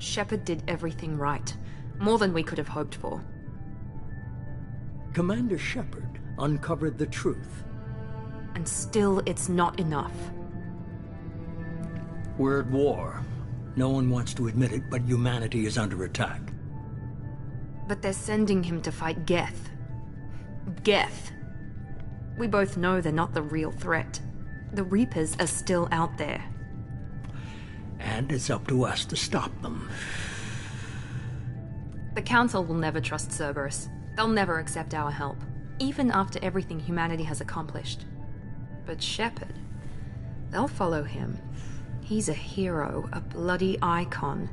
Shepard did everything right. More than we could have hoped for. Commander Shepard uncovered the truth. And still, it's not enough. We're at war. No one wants to admit it, but humanity is under attack. But they're sending him to fight Geth. Geth. We both know they're not the real threat. The Reapers are still out there. And it's up to us to stop them. The Council will never trust Cerberus. They'll never accept our help, even after everything humanity has accomplished. But Shepard, they'll follow him. He's a hero, a bloody icon.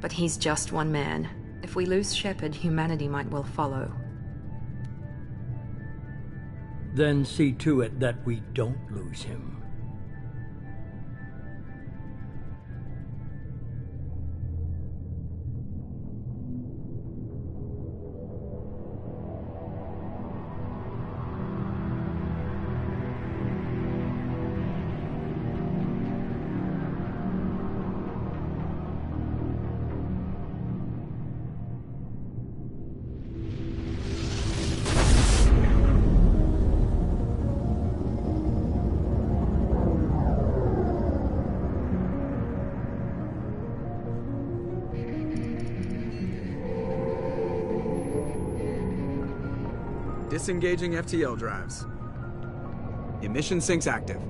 But he's just one man. If we lose Shepard, humanity might well follow. Then see to it that we don't lose him. Disengaging FTL drives. Emission sinks active.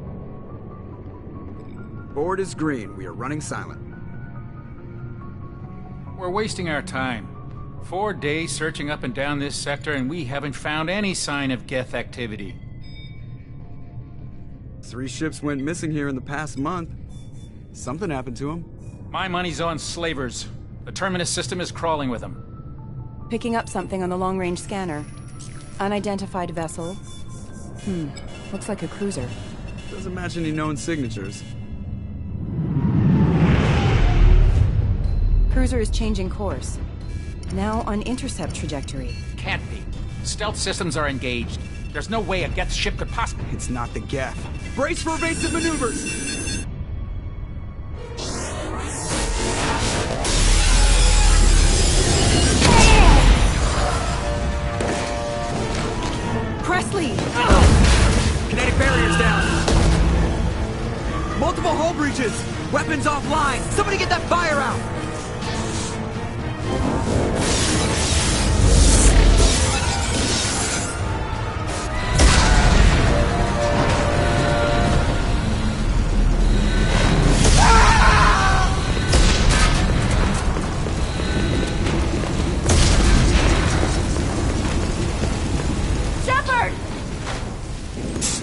Board is green. We are running silent. We're wasting our time. 4 days searching up and down this sector, and we haven't found any sign of Geth activity. 3 ships went missing here in the past month. Something happened to them. My money's on slavers. The Terminus system is crawling with them. Picking up something on the long-range scanner. Unidentified vessel. Looks like a cruiser. Doesn't match any known signatures. Cruiser is changing course. Now on intercept trajectory. Can't be. Stealth systems are engaged. There's no way a Geth ship could possibly... It's not the Geth. Brace for evasive maneuvers! Presley! Kinetic barriers down! Multiple hull breaches! Weapons offline! Somebody get that fire out!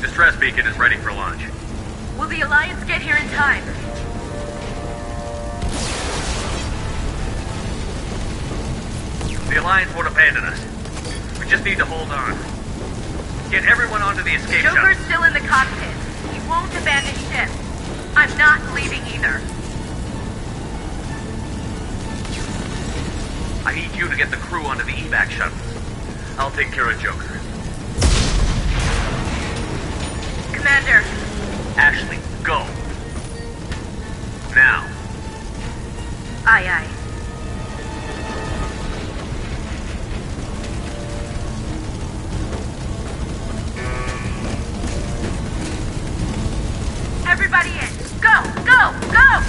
Distress beacon is ready for launch. Will the Alliance get here in time? The Alliance won't abandon us. We just need to hold on. Get everyone onto the escape Joker's shuttle. still in the cockpit. He won't abandon ship. I'm not leaving either. I need you to get the crew onto the evac shuttles. I'll take care of Joker. Commander. Ashley, go. Now. Aye, aye. Everybody in. Go, go, go!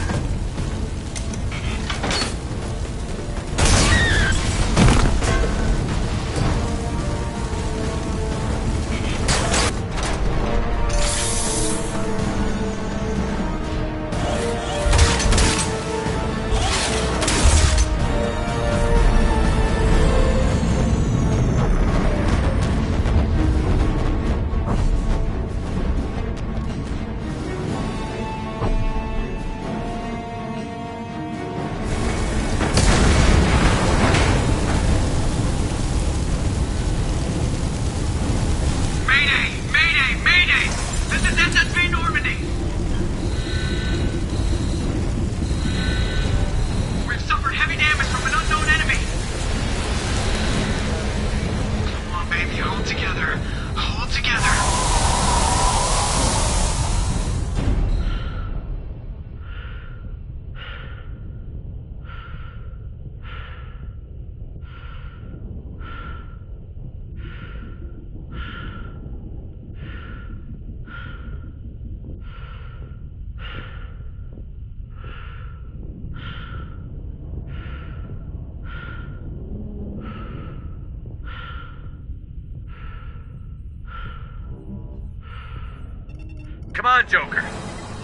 Come on, Joker.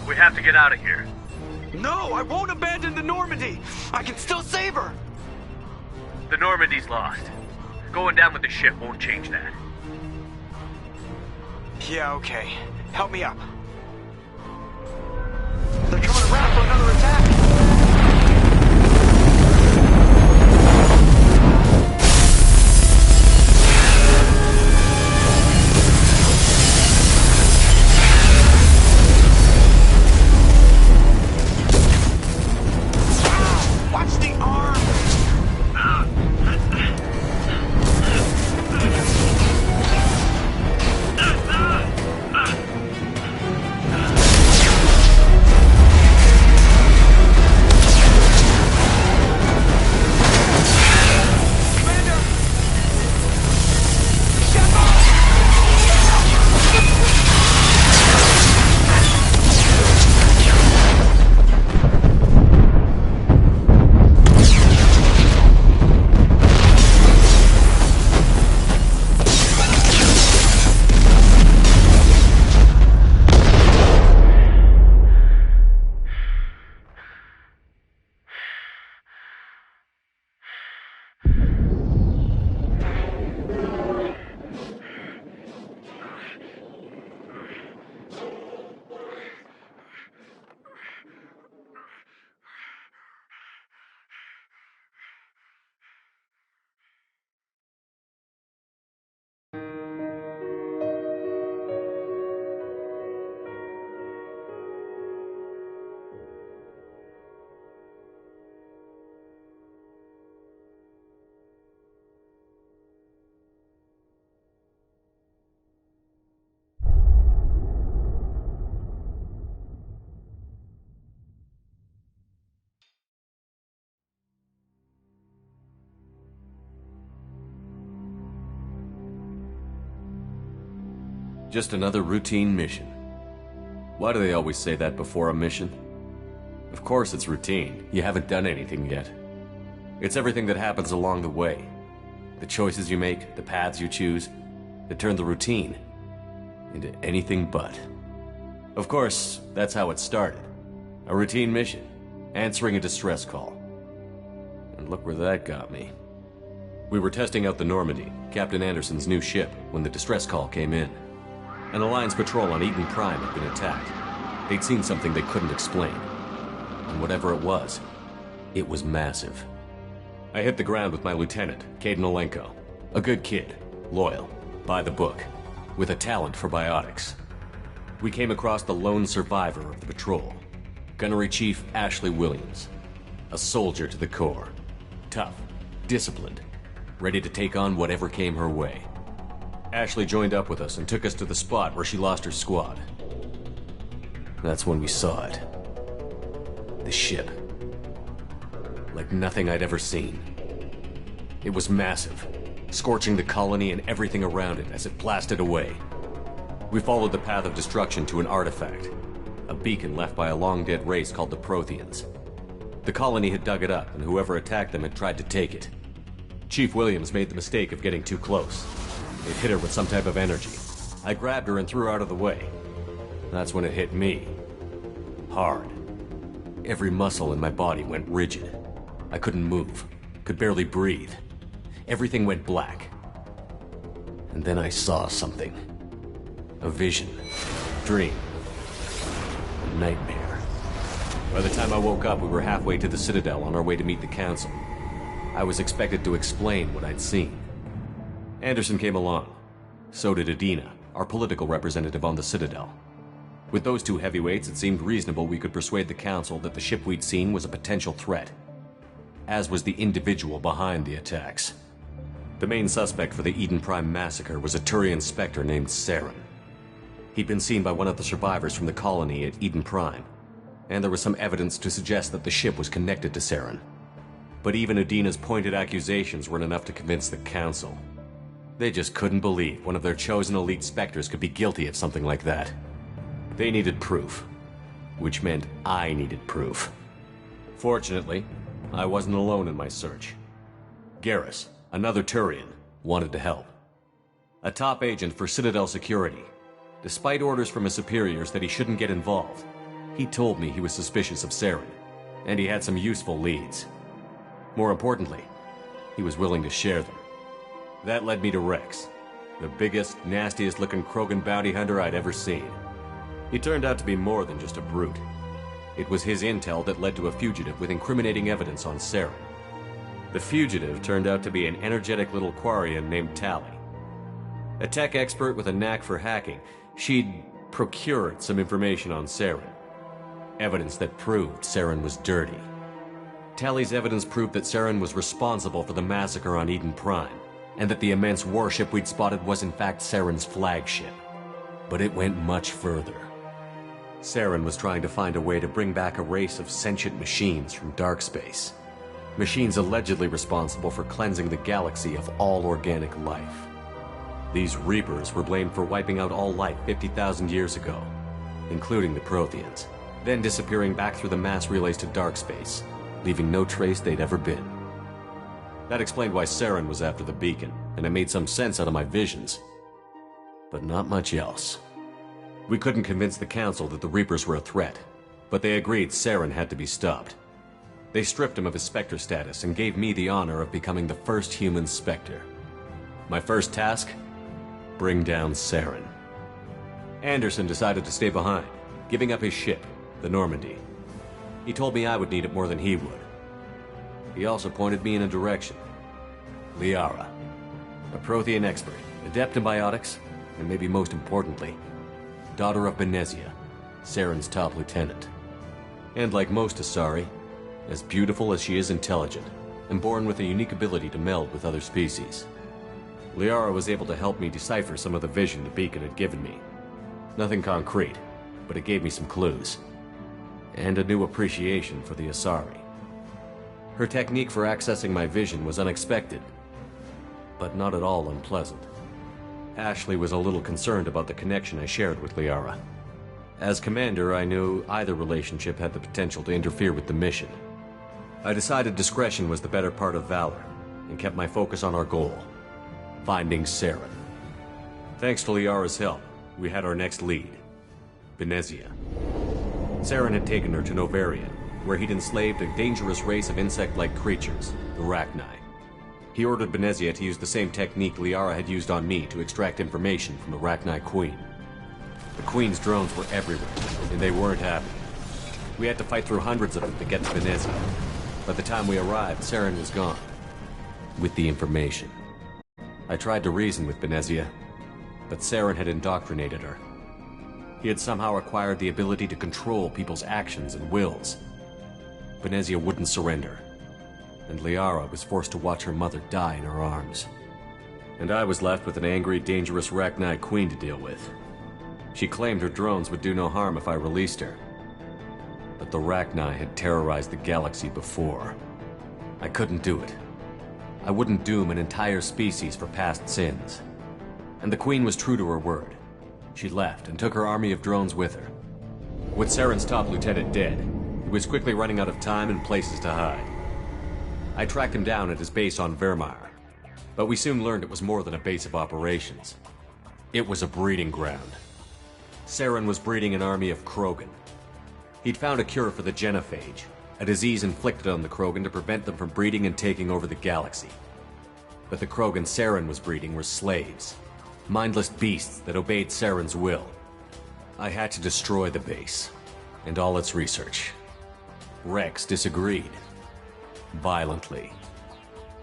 We have to get out of here. No, I won't abandon the Normandy. I can still save her. The Normandy's lost. Going down with the ship won't change that. Yeah, okay. Help me up. They're coming around for another attack. Watch the arm! Just another routine mission. Why do they always say that before a mission? Of course it's routine. You haven't done anything yet. It's everything that happens along the way. The choices you make, the paths you choose, that turn the routine into anything but. Of course, that's how it started. A routine mission, answering a distress call. And look where that got me. We were testing out the Normandy, Captain Anderson's new ship, when the distress call came in. An Alliance patrol on Eden Prime had been attacked. They'd seen something they couldn't explain. And whatever it was massive. I hit the ground with my lieutenant, Caden Olenko. A good kid, loyal, by the book, with a talent for biotics. We came across the lone survivor of the patrol, Gunnery Chief Ashley Williams. A soldier to the core. Tough, disciplined, ready to take on whatever came her way. Ashley joined up with us and took us to the spot where she lost her squad. That's when we saw it. The ship. Like nothing I'd ever seen. It was massive, scorching the colony and everything around it as it blasted away. We followed the path of destruction to an artifact, a beacon left by a long-dead race called the Protheans. The colony had dug it up, and whoever attacked them had tried to take it. Chief Williams made the mistake of getting too close. It hit her with some type of energy. I grabbed her and threw her out of the way. That's when it hit me. Hard. Every muscle in my body went rigid. I couldn't move, could barely breathe. Everything went black. And then I saw something. A vision. Dream. A nightmare. By the time I woke up, we were halfway to the Citadel on our way to meet the Council. I was expected to explain what I'd seen. Anderson came along. So did Adina, our political representative on the Citadel. With those two heavyweights, it seemed reasonable we could persuade the Council that the ship we'd seen was a potential threat. As was the individual behind the attacks. The main suspect for the Eden Prime massacre was a Turian Spectre named Saren. He'd been seen by one of the survivors from the colony at Eden Prime, and there was some evidence to suggest that the ship was connected to Saren. But even Adina's pointed accusations weren't enough to convince the Council. They just couldn't believe one of their chosen elite Spectres could be guilty of something like that. They needed proof, which meant I needed proof. Fortunately, I wasn't alone in my search. Garrus, another Turian, wanted to help. A top agent for Citadel Security, Despite orders from his superiors that he shouldn't get involved, he told me he was suspicious of Saren, and he had some useful leads. More importantly, he was willing to share them. That led me to Rex, the biggest, nastiest-looking Krogan bounty hunter I'd ever seen. He turned out to be more than just a brute. It was his intel that led to a fugitive with incriminating evidence on Saren. The fugitive turned out to be an energetic little Quarian named Tally. A tech expert with a knack for hacking, she'd procured some information on Saren. Evidence that proved Saren was dirty. Tally's evidence proved that Saren was responsible for the massacre on Eden Prime, and that the immense warship we'd spotted was in fact Saren's flagship. But it went much further. Saren was trying to find a way to bring back a race of sentient machines from dark space. Machines allegedly responsible for cleansing the galaxy of all organic life. These Reapers were blamed for wiping out all life 50,000 years ago, including the Protheans, then disappearing back through the mass relays to dark space, leaving no trace they'd ever been. That explained why Saren was after the beacon, and it made some sense out of my visions. But not much else. We couldn't convince the Council that the Reapers were a threat, but they agreed Saren had to be stopped. They stripped him of his Spectre status and gave me the honor of becoming the first human Spectre. My first task? Bring down Saren. Anderson decided to stay behind, giving up his ship, the Normandy. He told me I would need it more than he would. He also pointed me in a direction. Liara, a Prothean expert, adept in biotics, and maybe most importantly, daughter of Benezia, Saren's top lieutenant. And like most Asari, as beautiful as she is intelligent, and born with a unique ability to meld with other species. Liara was able to help me decipher some of the vision the beacon had given me. Nothing concrete, but it gave me some clues. And a new appreciation for the Asari. Her technique for accessing my vision was unexpected, but not at all unpleasant. Ashley was a little concerned about the connection I shared with Liara. As commander, I knew either relationship had the potential to interfere with the mission. I decided discretion was the better part of valor, and kept my focus on our goal, finding Saren. Thanks to Liara's help, we had our next lead, Benezia. Saren had taken her to Novaria, where he'd enslaved a dangerous race of insect-like creatures, the Rachni. He ordered Benezia to use the same technique Liara had used on me to extract information from the Rachni Queen. The Queen's drones were everywhere, and they weren't happy. We had to fight through hundreds of them to get to Benezia. By the time we arrived, Saren was gone, with the information. I tried to reason with Benezia, but Saren had indoctrinated her. He had somehow acquired the ability to control people's actions and wills. Benezia wouldn't surrender, and Liara was forced to watch her mother die in her arms. And I was left with an angry, dangerous Rachni Queen to deal with. She claimed her drones would do no harm if I released her. But the Rachni had terrorized the galaxy before. I couldn't do it. I wouldn't doom an entire species for past sins. And the Queen was true to her word. She left and took her army of drones with her. With Saren's top lieutenant dead, he was quickly running out of time and places to hide. I tracked him down at his base on Vermeer, but we soon learned it was more than a base of operations. It was a breeding ground. Saren was breeding an army of Krogan. He'd found a cure for the genophage, a disease inflicted on the Krogan to prevent them from breeding and taking over the galaxy. But the Krogan Saren was breeding were slaves, mindless beasts that obeyed Saren's will. I had to destroy the base, and all its research. Rex disagreed. Violently.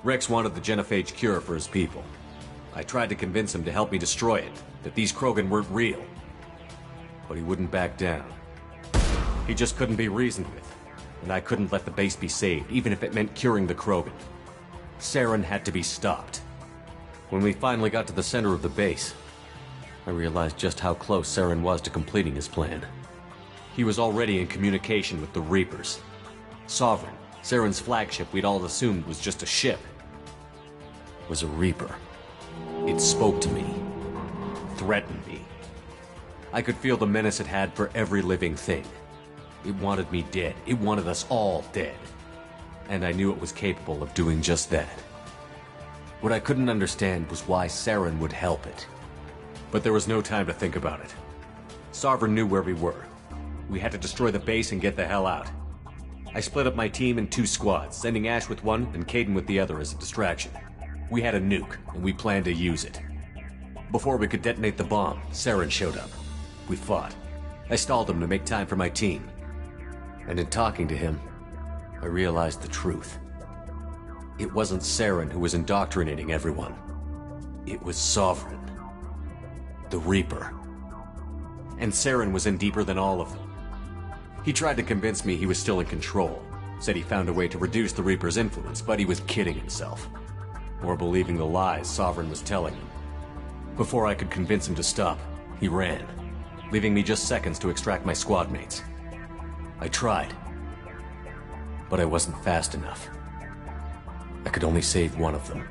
Rex wanted the genophage cure for his people. I tried to convince him to help me destroy it, that these Krogan weren't real. But he wouldn't back down. He just couldn't be reasoned with, and I couldn't let the base be saved, even if it meant curing the Krogan. Saren had to be stopped. When we finally got to the center of the base, I realized just how close Saren was to completing his plan. He was already in communication with the Reapers. Sovereign, Saren's flagship we'd all assumed was just a ship, was a Reaper. It spoke to me, threatened me. I could feel the menace it had for every living thing. It wanted me dead. It wanted us all dead. And I knew it was capable of doing just that. What I couldn't understand was why Saren would help it. But there was no time to think about it. Sovereign knew where we were. We had to destroy the base and get the hell out. I split up my team in 2 squads, sending Ash with one and Caden with the other as a distraction. We had a nuke, and we planned to use it. Before we could detonate the bomb, Saren showed up. We fought. I stalled him to make time for my team. And in talking to him, I realized the truth. It wasn't Saren who was indoctrinating everyone. It was Sovereign. The Reaper. And Saren was in deeper than all of them. He tried to convince me he was still in control. Said he found a way to reduce the Reaper's influence, but he was kidding himself. Or believing the lies Sovereign was telling him. Before I could convince him to stop, he ran, leaving me just seconds to extract my squad mates. I tried, but I wasn't fast enough. I could only save one of them.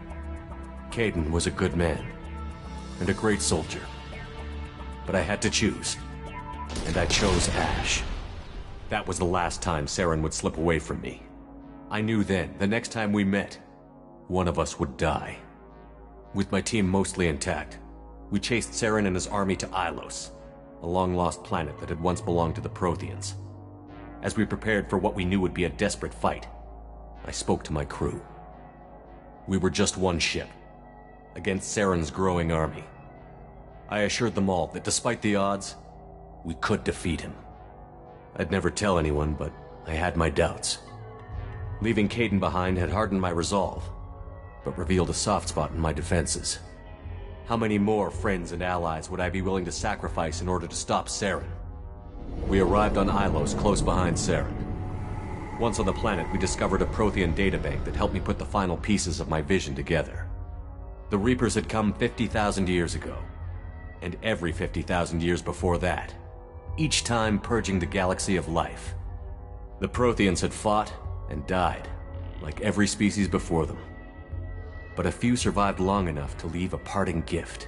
Caden was a good man, and a great soldier. But I had to choose, and I chose Ash. That was the last time Saren would slip away from me. I knew then, the next time we met, one of us would die. With my team mostly intact, we chased Saren and his army to Ilos, a long-lost planet that had once belonged to the Protheans. As we prepared for what we knew would be a desperate fight, I spoke to my crew. We were just one ship, against Saren's growing army. I assured them all that despite the odds, we could defeat him. I'd never tell anyone, but I had my doubts. Leaving Caden behind had hardened my resolve, but revealed a soft spot in my defenses. How many more friends and allies would I be willing to sacrifice in order to stop Saren? We arrived on Ilos, close behind Saren. Once on the planet, we discovered a Prothean databank that helped me put the final pieces of my vision together. The Reapers had come 50,000 years ago, and every 50,000 years before that, each time purging the galaxy of life. The Protheans had fought and died, like every species before them. But a few survived long enough to leave a parting gift.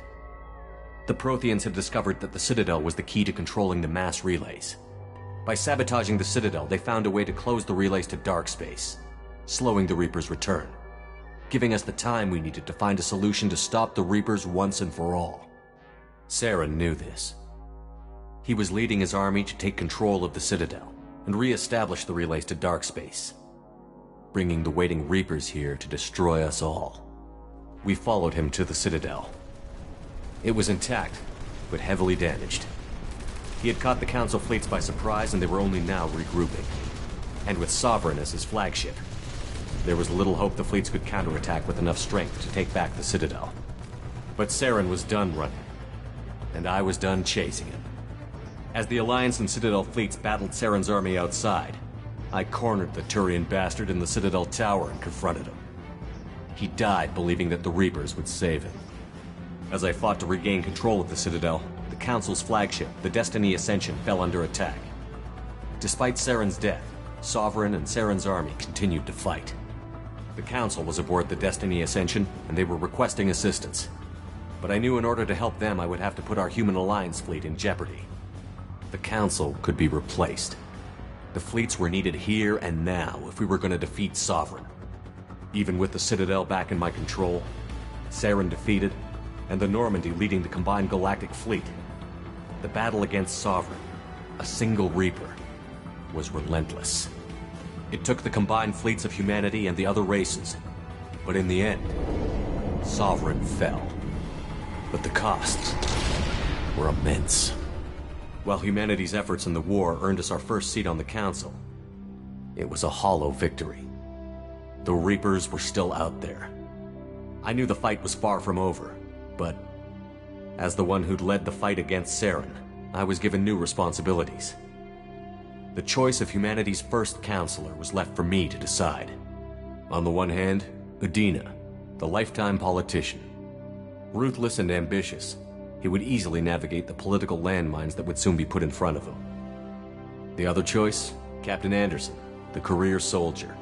The Protheans had discovered that the Citadel was the key to controlling the mass relays. By sabotaging the Citadel, they found a way to close the relays to dark space, slowing the Reapers' return, giving us the time we needed to find a solution to stop the Reapers once and for all. Saren knew this. He was leading his army to take control of the Citadel and re-establish the relays to dark space, bringing the waiting Reapers here to destroy us all. We followed him to the Citadel. It was intact, but heavily damaged. He had caught the Council fleets by surprise, and they were only now regrouping. And with Sovereign as his flagship, there was little hope the fleets could counterattack with enough strength to take back the Citadel. But Saren was done running, and I was done chasing him. As the Alliance and Citadel fleets battled Saren's army outside, I cornered the Turian bastard in the Citadel tower and confronted him. He died believing that the Reapers would save him. As I fought to regain control of the Citadel, the Council's flagship, the Destiny Ascension, fell under attack. Despite Saren's death, Sovereign and Saren's army continued to fight. The Council was aboard the Destiny Ascension, and they were requesting assistance. But I knew in order to help them, I would have to put our Human Alliance fleet in jeopardy. The Council could be replaced. The fleets were needed here and now if we were going to defeat Sovereign. Even with the Citadel back in my control, Saren defeated, and the Normandy leading the combined galactic fleet, the battle against Sovereign, a single Reaper, was relentless. It took the combined fleets of humanity and the other races, but in the end, Sovereign fell. But the costs were immense. While humanity's efforts in the war earned us our first seat on the Council, it was a hollow victory. The Reapers were still out there. I knew the fight was far from over, but as the one who'd led the fight against Saren, I was given new responsibilities. The choice of humanity's first counselor was left for me to decide. On the one hand, Udina, the lifetime politician. Ruthless and ambitious, he would easily navigate the political landmines that would soon be put in front of him. The other choice, Captain Anderson, the career soldier.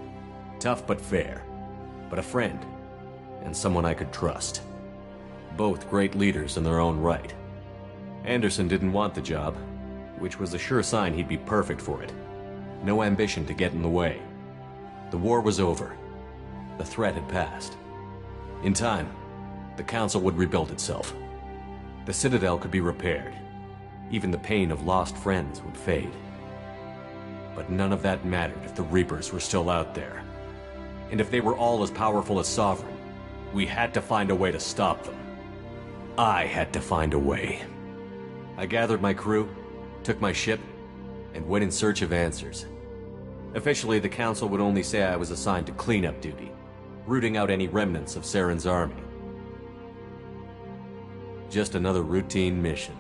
Tough but fair, but a friend, and someone I could trust. Both great leaders in their own right. Anderson didn't want the job, which was a sure sign he'd be perfect for it. No ambition to get in the way. The war was over. The threat had passed. In time, the Council would rebuild itself. The Citadel could be repaired. Even the pain of lost friends would fade. But none of that mattered if the Reapers were still out there. And if they were all as powerful as Sovereign, we had to find a way to stop them. I had to find a way. I gathered my crew, took my ship, and went in search of answers. Officially, the Council would only say I was assigned to cleanup duty, rooting out any remnants of Saren's army. Just another routine mission.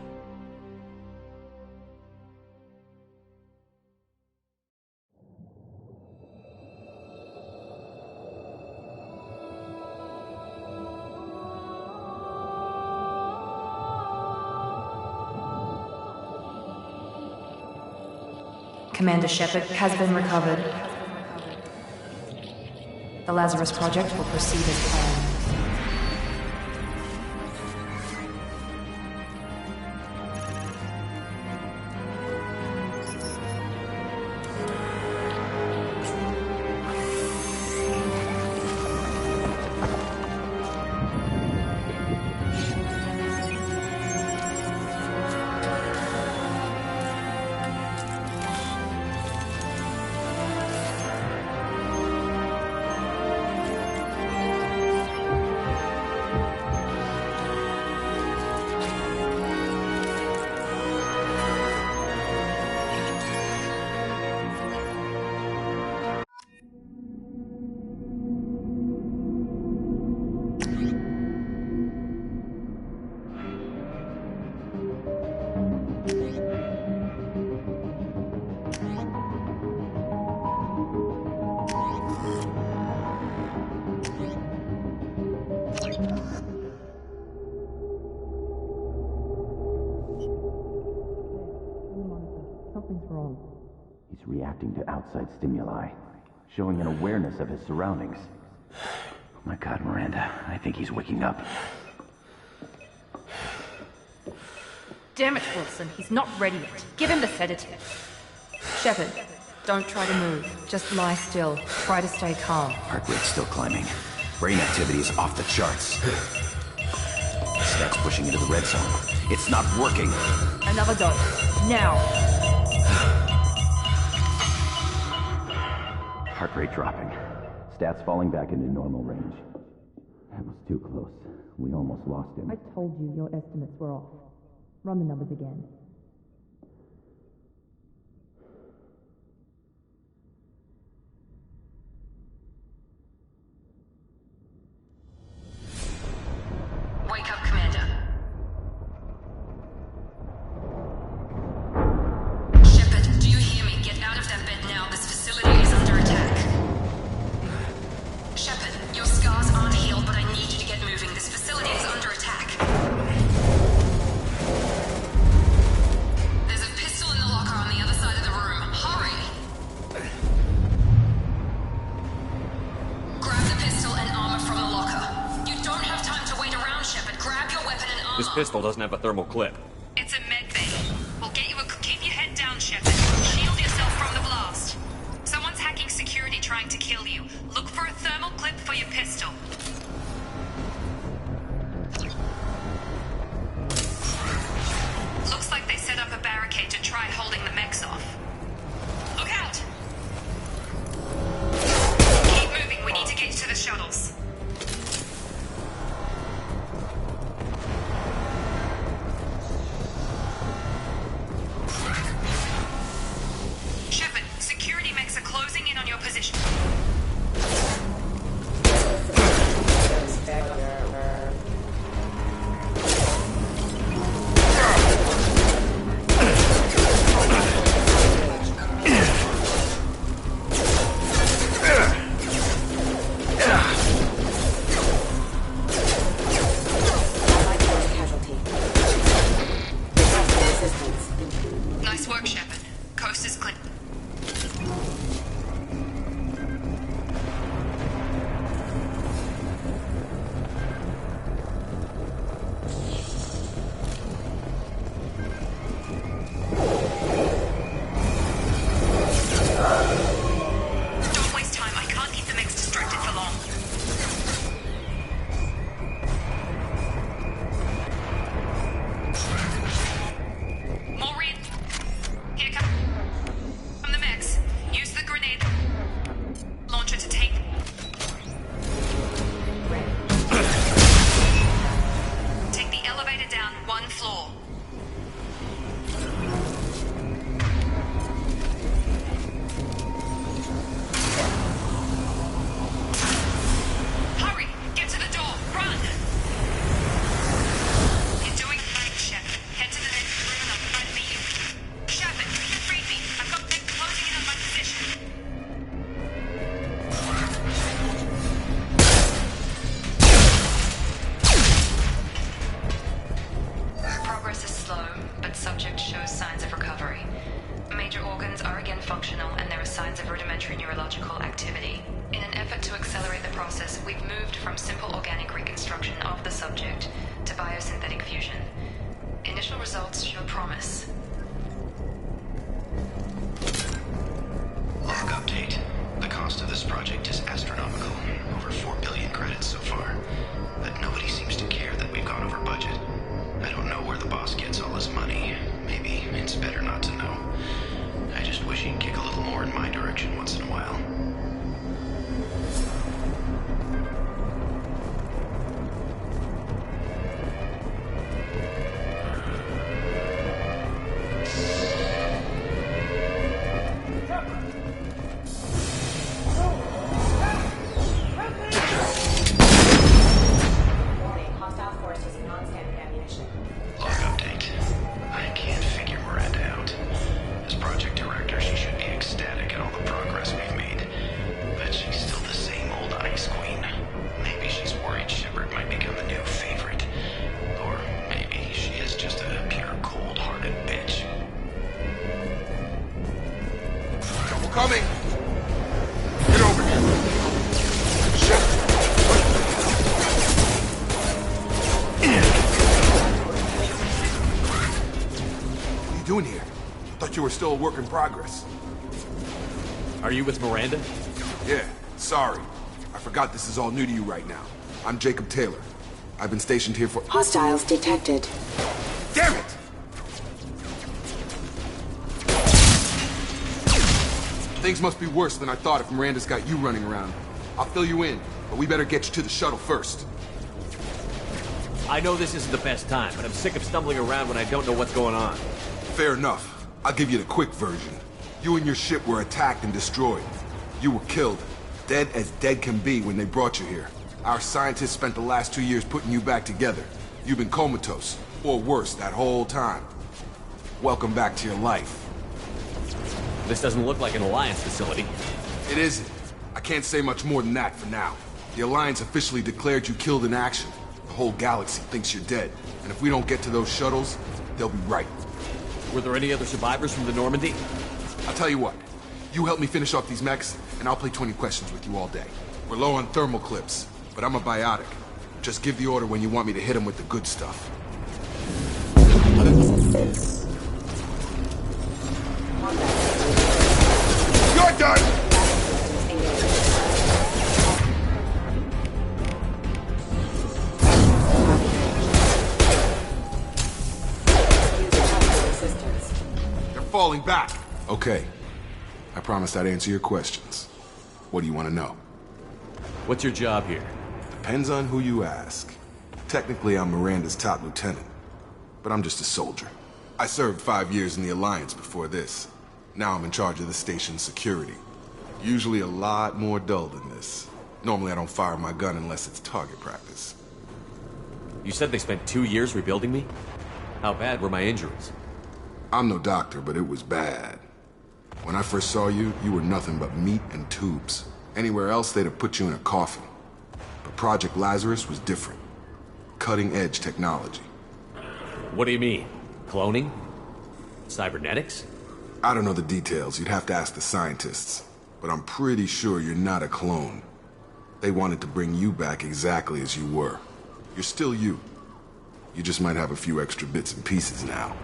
Commander Shepard has been recovered. The Lazarus Project will proceed as planned. He's reacting to outside stimuli, showing an awareness of his surroundings. Oh my God, Miranda, I think he's waking up. Damn it, Wilson, he's not ready yet. Give him the sedative. Shepard, don't try to move. Just lie still. Try to stay calm. Heart rate's still climbing. Brain activity is off the charts. Stats pushing into the red zone. It's not working. Another dose. Now. Heart rate dropping. Stats falling back into normal range. That was too close. We almost lost him. I told you your estimates were off. Run the numbers again. Wake up, Commander. Shepard, do you hear me? Get out of that bed now. This facility is under attack. Shepard, your scars aren't healed, but I need you to get moving. This facility is under attack. There's a pistol in the locker on the other side of the room. Hurry! Grab the pistol and armor from the locker. You don't have time to wait around, Shepard. Grab your weapon and armor. This pistol doesn't have a thermal clip. It's a med bay. We'll get you a... Keep your head down, Shepard. Shield yourself from the blast. Someone's hacking security trying to kill you. Look for a thermal clip for your pistol. Looks like they set up a barricade to try holding the mechs off. Look out! Keep moving. We need to get to the shuttles. Shepard, security mechs are closing in on your position. Nice work, Shepard. Coast is clear. Don't waste time. I can't keep the mechs distracted for long. They're down one floor. Hurry! Get to the door! Run! You're doing great, Shepard. Head to the next room and I'll try to meet you. Shepard, read me. I've got them closing in on my position. Progress is slow, but subject shows signs of recovery. Major organs are again functional, and there are signs of rudimentary neurological activity. In an effort to accelerate the process, we've moved from simple organic reconstruction of the subject to biosynthetic fusion. Initial results show promise. Log update. The cost of this project is astronomical. Over 4 billion credits so far. But nobody seems to care that we've gone over budget. I don't know where the boss gets all his money. Maybe it's better not to know. I just wish he'd kick a little more in my direction once in a while. Log update. I can't figure Miranda out. As project director, she should be ecstatic at all the progress we've made. But she's still the same old ice queen. Maybe she's worried Shepard might become the new favorite. Or maybe she is just a pure cold-hearted bitch. Trouble coming! Get over here! Shit! What are you doing here? I thought you were still a work in progress. Are you with Miranda? Yeah, sorry. I forgot this is all new to you right now. I'm Jacob Taylor. I've been stationed here for— Hostiles detected. Damn it! Things must be worse than I thought if Miranda's got you running around. I'll fill you in, but we better get you to the shuttle first. I know this isn't the best time, but I'm sick of stumbling around when I don't know what's going on. Fair enough. I'll give you the quick version. You and your ship were attacked and destroyed. You were killed. Dead as dead can be when they brought you here. Our scientists spent the last 2 years putting you back together. You've been comatose, or worse, that whole time. Welcome back to your life. This doesn't look like an Alliance facility. It isn't. I can't say much more than that for now. The Alliance officially declared you killed in action. The whole galaxy thinks you're dead. And if we don't get to those shuttles, they'll be right. Were there any other survivors from the Normandy? I'll tell you what. You help me finish off these mechs, and I'll play 20 questions with you all day. We're low on thermal clips, but I'm a biotic. Just give the order when you want me to hit them with the good stuff. You're done! They're falling back. Okay. I promised I'd answer your questions. What do you want to know? What's your job here? Depends on who you ask. Technically, I'm Miranda's top lieutenant, but I'm just a soldier. I served 5 years in the Alliance before this. Now I'm in charge of the station's security. Usually a lot more dull than this. Normally I don't fire my gun unless it's target practice. You said they spent 2 years rebuilding me? How bad were my injuries? I'm no doctor, but it was bad. When I first saw you, you were nothing but meat and tubes. Anywhere else, they'd have put you in a coffin. But Project Lazarus was different. Cutting-edge technology. What do you mean? Cloning? Cybernetics? I don't know the details. You'd have to ask the scientists. But I'm pretty sure you're not a clone. They wanted to bring you back exactly as you were. You're still you. You just might have a few extra bits and pieces now.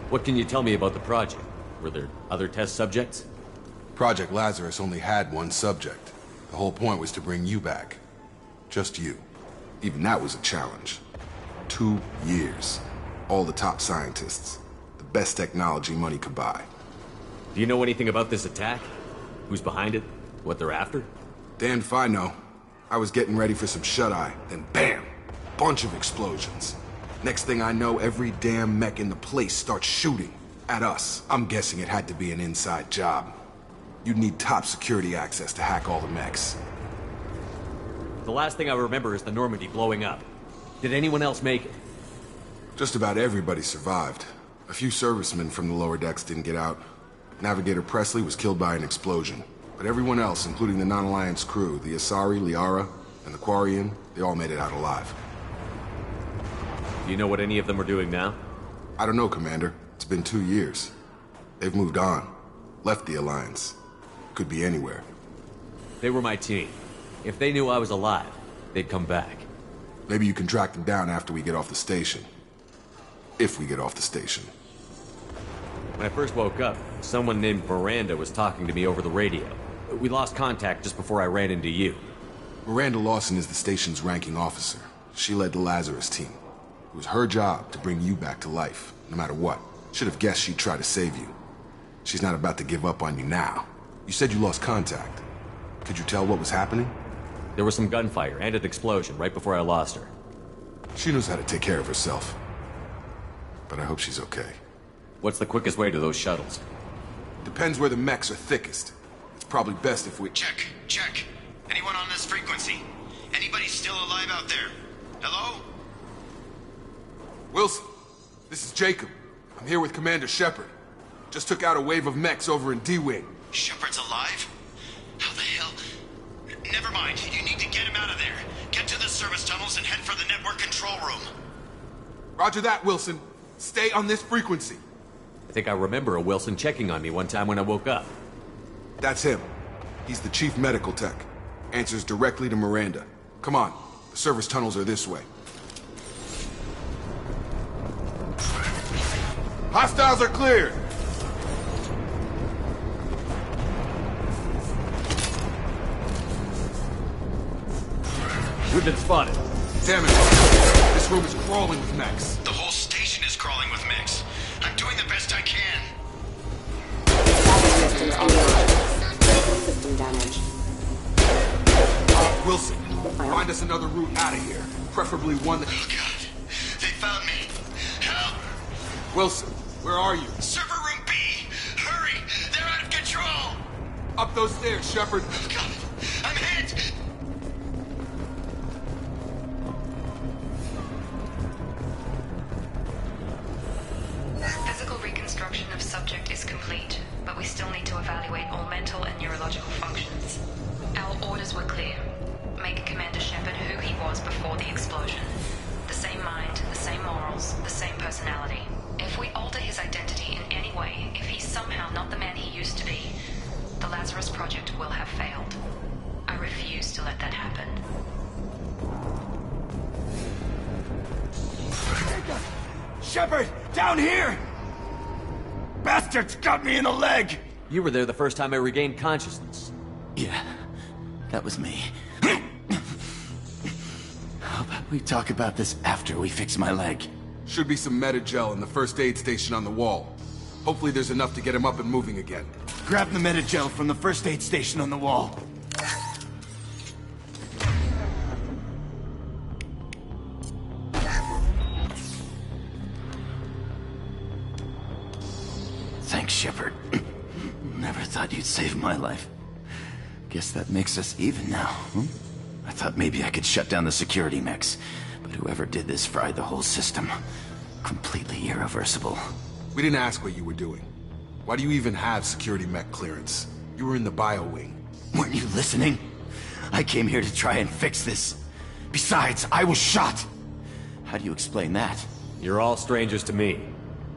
What can you tell me about the project? Were there other test subjects? Project Lazarus only had one subject. The whole point was to bring you back. Just you. Even that was a challenge. 2 years. All the top scientists. The best technology money could buy. Do you know anything about this attack? Who's behind it? What they're after? Damned if I know. I was getting ready for some shut-eye, then bam! Bunch of explosions. Next thing I know, every damn mech in the place starts shooting at us. I'm guessing it had to be an inside job. You'd need top security access to hack all the mechs. The last thing I remember is the Normandy blowing up. Did anyone else make it? Just about everybody survived. A few servicemen from the lower decks didn't get out. Navigator Presley was killed by an explosion. But everyone else, including the non-Alliance crew, the Asari, Liara, and the Quarian, they all made it out alive. Do you know what any of them are doing now? I don't know, Commander. It's been 2 years. They've moved on. Left the Alliance. Could be anywhere. They were my team. If they knew I was alive, they'd come back. Maybe you can track them down after we get off the station. If we get off the station. When I first woke up, someone named Miranda was talking to me over the radio. We lost contact just before I ran into you. Miranda Lawson is the station's ranking officer. She led the Lazarus team. It was her job to bring you back to life, no matter what. Should have guessed she'd try to save you. She's not about to give up on you now. You said you lost contact. Could you tell what was happening? There was some gunfire and an explosion right before I lost her. She knows how to take care of herself. But I hope she's okay. What's the quickest way to those shuttles? Depends where the mechs are thickest. It's probably best if we... Check. Anyone on this frequency? Anybody still alive out there? Hello? Wilson, this is Jacob. I'm here with Commander Shepard. Just took out a wave of mechs over in D-Wing. Shepard's alive? How the hell? Never mind. You need to get him out of there. Get to the service tunnels and head for the network control room. Roger that, Wilson. Stay on this frequency. I think I remember a Wilson checking on me one time when I woke up. That's him. He's the chief medical tech. Answers directly to Miranda. Come on. The service tunnels are this way. Hostiles are cleared! We've been spotted. Damn it. This room is crawling with mechs. The whole station is crawling with mechs. I'm doing the best I can. Systems online. System damage. Wilson, find us another route out of here. Preferably one that... Oh, God. They found me. Help! Wilson, where are you? Server room B! Hurry! They're out of control! Up those stairs, Shepard. Oh, God! I'm hit! Physical reconstruction of subject is complete, but we still need to evaluate all mental and neurological functions. Our orders were clear. Make Commander Shepard who he was before the explosion. The same mind, the same morals, the same personality. If we alter his identity in any way, if he's somehow not the man he used to be, the Lazarus Project will have failed. I refuse to let that happen. Shepard! Down here! Bastards got me in the leg! You were there the first time I regained consciousness. Yeah, that was me. How about we talk about this after we fix my leg? Should be some Metagel in the first aid station on the wall. Hopefully there's enough to get him up and moving again. Grab the Metagel from the first aid station on the wall. Thanks, Shepard. Never thought you'd save my life. Guess that makes us even now, huh? I thought maybe I could shut down the security mechs, but whoever did this fried the whole system. Completely irreversible. We didn't ask what you were doing. Why do you even have security mech clearance? You were in the bio wing. Weren't you listening? I came here to try and fix this. Besides, I was shot. How do you explain that? You're all strangers to me.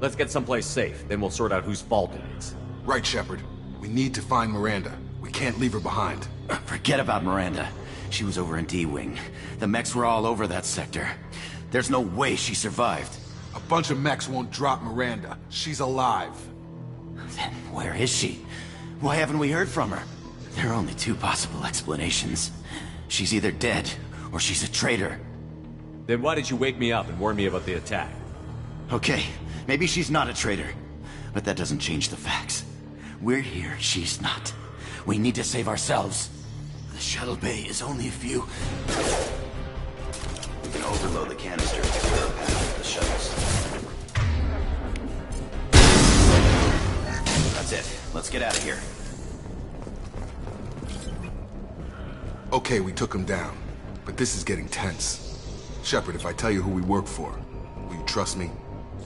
Let's get someplace safe, then we'll sort out whose fault it is. Right, Shepard. We need to find Miranda. We can't leave her behind. Forget about Miranda. She was over in D-Wing. The mechs were all over that sector. There's no way she survived. A bunch of mechs won't drop Miranda. She's alive. Then where is she? Why haven't we heard from her? There are only two possible explanations. She's either dead, or she's a traitor. Then why did you wake me up and warn me about the attack? Okay, maybe she's not a traitor. But that doesn't change the facts. We're here, she's not. We need to save ourselves. The shuttle bay is only a few... We can overload the canister to clear a path to the shuttle. Let's get out of here. Okay, we took him down. But this is getting tense. Shepard, if I tell you who we work for, will you trust me?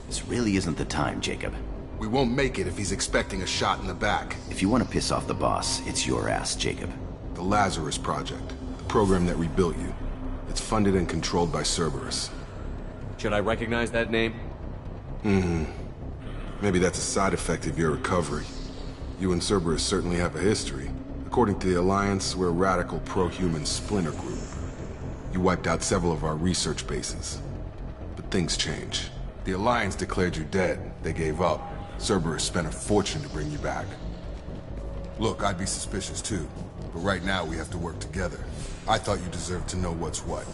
This really isn't the time, Jacob. We won't make it if he's expecting a shot in the back. If you want to piss off the boss, it's your ass, Jacob. The Lazarus Project. The program that rebuilt you. It's funded and controlled by Cerberus. Should I recognize that name? Maybe that's a side effect of your recovery. You and Cerberus certainly have a history. According to the Alliance, we're a radical pro-human splinter group. You wiped out several of our research bases. But things change. The Alliance declared you dead. They gave up. Cerberus spent a fortune to bring you back. Look, I'd be suspicious too. But right now, we have to work together. I thought you deserved to know what's what.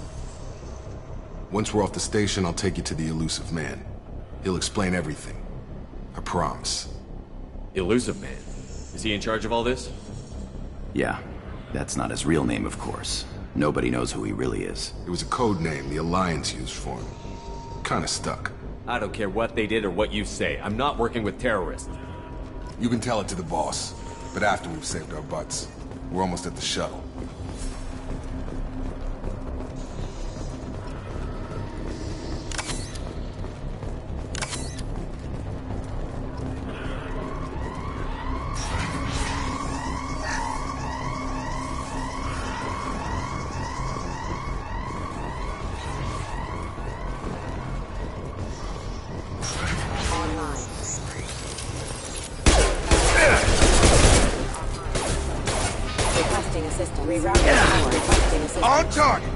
Once we're off the station, I'll take you to the Elusive Man. He'll explain everything. I promise. Elusive Man? Is he in charge of all this? Yeah. That's not his real name, of course. Nobody knows who he really is. It was a code name the Alliance used for him. Kinda stuck. I don't care what they did or what you say. I'm not working with terrorists. You can tell it to the boss, but after we've saved our butts. We're almost at the shuttle. On target!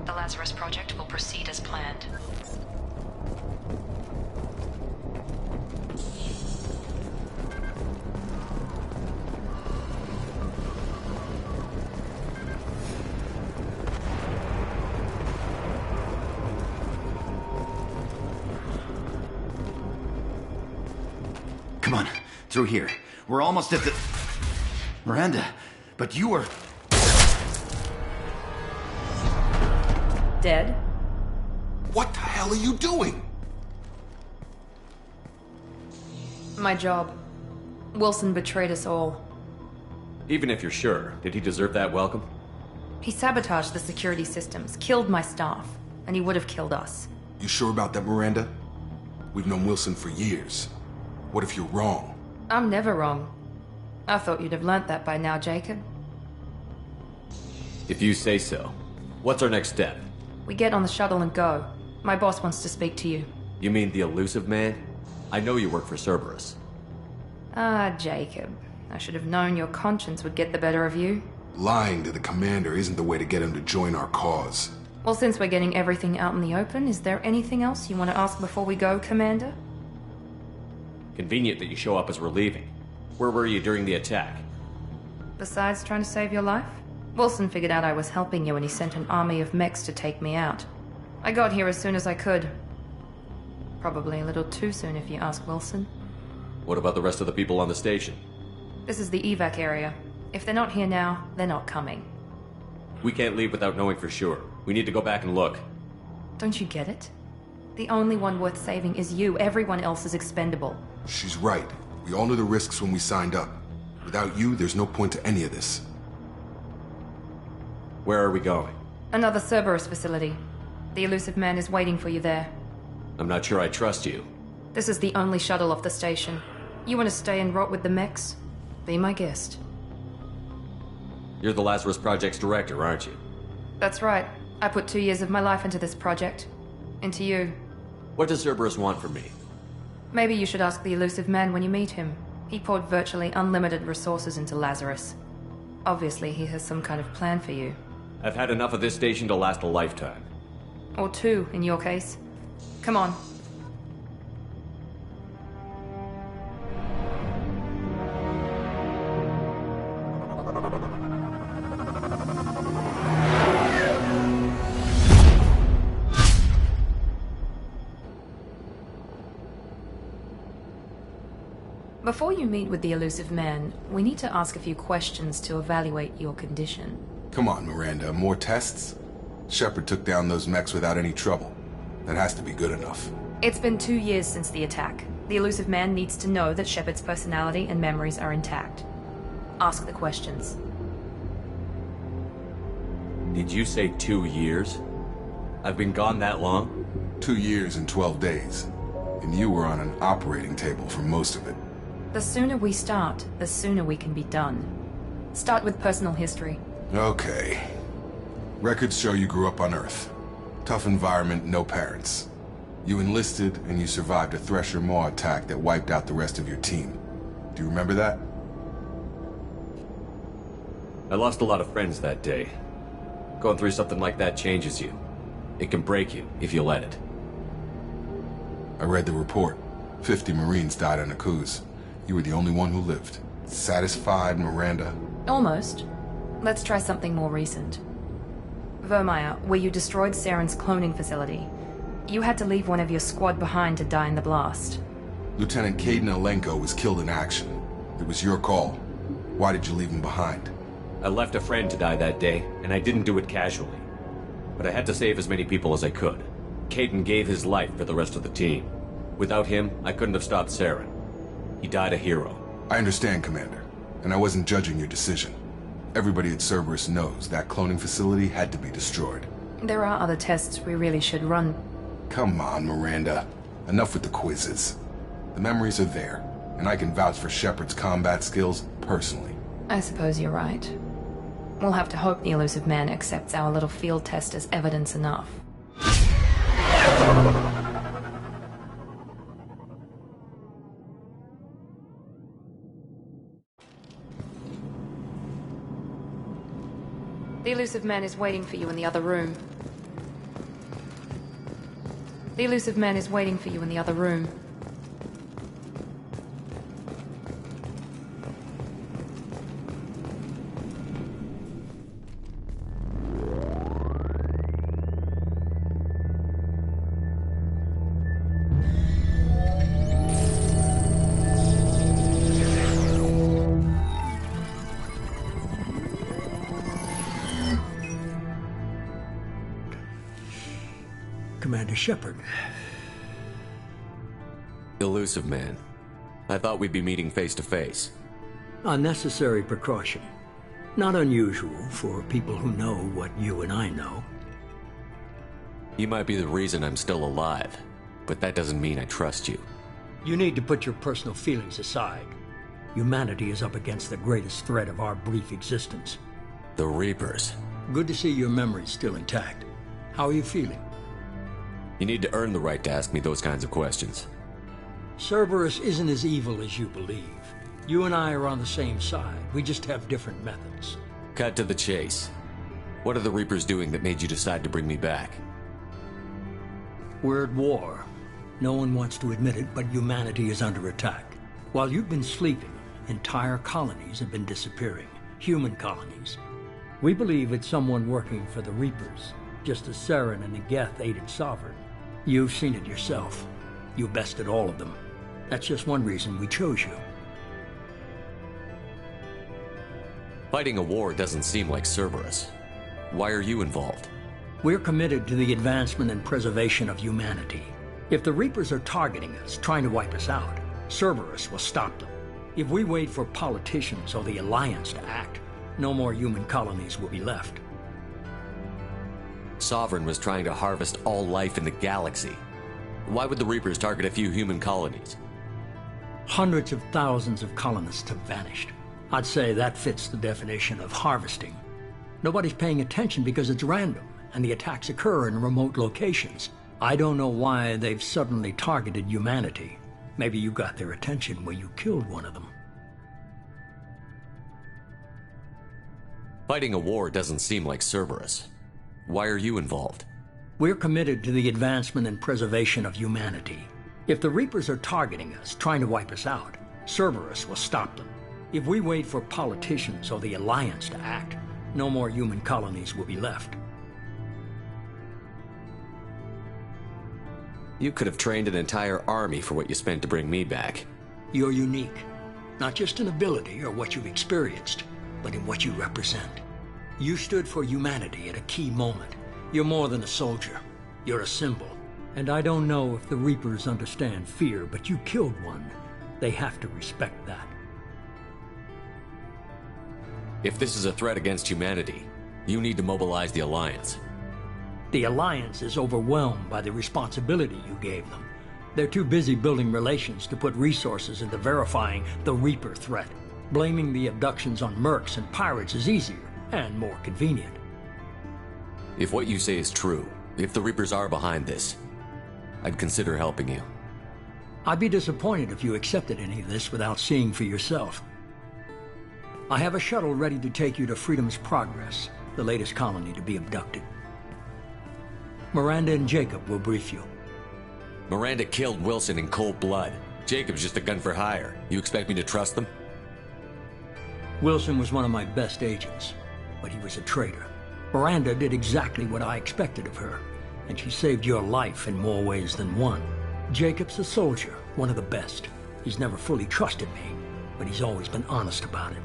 The Lazarus Project will proceed as planned. Come on, through here. We're almost at the... Miranda, but you were... Dead? What the hell are you doing? My job. Wilson betrayed us all. Even if you're sure, did he deserve that welcome? He sabotaged the security systems, killed my staff, and he would have killed us. You sure about that, Miranda? We've known Wilson for years. What if you're wrong? I'm never wrong. I thought you'd have learnt that by now, Jacob. If you say so. What's our next step? We get on the shuttle and go. My boss wants to speak to you. You mean the Elusive Man? I know you work for Cerberus. Ah, Jacob. I should have known your conscience would get the better of you. Lying to the commander isn't the way to get him to join our cause. Well, since we're getting everything out in the open, is there anything else you want to ask before we go, Commander? Convenient that you show up as we're leaving. Where were you during the attack? Besides trying to save your life? Wilson figured out I was helping you and he sent an army of mechs to take me out. I got here as soon as I could. Probably a little too soon if you ask Wilson. What about the rest of the people on the station? This is the evac area. If they're not here now, they're not coming. We can't leave without knowing for sure. We need to go back and look. Don't you get it? The only one worth saving is you. Everyone else is expendable. She's right. We all knew the risks when we signed up. Without you, there's no point to any of this. Where are we going? Another Cerberus facility. The Elusive Man is waiting for you there. I'm not sure I trust you. This is the only shuttle off the station. You want to stay and rot with the mechs? Be my guest. You're the Lazarus Project's director, aren't you? That's right. I put 2 years of my life into this project. Into you. What does Cerberus want from me? Maybe you should ask the elusive man when you meet him. He poured virtually unlimited resources into Lazarus. Obviously, he has some kind of plan for you. I've had enough of this station to last a lifetime. Or 2, in your case. Come on. Before you meet with the elusive man, we need to ask a few questions to evaluate your condition. Come on, Miranda, more tests? Shepard took down those mechs without any trouble. That has to be good enough. It's been 2 years since the attack. The elusive man needs to know that Shepard's personality and memories are intact. Ask the questions. Did you say 2 years? I've been gone that long? 2 years and 12 days. And you were on an operating table for most of it. The sooner we start, the sooner we can be done. Start with personal history. Okay. Records show you grew up on Earth. Tough environment, no parents. You enlisted, and you survived a Thresher Maw attack that wiped out the rest of your team. Do you remember that? I lost a lot of friends that day. Going through something like that changes you. It can break you, if you let it. I read the report. 50 Marines died on a cruise. You were the only one who lived. Satisfied, Miranda? Almost. Let's try something more recent. Vermeer, where you destroyed Saren's cloning facility. You had to leave one of your squad behind to die in the blast. Lieutenant Caden Alenko was killed in action. It was your call. Why did you leave him behind? I left a friend to die that day, and I didn't do it casually. But I had to save as many people as I could. Caden gave his life for the rest of the team. Without him, I couldn't have stopped Saren. He died a hero. I understand, Commander, and I wasn't judging your decision. Everybody at Cerberus knows that cloning facility had to be destroyed. There are other tests we really should run. Come on, Miranda. Enough with the quizzes. The memories are there, and I can vouch for Shepard's combat skills personally. I suppose you're right. We'll have to hope the elusive man accepts our little field test as evidence enough. The elusive man is waiting for you in the other room. The elusive man is waiting for you in the other room. Commander Shepard. Elusive man. I thought we'd be meeting face to face. A necessary precaution. Not unusual for people who know what you and I know. You might be the reason I'm still alive, but that doesn't mean I trust you. You need to put your personal feelings aside. Humanity is up against the greatest threat of our brief existence. The Reapers. Good to see your memories still intact. How are you feeling? You need to earn the right to ask me those kinds of questions. Cerberus isn't as evil as you believe. You and I are on the same side. We just have different methods. Cut to the chase. What are the Reapers doing that made you decide to bring me back? We're at war. No one wants to admit it, but humanity is under attack. While you've been sleeping, entire colonies have been disappearing. Human colonies. We believe it's someone working for the Reapers, just as Saren and Geth aided Sovereign. You've seen it yourself. You bested all of them. That's just one reason we chose you. Fighting a war doesn't seem like Cerberus. Why are you involved? We're committed to the advancement and preservation of humanity. If the Reapers are targeting us, trying to wipe us out, Cerberus will stop them. If we wait for politicians or the Alliance to act, no more human colonies will be left. Sovereign was trying to harvest all life in the galaxy. Why would the Reapers target a few human colonies? Hundreds of thousands of colonists have vanished. I'd say that fits the definition of harvesting. Nobody's paying attention because it's random. and the attacks occur in remote locations. I don't know why they've suddenly targeted humanity. Maybe you got their attention when you killed one of them. Fighting a war doesn't seem like Cerberus. Why are you involved? We're committed to the advancement and preservation of humanity. If the Reapers are targeting us, trying to wipe us out, Cerberus will stop them. If we wait for politicians or the Alliance to act, no more human colonies will be left. You could have trained an entire army for what you spent to bring me back. You're unique, not just in ability or what you've experienced, but in what you represent. You stood for humanity at a key moment. You're more than a soldier. You're a symbol. And I don't know if the Reapers understand fear, but you killed one. They have to respect that. If this is a threat against humanity, you need to mobilize the Alliance. The Alliance is overwhelmed by the responsibility you gave them. They're too busy building relations to put resources into verifying the Reaper threat. Blaming the abductions on mercs and pirates is easier and more convenient. If what you say is true, if the Reapers are behind this, I'd consider helping you. I'd be disappointed if you accepted any of this without seeing for yourself. I have a shuttle ready to take you to Freedom's Progress, the latest colony to be abducted. Miranda and Jacob will brief you. Miranda killed Wilson in cold blood. Jacob's just a gun for hire. You expect me to trust them? Wilson was one of my best agents, but he was a traitor. Miranda did exactly what I expected of her, and she saved your life in more ways than one. Jacob's a soldier, one of the best. He's never fully trusted me, but he's always been honest about it.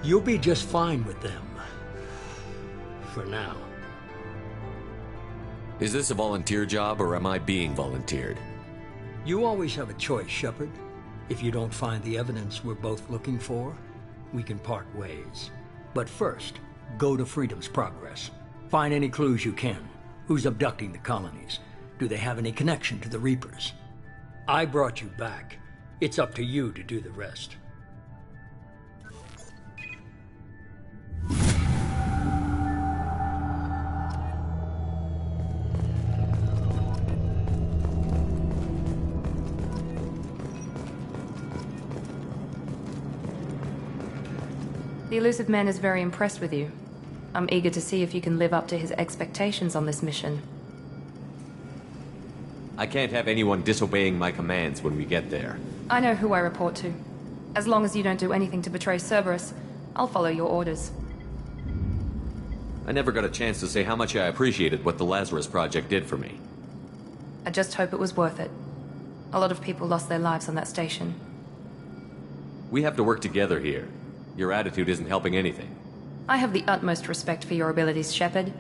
You'll be just fine with them. For now. Is this a volunteer job, or am I being volunteered? You always have a choice, Shepard. If you don't find the evidence we're both looking for, we can part ways. But first, go to Freedom's Progress. Find any clues you can. Who's abducting the colonies? Do they have any connection to the Reapers? I brought you back. It's up to you to do the rest. The elusive man is very impressed with you. I'm eager to see if you can live up to his expectations on this mission. I can't have anyone disobeying my commands when we get there. I know who I report to. As long as you don't do anything to betray Cerberus, I'll follow your orders. I never got a chance to say how much I appreciated what the Lazarus Project did for me. I just hope it was worth it. A lot of people lost their lives on that station. We have to work together here. Your attitude isn't helping anything. I have the utmost respect for your abilities, Shepard.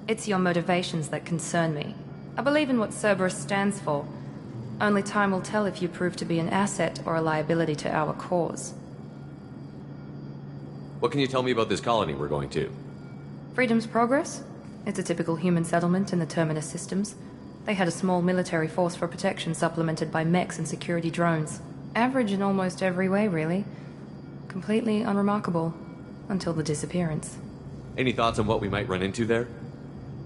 It's your motivations that concern me. I believe in what Cerberus stands for. Only time will tell if you prove to be an asset or a liability to our cause. What can you tell me about this colony we're going to? Freedom's Progress? It's a typical human settlement in the Terminus systems. They had a small military force for protection supplemented by mechs and security drones. Average in almost every way, really. Completely unremarkable. Until the disappearance. Any thoughts on what we might run into there?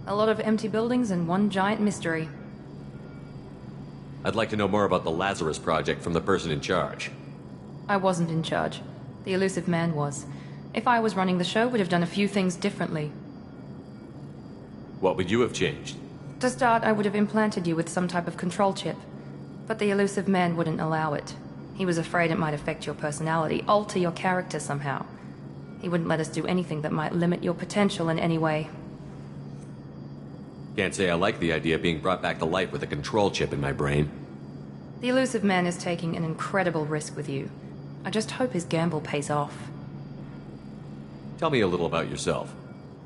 A lot of empty buildings and one giant mystery. I'd like to know more about the Lazarus Project from the person in charge. I wasn't in charge. The elusive man was. If I was running the show, would have done a few things differently. What would you have changed? To start, I would have implanted you with some type of control chip. But the elusive man wouldn't allow it. He was afraid it might affect your personality, alter your character somehow. He wouldn't let us do anything that might limit your potential in any way. Can't say I like the idea of being brought back to life with a control chip in my brain. The elusive man is taking an incredible risk with you. I just hope his gamble pays off. Tell me a little about yourself.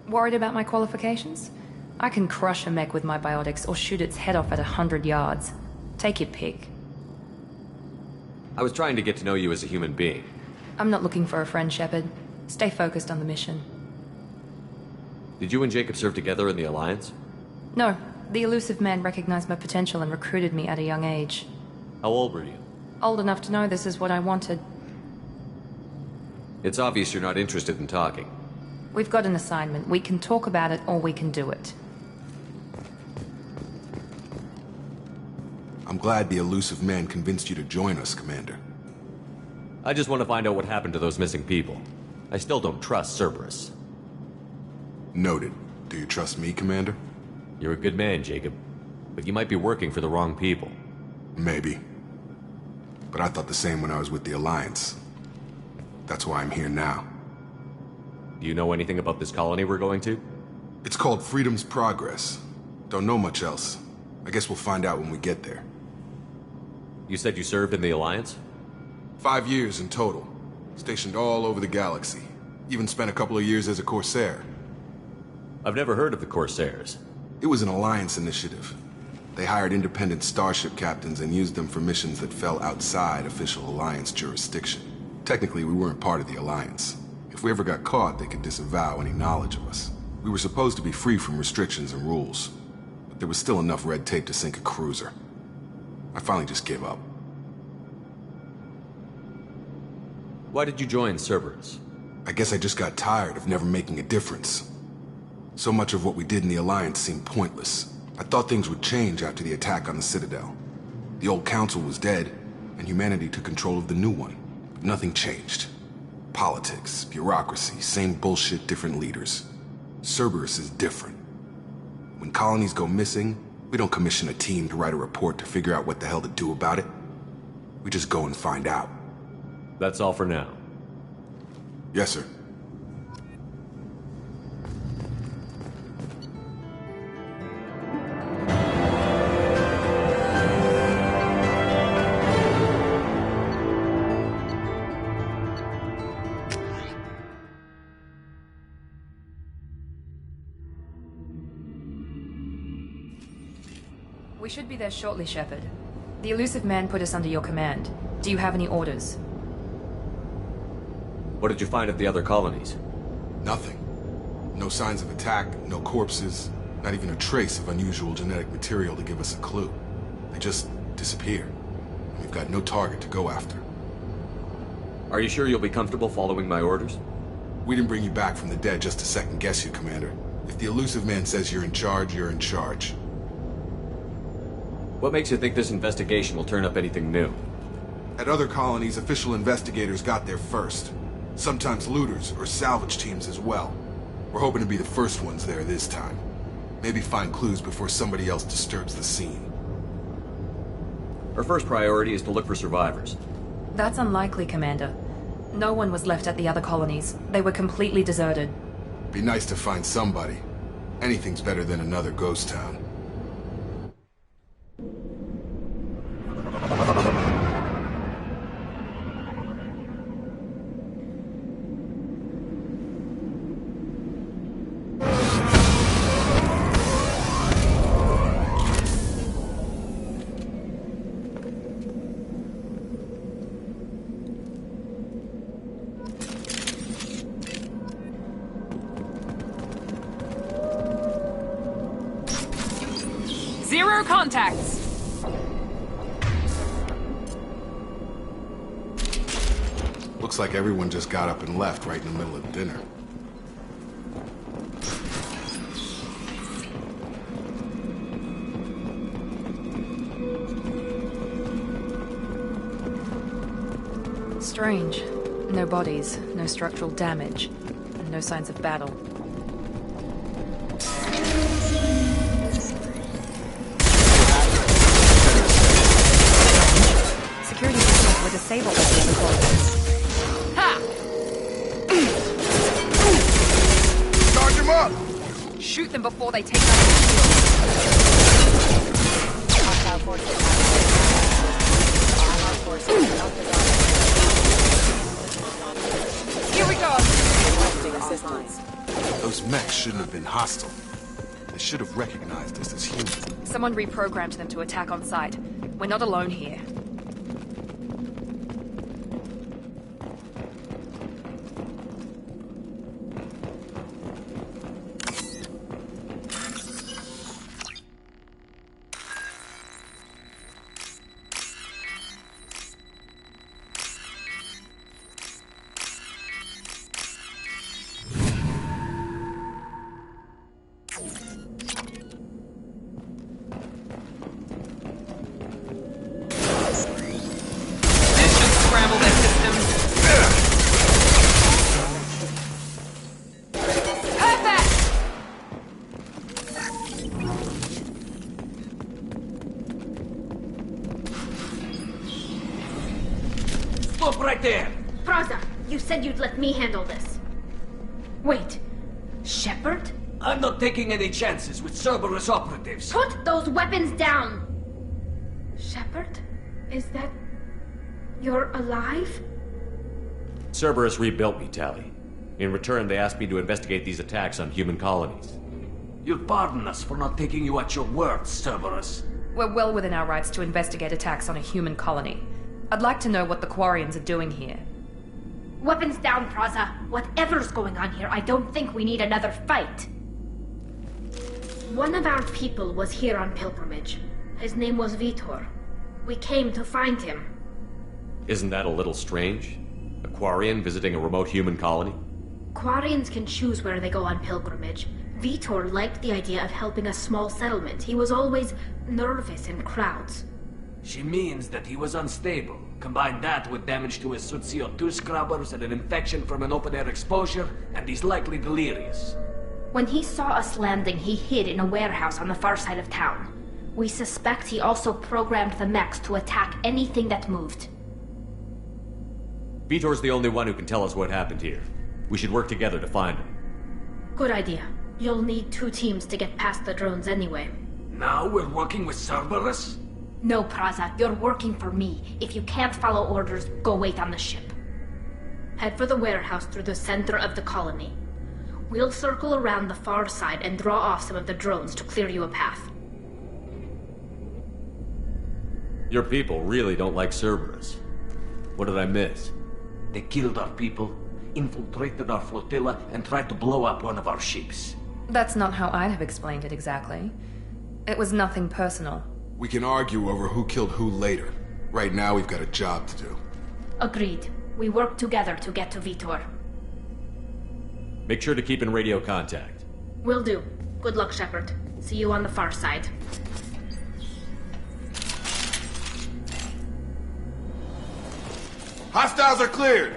Worried about my qualifications? I can crush a mech with my biotics or shoot its head off at 100 yards. Take your pick. I was trying to get to know you as a human being. I'm not looking for a friend, Shepard. Stay focused on the mission. Did you and Jacob serve together in the Alliance? No. The elusive man recognized my potential and recruited me at a young age. How old were you? Old enough to know this is what I wanted. It's obvious you're not interested in talking. We've got an assignment. We can talk about it or we can do it. I'm glad the elusive man convinced you to join us, Commander. I just want to find out what happened to those missing people. I still don't trust Cerberus. Noted. Do you trust me, Commander? You're a good man, Jacob. But you might be working for the wrong people. Maybe. But I thought the same when I was with the Alliance. That's why I'm here now. Do you know anything about this colony we're going to? It's called Freedom's Progress. Don't know much else. I guess we'll find out when we get there. You said you served in the Alliance? 5 years in total. Stationed all over the galaxy. Even spent a couple of years as a Corsair. I've never heard of the Corsairs. It was an Alliance initiative. They hired independent starship captains and used them for missions that fell outside official Alliance jurisdiction. Technically, we weren't part of the Alliance. If we ever got caught, they could disavow any knowledge of us. We were supposed to be free from restrictions and rules, but there was still enough red tape to sink a cruiser. I finally just gave up. Why did you join Cerberus? I guess I just got tired of never making a difference. So much of what we did in the Alliance seemed pointless. I thought things would change after the attack on the Citadel. The old council was dead, and humanity took control of the new one. But nothing changed. Politics, bureaucracy, same bullshit, different leaders. Cerberus is different. When colonies go missing, we don't commission a team to write a report to figure out what the hell to do about it. We just go and find out. That's all for now. Yes, sir. We should be there shortly, Shepard. The elusive man put us under your command. Do you have any orders? What did you find at the other colonies? Nothing. No signs of attack, no corpses, not even a trace of unusual genetic material to give us a clue. They just disappear. We've got no target to go after. Are you sure you'll be comfortable following my orders? We didn't bring you back from the dead just to second guess you, Commander. If the elusive man says you're in charge, you're in charge. What makes you think this investigation will turn up anything new? At other colonies, official investigators got there first. Sometimes looters or salvage teams as well. We're hoping to be the first ones there this time. Maybe find clues before somebody else disturbs the scene. Our first priority is to look for survivors. That's unlikely, Commander. No one was left at the other colonies. They were completely deserted. Be nice to find somebody. Anything's better than another ghost town. Zero contacts! Looks like everyone just got up and left right in the middle of dinner. Strange. No bodies, no structural damage, and no signs of battle. Security systems were disabled at the other colonies. Ha! Charge him up! Shoot them before they take out the Here we go! Those mechs shouldn't have been hostile. They should have recognized us as humans. Someone reprogrammed them to attack on sight. We're not alone here. said you'd let me handle this. Wait, Shepard? I'm not taking any chances with Cerberus operatives. Put those weapons down! Shepard? Is that... you're alive? Cerberus rebuilt me, Tally. In return, they asked me to investigate these attacks on human colonies. You'll pardon us for not taking you at your word, Cerberus. We're well within our rights to investigate attacks on a human colony. I'd like to know what the Quarians are doing here. Weapons down, Praza. Whatever's going on here, I don't think we need another fight. One of our people was here on pilgrimage. His name was Vitor. We came to find him. Isn't that a little strange? A Quarian visiting a remote human colony? Quarians can choose where they go on pilgrimage. Vitor liked the idea of helping a small settlement. He was always nervous in crowds. She means that he was unstable. Combine that with damage to his suit CO2 scrubbers and an infection from an open-air exposure, and he's likely delirious. When he saw us landing, he hid in a warehouse on the far side of town. We suspect he also programmed the mechs to attack anything that moved. Vitor's the only one who can tell us what happened here. We should work together to find him. Good idea. You'll need 2 teams to get past the drones anyway. Now we're working with Cerberus? No, Praza, you're working for me. If you can't follow orders, go wait on the ship. Head for the warehouse through the center of the colony. We'll circle around the far side and draw off some of the drones to clear you a path. Your people really don't like Cerberus. What did I miss? They killed our people, infiltrated our flotilla, and tried to blow up one of our ships. That's not how I'd have explained it exactly. It was nothing personal. We can argue over who killed who later. Right now, we've got a job to do. Agreed. We work together to get to Vitor. Make sure to keep in radio contact. Will do. Good luck, Shepard. See you on the far side. Hostiles are cleared!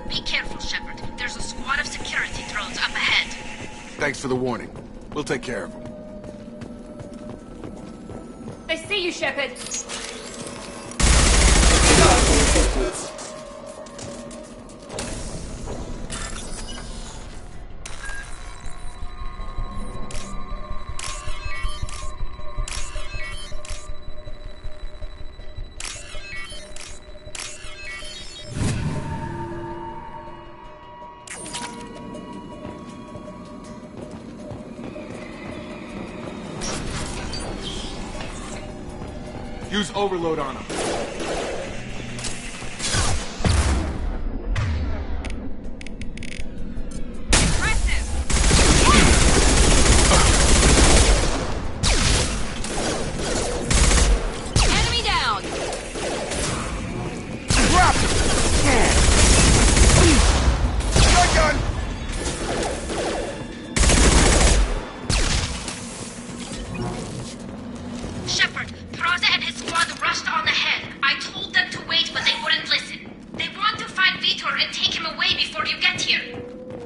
Be careful, Shepard. There's a squad of security drones up ahead. Thanks for the warning. We'll take care of them. They see you, Shepard! Use overload on them.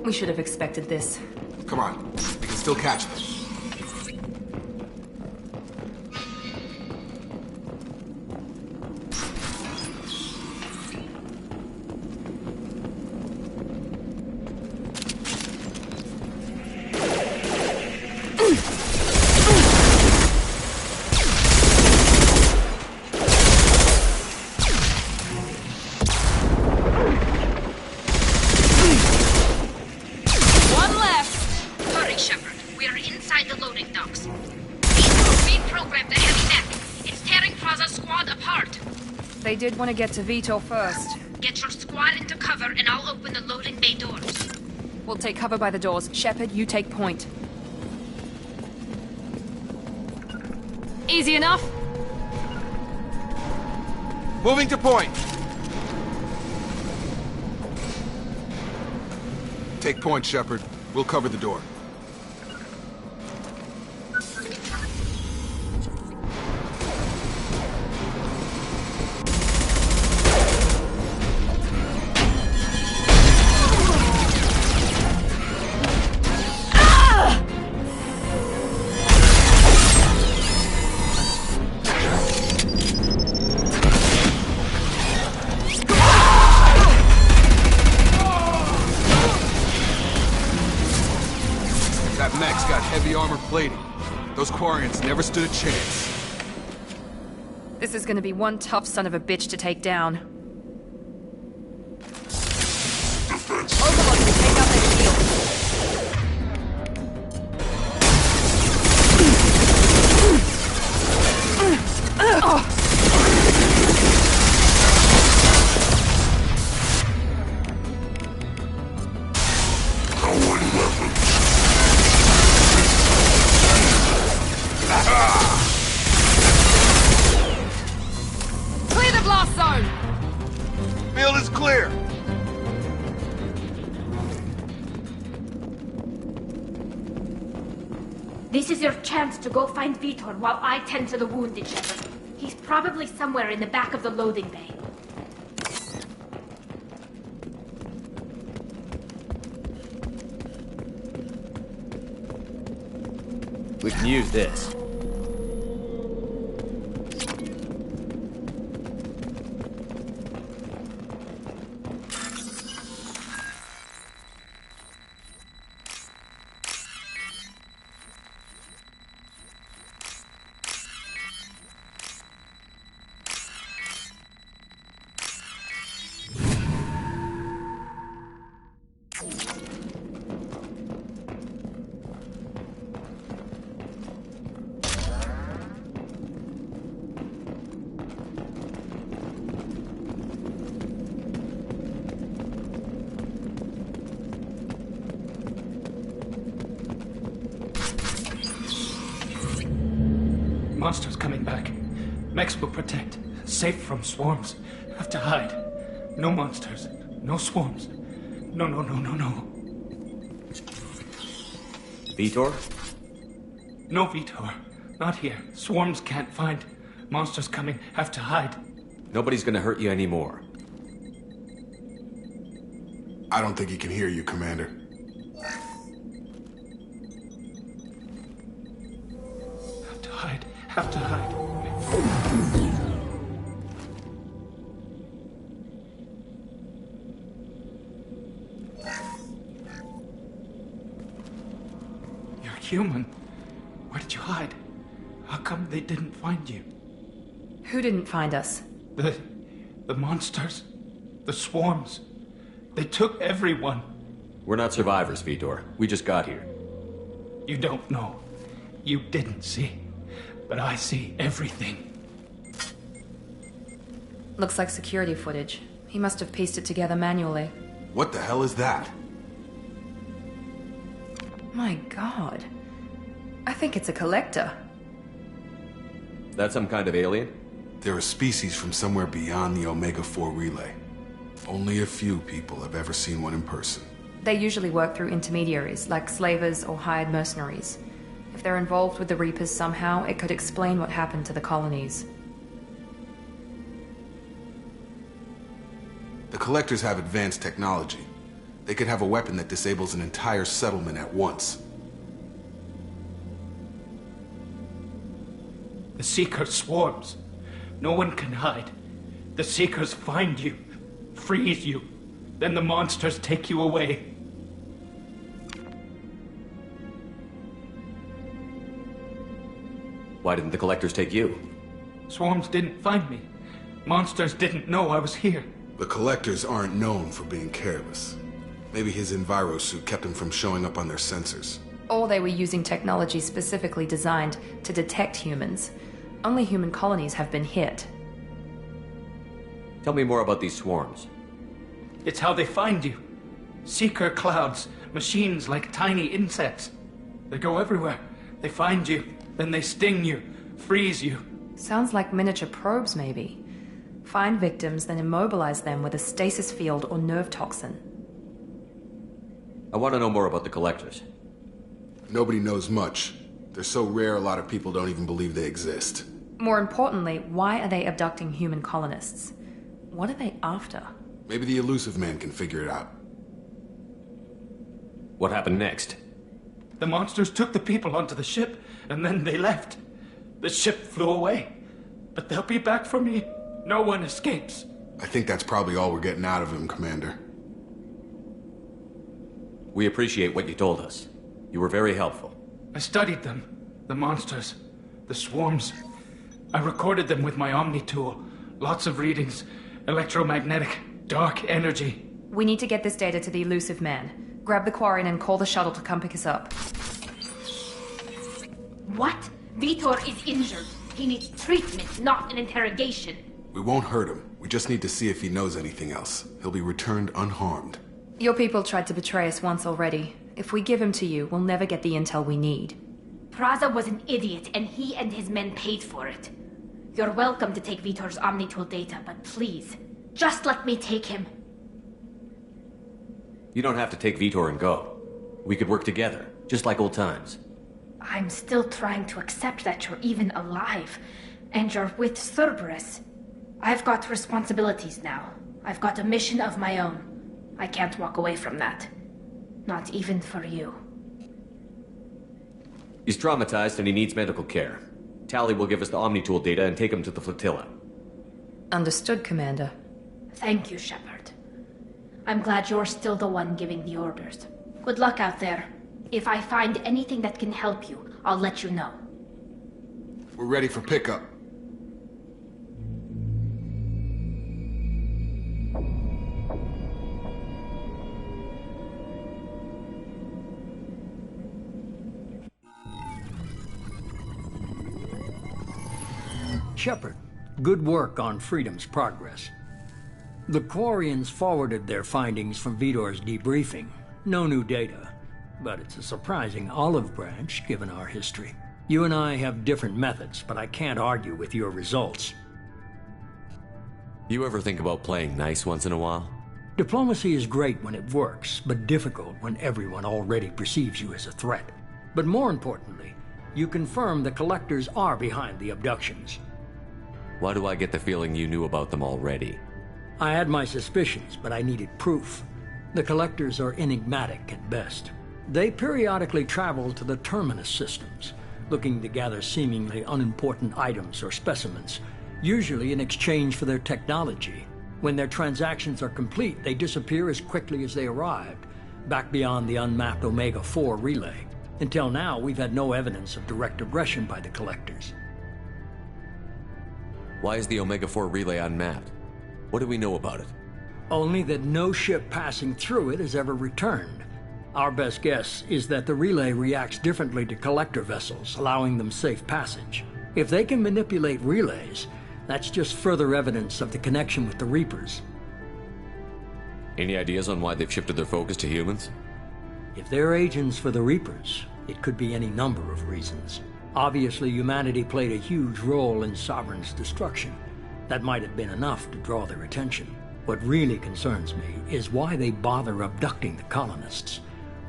We should have expected this. Come on, we can still catch them. They did want to get to Vitor first. Get your squad into cover and I'll open the loading bay doors. We'll take cover by the doors. Shepard, you take point. Easy enough? Moving to point. Take point, Shepard. We'll cover the door. the armor plating. Those Quarians never stood a chance. This is gonna be one tough son of a bitch to take down. Overlord will take out their shield. Clear the blast zone! Field is clear. This is your chance to go find Vitor while I tend to the wounded, Shepard. He's probably somewhere in the back of the loading bay. We can use this. Monsters coming back. Mechs will protect. Safe from swarms. Have to hide. No monsters. No swarms. No. Vitor? No Vitor. Not here. Swarms can't find. Monsters coming. Have to hide. Nobody's gonna hurt you anymore. I don't think he can hear you, Commander. Have to hide. You're human. Where did you hide? How come they didn't find you? Who didn't find us? The monsters. The swarms. They took everyone. We're not survivors, Vitor. We just got here. You don't know. You didn't see. But I see everything. Looks like security footage. He must have pieced it together manually. What the hell is that? My god. I think it's a collector. That some kind of alien? They're a species from somewhere beyond the Omega-4 relay. Only a few people have ever seen one in person. They usually work through intermediaries, like slavers or hired mercenaries. If they're involved with the Reapers somehow, it could explain what happened to the colonies. The Collectors have advanced technology. They could have a weapon that disables an entire settlement at once. The Seeker swarms. No one can hide. The Seekers find you, freeze you, then the monsters take you away. Why didn't the Collectors take you? Swarms didn't find me. Monsters didn't know I was here. The Collectors aren't known for being careless. Maybe his Enviro suit kept him from showing up on their sensors. Or they were using technology specifically designed to detect humans. Only human colonies have been hit. Tell me more about these swarms. It's how they find you. Seeker clouds, machines like tiny insects. They go everywhere. They find you, then they sting you, freeze you. Sounds like miniature probes, maybe. Find victims, then immobilize them with a stasis field or nerve toxin. I want to know more about the Collectors. Nobody knows much. They're so rare a lot of people don't even believe they exist. More importantly, why are they abducting human colonists? What are they after? Maybe the Elusive Man can figure it out. What happened next? The monsters took the people onto the ship, and then they left. The ship flew away. But they'll be back for me. No one escapes. I think that's probably all we're getting out of him, Commander. We appreciate what you told us. You were very helpful. I studied them. The monsters. The swarms. I recorded them with my Omni tool. Lots of readings. Electromagnetic. Dark energy. We need to get this data to the elusive man. Grab the Quarian and call the shuttle to come pick us up. What? Vitor is injured. He needs treatment, not an interrogation. We won't hurt him. We just need to see if he knows anything else. He'll be returned unharmed. Your people tried to betray us once already. If we give him to you, we'll never get the intel we need. Praza was an idiot, and he and his men paid for it. You're welcome to take Vitor's Omnitool data, but please, just let me take him. You don't have to take Vitor and go. We could work together, just like old times. I'm still trying to accept that you're even alive, and you're with Cerberus. I've got responsibilities now. I've got a mission of my own. I can't walk away from that. Not even for you. He's traumatized and he needs medical care. Tally will give us the Omnitool data and take him to the flotilla. Understood, Commander. Thank you, Shepard. I'm glad you're still the one giving the orders. Good luck out there. If I find anything that can help you, I'll let you know. We're ready for pickup. Shepard, good work on Freedom's progress. The Quarians forwarded their findings from Vitor's debriefing. No new data, but it's a surprising olive branch given our history. You and I have different methods, but I can't argue with your results. You ever think about playing nice once in a while? Diplomacy is great when it works, but difficult when everyone already perceives you as a threat. But more importantly, you confirm the Collectors are behind the abductions. Why do I get the feeling you knew about them already? I had my suspicions, but I needed proof. The Collectors are enigmatic at best. They periodically travel to the Terminus systems, looking to gather seemingly unimportant items or specimens, usually in exchange for their technology. When their transactions are complete, they disappear as quickly as they arrived, back beyond the unmapped Omega-4 relay. Until now, we've had no evidence of direct aggression by the Collectors. Why is the Omega-4 relay unmapped? What do we know about it? Only that no ship passing through it has ever returned. Our best guess is that the relay reacts differently to Collector vessels, allowing them safe passage. If they can manipulate relays, that's just further evidence of the connection with the Reapers. Any ideas on why they've shifted their focus to humans? If they're agents for the Reapers, it could be any number of reasons. Obviously, humanity played a huge role in Sovereign's destruction. That might have been enough to draw their attention. What really concerns me is why they bother abducting the colonists.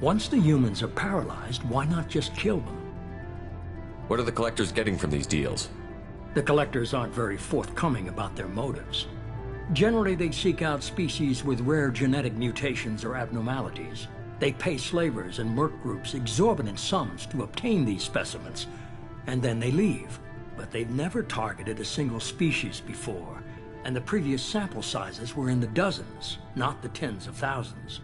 Once the humans are paralyzed, why not just kill them? What are the Collectors getting from these deals? The Collectors aren't very forthcoming about their motives. Generally, they seek out species with rare genetic mutations or abnormalities. They pay slavers and merc groups exorbitant sums to obtain these specimens, and then they leave. But they've never targeted a single species before, and the previous sample sizes were in the dozens, not the tens of thousands.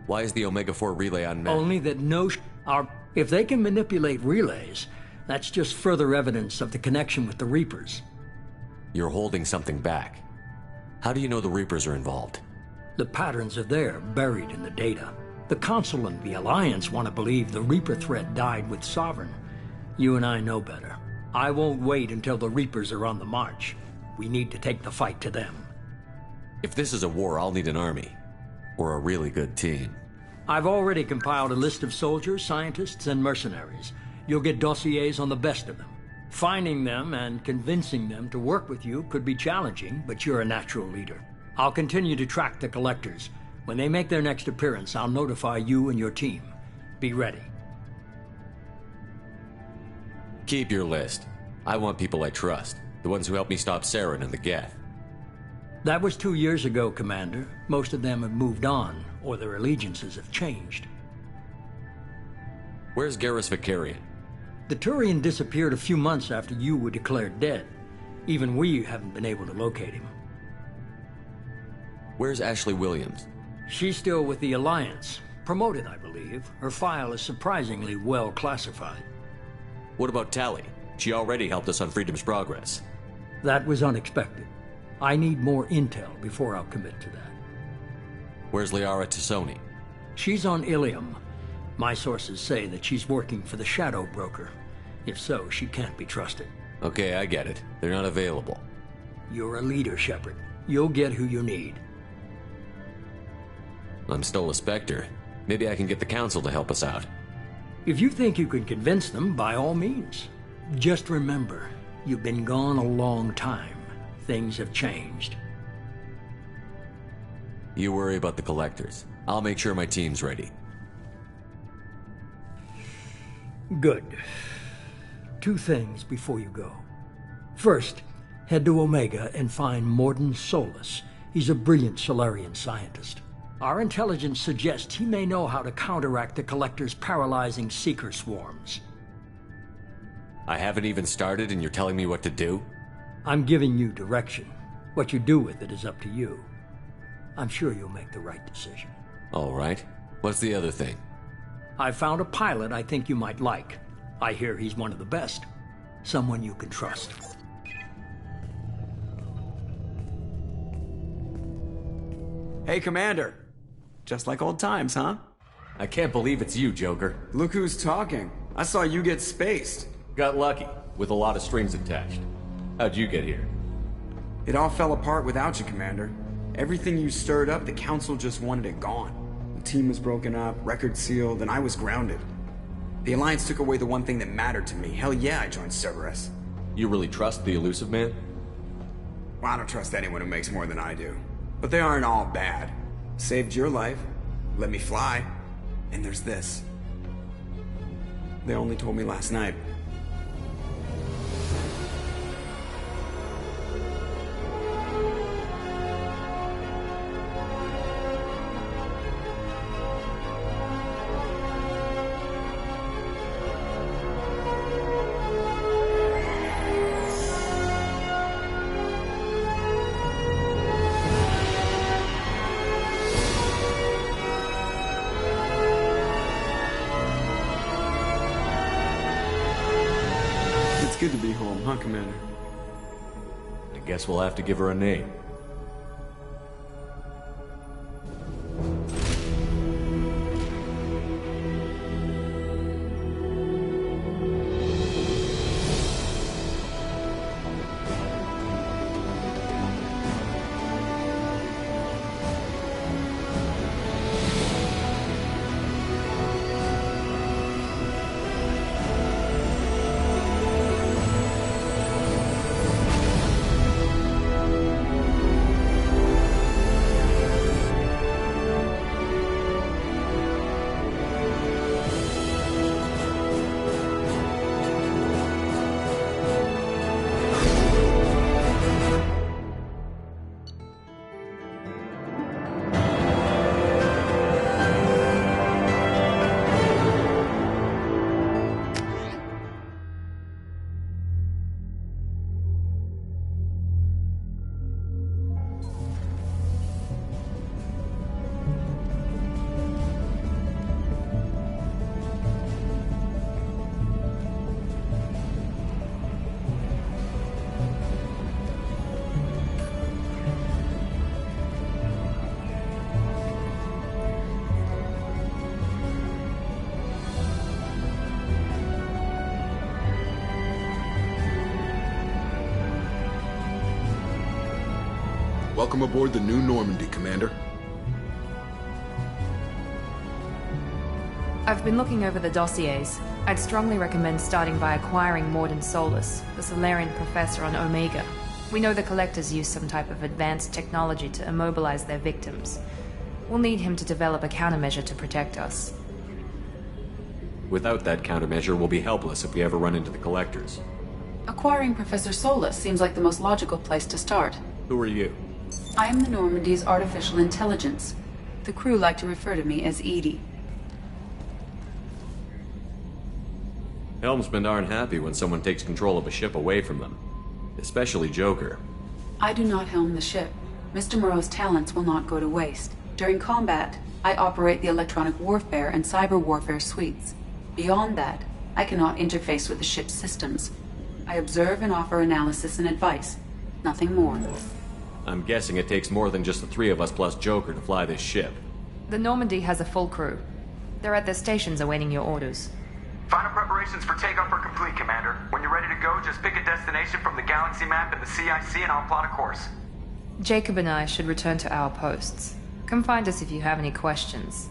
Why is the Omega-4 relay unmapped? Only that if they can manipulate relays, that's just further evidence of the connection with the Reapers. You're holding something back. How do you know the Reapers are involved? The patterns are there, buried in the data. The Council and the Alliance want to believe the Reaper threat died with Sovereign. You and I know better. I won't wait until the Reapers are on the march. We need to take the fight to them. If this is a war, I'll need an army. Or a really good team. I've already compiled a list of soldiers, scientists, and mercenaries. You'll get dossiers on the best of them. Finding them and convincing them to work with you could be challenging, but you're a natural leader. I'll continue to track the Collectors. When they make their next appearance, I'll notify you and your team. Be ready. Keep your list. I want people I trust. The ones who helped me stop Saren and the Geth. That was 2 years ago, Commander. Most of them have moved on, or their allegiances have changed. Where's Garrus Vicarian? The Turian disappeared a few months after you were declared dead. Even we haven't been able to locate him. Where's Ashley Williams? She's still with the Alliance. promoted, I believe. Her file is surprisingly well classified. What about Tally? She already helped us on Freedom's Progress. That was unexpected. I need more intel before I'll commit to that. Where's Liara Tassoni? She's on Ilium. My sources say that she's working for the Shadow Broker. If so, she can't be trusted. Okay, I get it. They're not available. You're a leader, Shepard. You'll get who you need. I'm still a Spectre. Maybe I can get the Council to help us out. If you think you can convince them, by all means. Just remember, you've been gone a long time. Things have changed. You worry about the Collectors. I'll make sure my team's ready. Good. 2 things before you go. First, head to Omega and find Morden Solus. He's a brilliant Solarian scientist. Our intelligence suggests he may know how to counteract the Collector's paralyzing Seeker swarms. I haven't even started and you're telling me what to do? I'm giving you direction. What you do with it is up to you. I'm sure you'll make the right decision. All right. What's the other thing? I found a pilot I think you might like. I hear he's one of the best. Someone you can trust. Hey, Commander. Just like old times, huh? I can't believe it's you, Joker. Look who's talking. I saw you get spaced. Got lucky, with a lot of strings attached. How'd you get here? It all fell apart without you, Commander. Everything you stirred up, the Council just wanted it gone. The team was broken up, record sealed, and I was grounded. The Alliance took away the one thing that mattered to me. Hell yeah, I joined Cerberus. You really trust the Elusive Man? Well, I don't trust anyone who makes more than I do. But they aren't all bad. Saved your life, let me fly, and there's this. They only told me last night. It's good to be home, huh, Commander? I guess we'll have to give her a name. Welcome aboard the New Normandy, Commander. I've been looking over the dossiers. I'd strongly recommend starting by acquiring Morden Solus, the Solarian professor on Omega. We know the Collectors use some type of advanced technology to immobilize their victims. We'll need him to develop a countermeasure to protect us. Without that countermeasure, we'll be helpless if we ever run into the Collectors. Acquiring Professor Solus seems like the most logical place to start. Who are you? I am the Normandy's artificial intelligence. The crew like to refer to me as Edie. Helmsmen aren't happy when someone takes control of a ship away from them. Especially Joker. I do not helm the ship. Mr. Moreau's talents will not go to waste. During combat, I operate the electronic warfare and cyber warfare suites. Beyond that, I cannot interface with the ship's systems. I observe and offer analysis and advice. Nothing more. I'm guessing it takes more than just the three of us plus Joker to fly this ship. The Normandy has a full crew. They're at their stations awaiting your orders. Final preparations for takeoff are complete, Commander. When you're ready to go, just pick a destination from the galaxy map in the CIC and I'll plot a course. Jacob and I should return to our posts. Come find us if you have any questions.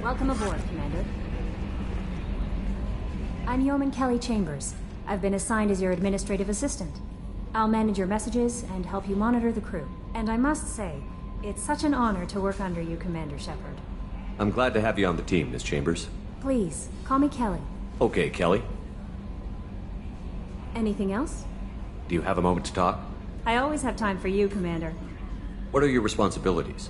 Welcome aboard, Commander. I'm Yeoman Kelly Chambers. I've been assigned as your administrative assistant. I'll manage your messages and help you monitor the crew. And I must say, it's such an honor to work under you, Commander Shepard. I'm glad to have you on the team, Miss Chambers. Please, call me Kelly. Okay, Kelly. Anything else? Do you have a moment to talk? I always have time for you, Commander. What are your responsibilities?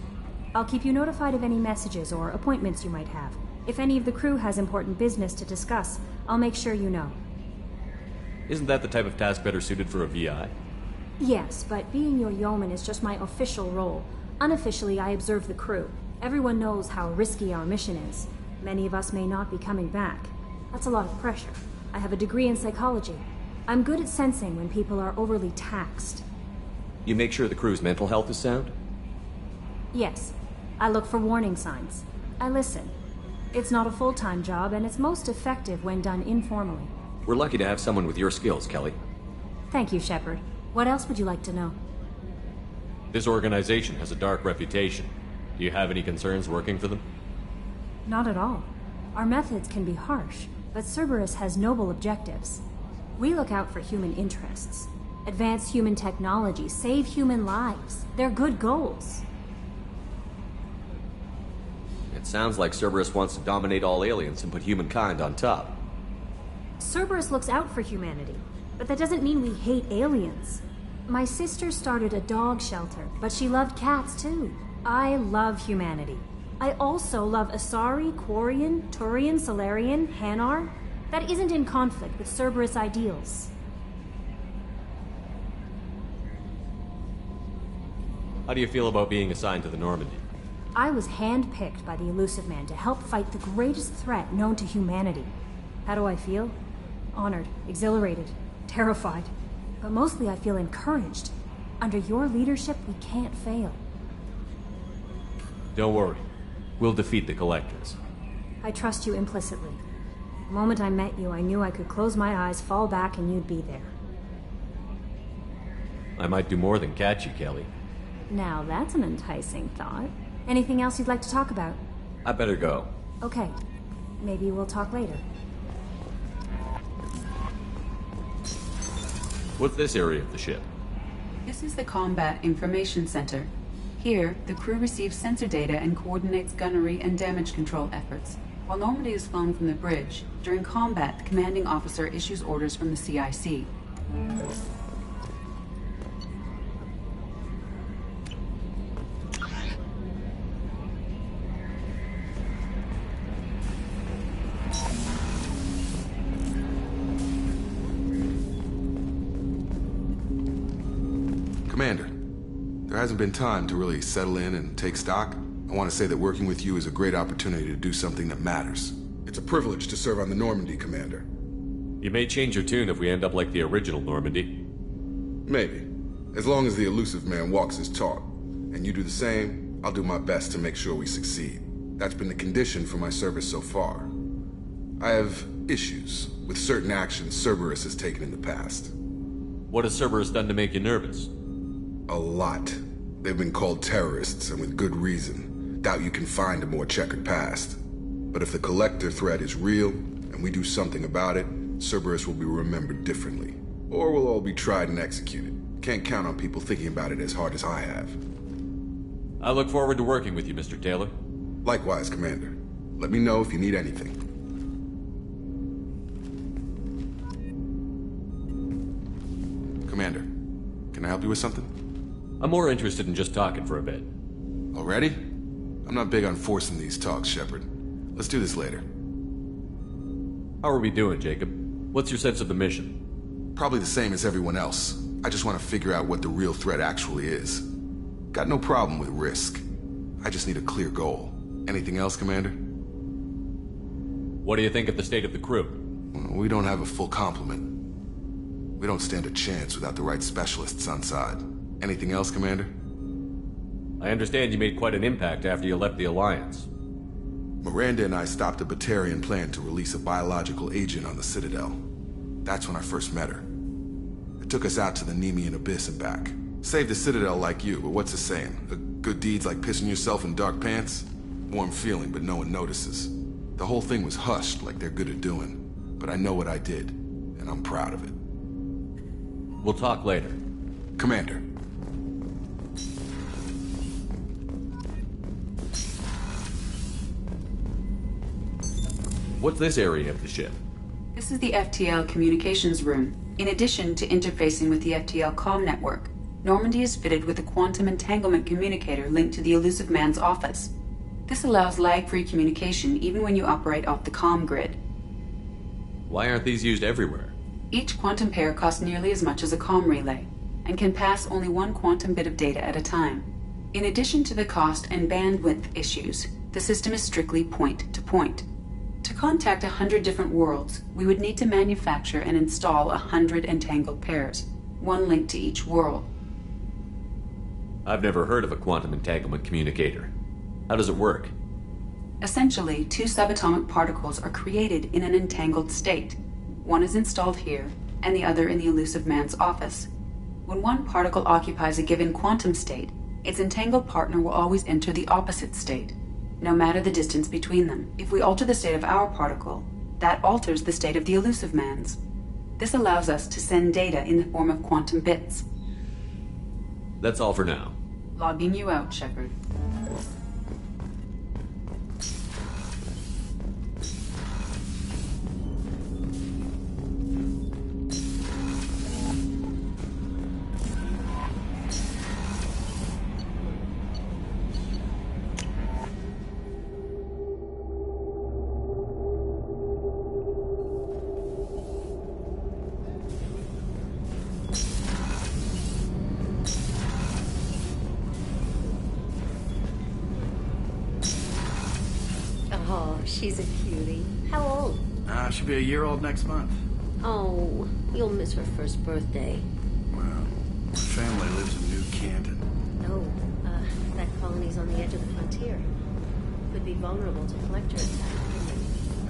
I'll keep you notified of any messages or appointments you might have. If any of the crew has important business to discuss, I'll make sure you know. Isn't that the type of task better suited for a VI? Yes, but being your yeoman is just my official role. Unofficially, I observe the crew. Everyone knows how risky our mission is. Many of us may not be coming back. That's a lot of pressure. I have a degree in psychology. I'm good at sensing when people are overly taxed. You make sure the crew's mental health is sound? Yes. I look for warning signs. I listen. It's not a full-time job, and it's most effective when done informally. We're lucky to have someone with your skills, Kelly. Thank you, Shepard. What else would you like to know? This organization has a dark reputation. Do you have any concerns working for them? Not at all. Our methods can be harsh, but Cerberus has noble objectives. We look out for human interests. Advance human technology, save human lives. They're good goals. It sounds like Cerberus wants to dominate all aliens and put humankind on top. Cerberus looks out for humanity, but that doesn't mean we hate aliens. My sister started a dog shelter, but she loved cats too. I love humanity. I also love Asari, Quarian, Turian, Solarian, Hanar. That isn't in conflict with Cerberus ideals. How do you feel about being assigned to the Normandy? I was handpicked by the Elusive Man to help fight the greatest threat known to humanity. How do I feel? Honored, exhilarated, terrified. But mostly I feel encouraged. Under your leadership, we can't fail. Don't worry. We'll defeat the Collectors. I trust you implicitly. The moment I met you, I knew I could close my eyes, fall back, and you'd be there. I might do more than catch you, Kelly. Now that's an enticing thought. Anything else you'd like to talk about? I better go. Okay. Maybe we'll talk later. What's this area of the ship? This is the Combat Information Center. Here, the crew receives sensor data and coordinates gunnery and damage control efforts. While Normandy is flown from the bridge, during combat, the commanding officer issues orders from the CIC. Commander, there hasn't been time to really settle in and take stock. I want to say that working with you is a great opportunity to do something that matters. It's a privilege to serve on the Normandy, Commander. You may change your tune if we end up like the original Normandy. Maybe. As long as the elusive man walks his talk, and you do the same, I'll do my best to make sure we succeed. That's been the condition for my service so far. I have issues with certain actions Cerberus has taken in the past. What has Cerberus done to make you nervous? A lot. They've been called terrorists, and with good reason. Doubt you can find a more checkered past. But if the Collector threat is real, and we do something about it, Cerberus will be remembered differently. Or we'll all be tried and executed. Can't count on people thinking about it as hard as I have. I look forward to working with you, Mr. Taylor. Likewise, Commander. Let me know if you need anything. Commander, can I help you with something? I'm more interested in just talking for a bit. Already? I'm not big on forcing these talks, Shepard. Let's do this later. How are we doing, Jacob? What's your sense of the mission? Probably the same as everyone else. I just want to figure out what the real threat actually is. Got no problem with risk. I just need a clear goal. Anything else, Commander? What do you think of the state of the crew? We don't have a full complement. We don't stand a chance without the right specialists on side. Anything else, Commander? I understand you made quite an impact after you left the Alliance. Miranda and I stopped a Batarian plan to release a biological agent on the Citadel. That's when I first met her. It took us out to the Nemean Abyss and back. Saved the Citadel like you, but what's the saying? A good deed's like pissing yourself in dark pants? Warm feeling, but no one notices. The whole thing was hushed like they're good at doing. But I know what I did, and I'm proud of it. We'll talk later. Commander. What's this area of the ship? This is the FTL communications room. In addition to interfacing with the FTL comm network, Normandy is fitted with a quantum entanglement communicator linked to the elusive man's office. This allows lag-free communication even when you operate off the comm grid. Why aren't these used everywhere? Each quantum pair costs nearly as much as a comm relay, and can pass only one quantum bit of data at a time. In addition to the cost and bandwidth issues, the system is strictly point-to-point. To contact 100 different worlds, we would need to manufacture and install 100 entangled pairs, one linked to each world. I've never heard of a quantum entanglement communicator. How does it work? Essentially, two subatomic particles are created in an entangled state. One is installed here, and the other in the elusive man's office. When one particle occupies a given quantum state, its entangled partner will always enter the opposite state, no matter the distance between them. If we alter the state of our particle, that alters the state of the elusive man's. This allows us to send data in the form of quantum bits. That's all for now. Logging you out, Shepard. Oh, she's a cutie. How old? She'll be a year old next month. Oh, you'll miss her first birthday. Well, my family lives in New Canton. No, that colony's on the edge of the frontier. Could be vulnerable to collector attack.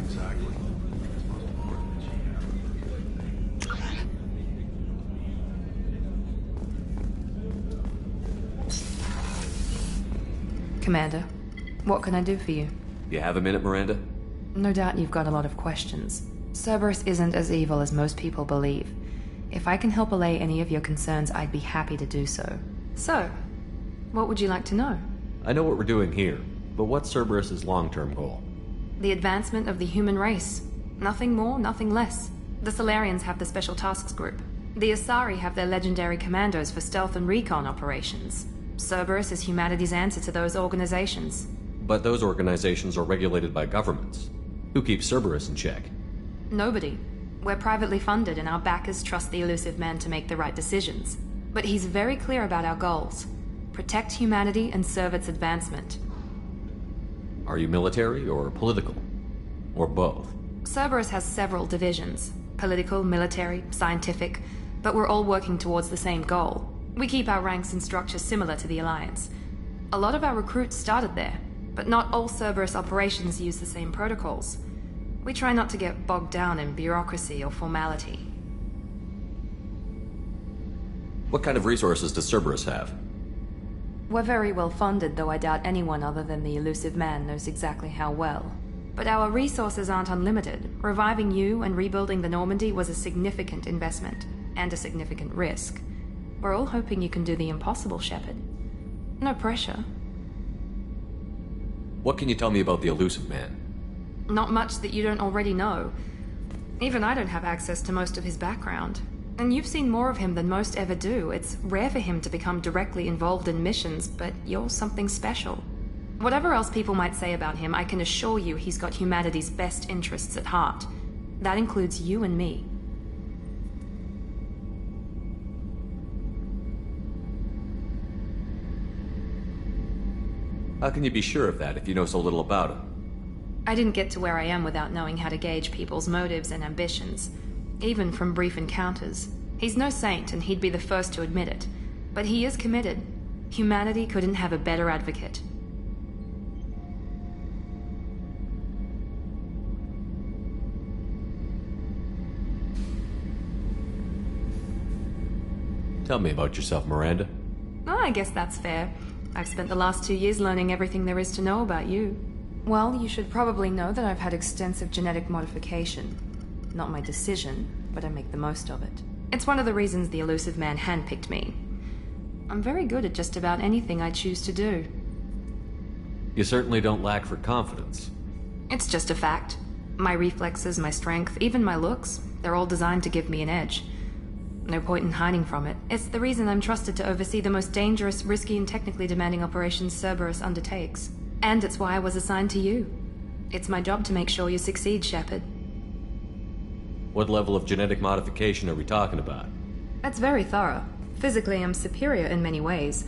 Exactly. Commander. What can I do for you? You have a minute, Miranda? No doubt you've got a lot of questions. Cerberus isn't as evil as most people believe. If I can help allay any of your concerns, I'd be happy to do so. So, what would you like to know? I know what we're doing here, but what's Cerberus's long-term goal? The advancement of the human race. Nothing more, nothing less. The Solarians have the Special Tasks Group. The Asari have their legendary commandos for stealth and recon operations. Cerberus is humanity's answer to those organizations. But those organizations are regulated by governments. Who keeps Cerberus in check? Nobody. We're privately funded and our backers trust the elusive man to make the right decisions. But he's very clear about our goals. Protect humanity and serve its advancement. Are you military or political? Or both? Cerberus has several divisions. Political, military, scientific. But we're all working towards the same goal. We keep our ranks and structure similar to the Alliance. A lot of our recruits started there, but not all Cerberus operations use the same protocols. We try not to get bogged down in bureaucracy or formality. What kind of resources does Cerberus have? We're very well funded, though I doubt anyone other than the elusive man knows exactly how well. But our resources aren't unlimited. Reviving you and rebuilding the Normandy was a significant investment, and a significant risk. We're all hoping you can do the impossible, Shepard. No pressure. What can you tell me about the elusive man? Not much that you don't already know. Even I don't have access to most of his background. And you've seen more of him than most ever do. It's rare for him to become directly involved in missions, but you're something special. Whatever else people might say about him, I can assure you he's got humanity's best interests at heart. That includes you and me. How can you be sure of that if you know so little about him? I didn't get to where I am without knowing how to gauge people's motives and ambitions, even from brief encounters. He's no saint, and he'd be the first to admit it. But he is committed. Humanity couldn't have a better advocate. Tell me about yourself, Miranda. Oh, I guess that's fair. I've spent the last 2 years learning everything there is to know about you. Well, you should probably know that I've had extensive genetic modification. Not my decision, but I make the most of it. It's one of the reasons the elusive man handpicked me. I'm very good at just about anything I choose to do. You certainly don't lack for confidence. It's just a fact. My reflexes, my strength, even my looks, they're all designed to give me an edge. No point in hiding from it. It's the reason I'm trusted to oversee the most dangerous, risky, and technically demanding operations Cerberus undertakes. And it's why I was assigned to you. It's my job to make sure you succeed, Shepard. What level of genetic modification are we talking about? That's very thorough. Physically, I'm superior in many ways.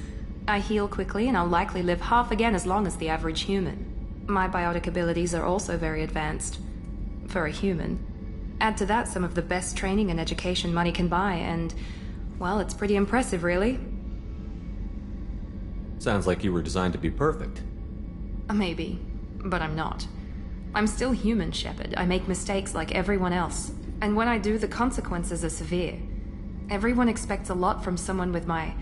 I heal quickly, and I'll likely live half again as long as the average human. My biotic abilities are also very advanced. For a human. Add to that some of the best training and education money can buy, and, well, it's pretty impressive, really. Sounds like you were designed to be perfect. Maybe, but I'm not. I'm still human, Shepard. I make mistakes like everyone else. And when I do, the consequences are severe. Everyone expects a lot from someone with my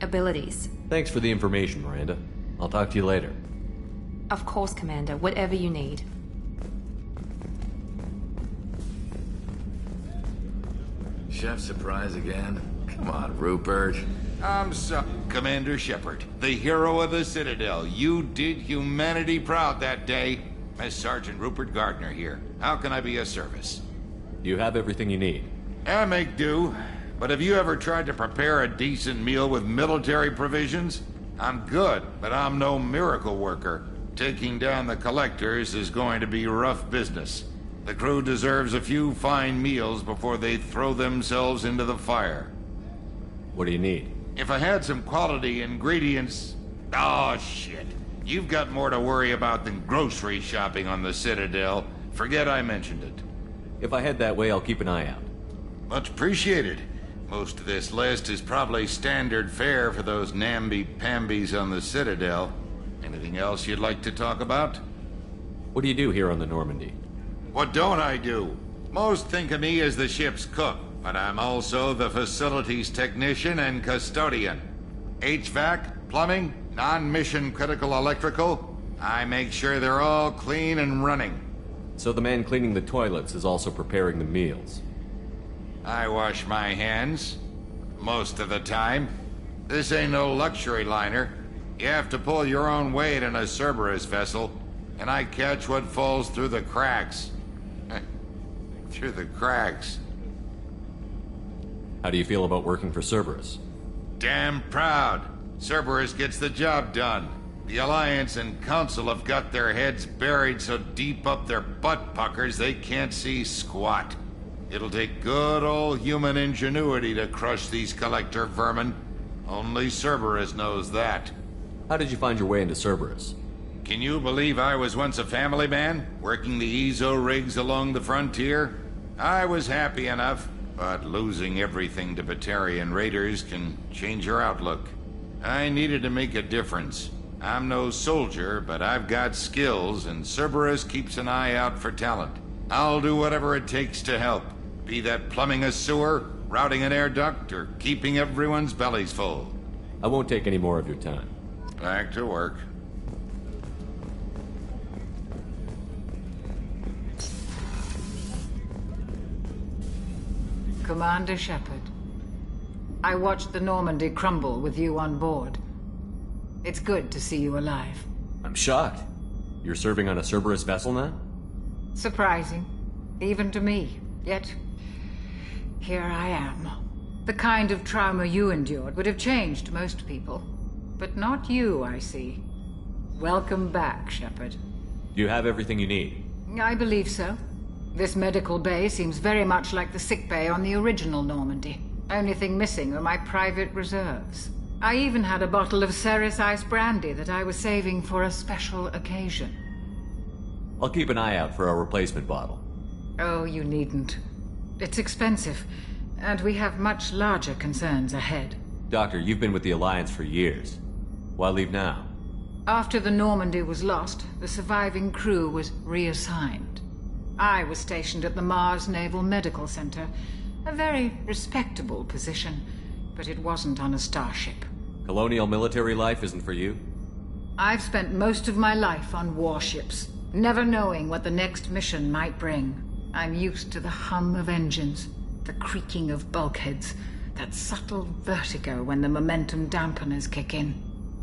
abilities. Thanks for the information, Miranda. I'll talk to you later. Of course, Commander. Whatever you need. Chef surprise again? Come on, Rupert. I'm sorry, Commander Shepard, the hero of the Citadel. You did humanity proud that day. As Sergeant Rupert Gardner here. How can I be of service? You have everything you need. I make do. But have you ever tried to prepare a decent meal with military provisions? I'm good, but I'm no miracle worker. Taking down the collectors is going to be rough business. The crew deserves a few fine meals before they throw themselves into the fire. What do you need? If I had some quality ingredients... Oh, shit. You've got more to worry about than grocery shopping on the Citadel. Forget I mentioned it. If I head that way, I'll keep an eye out. Much appreciated. Most of this list is probably standard fare for those namby-pambies on the Citadel. Anything else you'd like to talk about? What do you do here on the Normandy? What don't I do? Most think of me as the ship's cook, but I'm also the facilities technician and custodian. HVAC, plumbing, Non-mission critical electrical, I make sure they're all clean and running. So the man cleaning the toilets is also preparing the meals. I wash my hands. Most of the time. This ain't no luxury liner. You have to pull your own weight in a Cerberus vessel, and I catch what falls through the cracks. Through the cracks. How do you feel about working for Cerberus? Damn proud. Cerberus gets the job done. The Alliance and Council have got their heads buried so deep up their butt puckers they can't see squat. It'll take good old human ingenuity to crush these collector vermin. Only Cerberus knows that. How did you find your way into Cerberus? Can you believe I was once a family man, working the EZO rigs along the frontier? I was happy enough, but losing everything to Batarian raiders can change your outlook. I needed to make a difference. I'm no soldier, but I've got skills, and Cerberus keeps an eye out for talent. I'll do whatever it takes to help. Be that plumbing a sewer, routing an air duct, or keeping everyone's bellies full. I won't take any more of your time. Back to work. Commander Shepard, I watched the Normandy crumble with you on board. It's good to see you alive. I'm shocked. You're serving on a Cerberus vessel now? Surprising, even to me. Yet, here I am. The kind of trauma you endured would have changed most people. But not you, I see. Welcome back, Shepard. You have everything you need? I believe so. This medical bay seems very much like the sick bay on the original Normandy. Only thing missing are my private reserves. I even had a bottle of Ceres Ice brandy that I was saving for a special occasion. I'll keep an eye out for a replacement bottle. Oh, you needn't. It's expensive, and we have much larger concerns ahead. Doctor, you've been with the Alliance for years. Why leave now? After the Normandy was lost, the surviving crew was reassigned. I was stationed at the Mars Naval Medical Center, a very respectable position, but it wasn't on a starship. Colonial military life isn't for you? I've spent most of my life on warships, never knowing what the next mission might bring. I'm used to the hum of engines, the creaking of bulkheads, that subtle vertigo when the momentum dampeners kick in.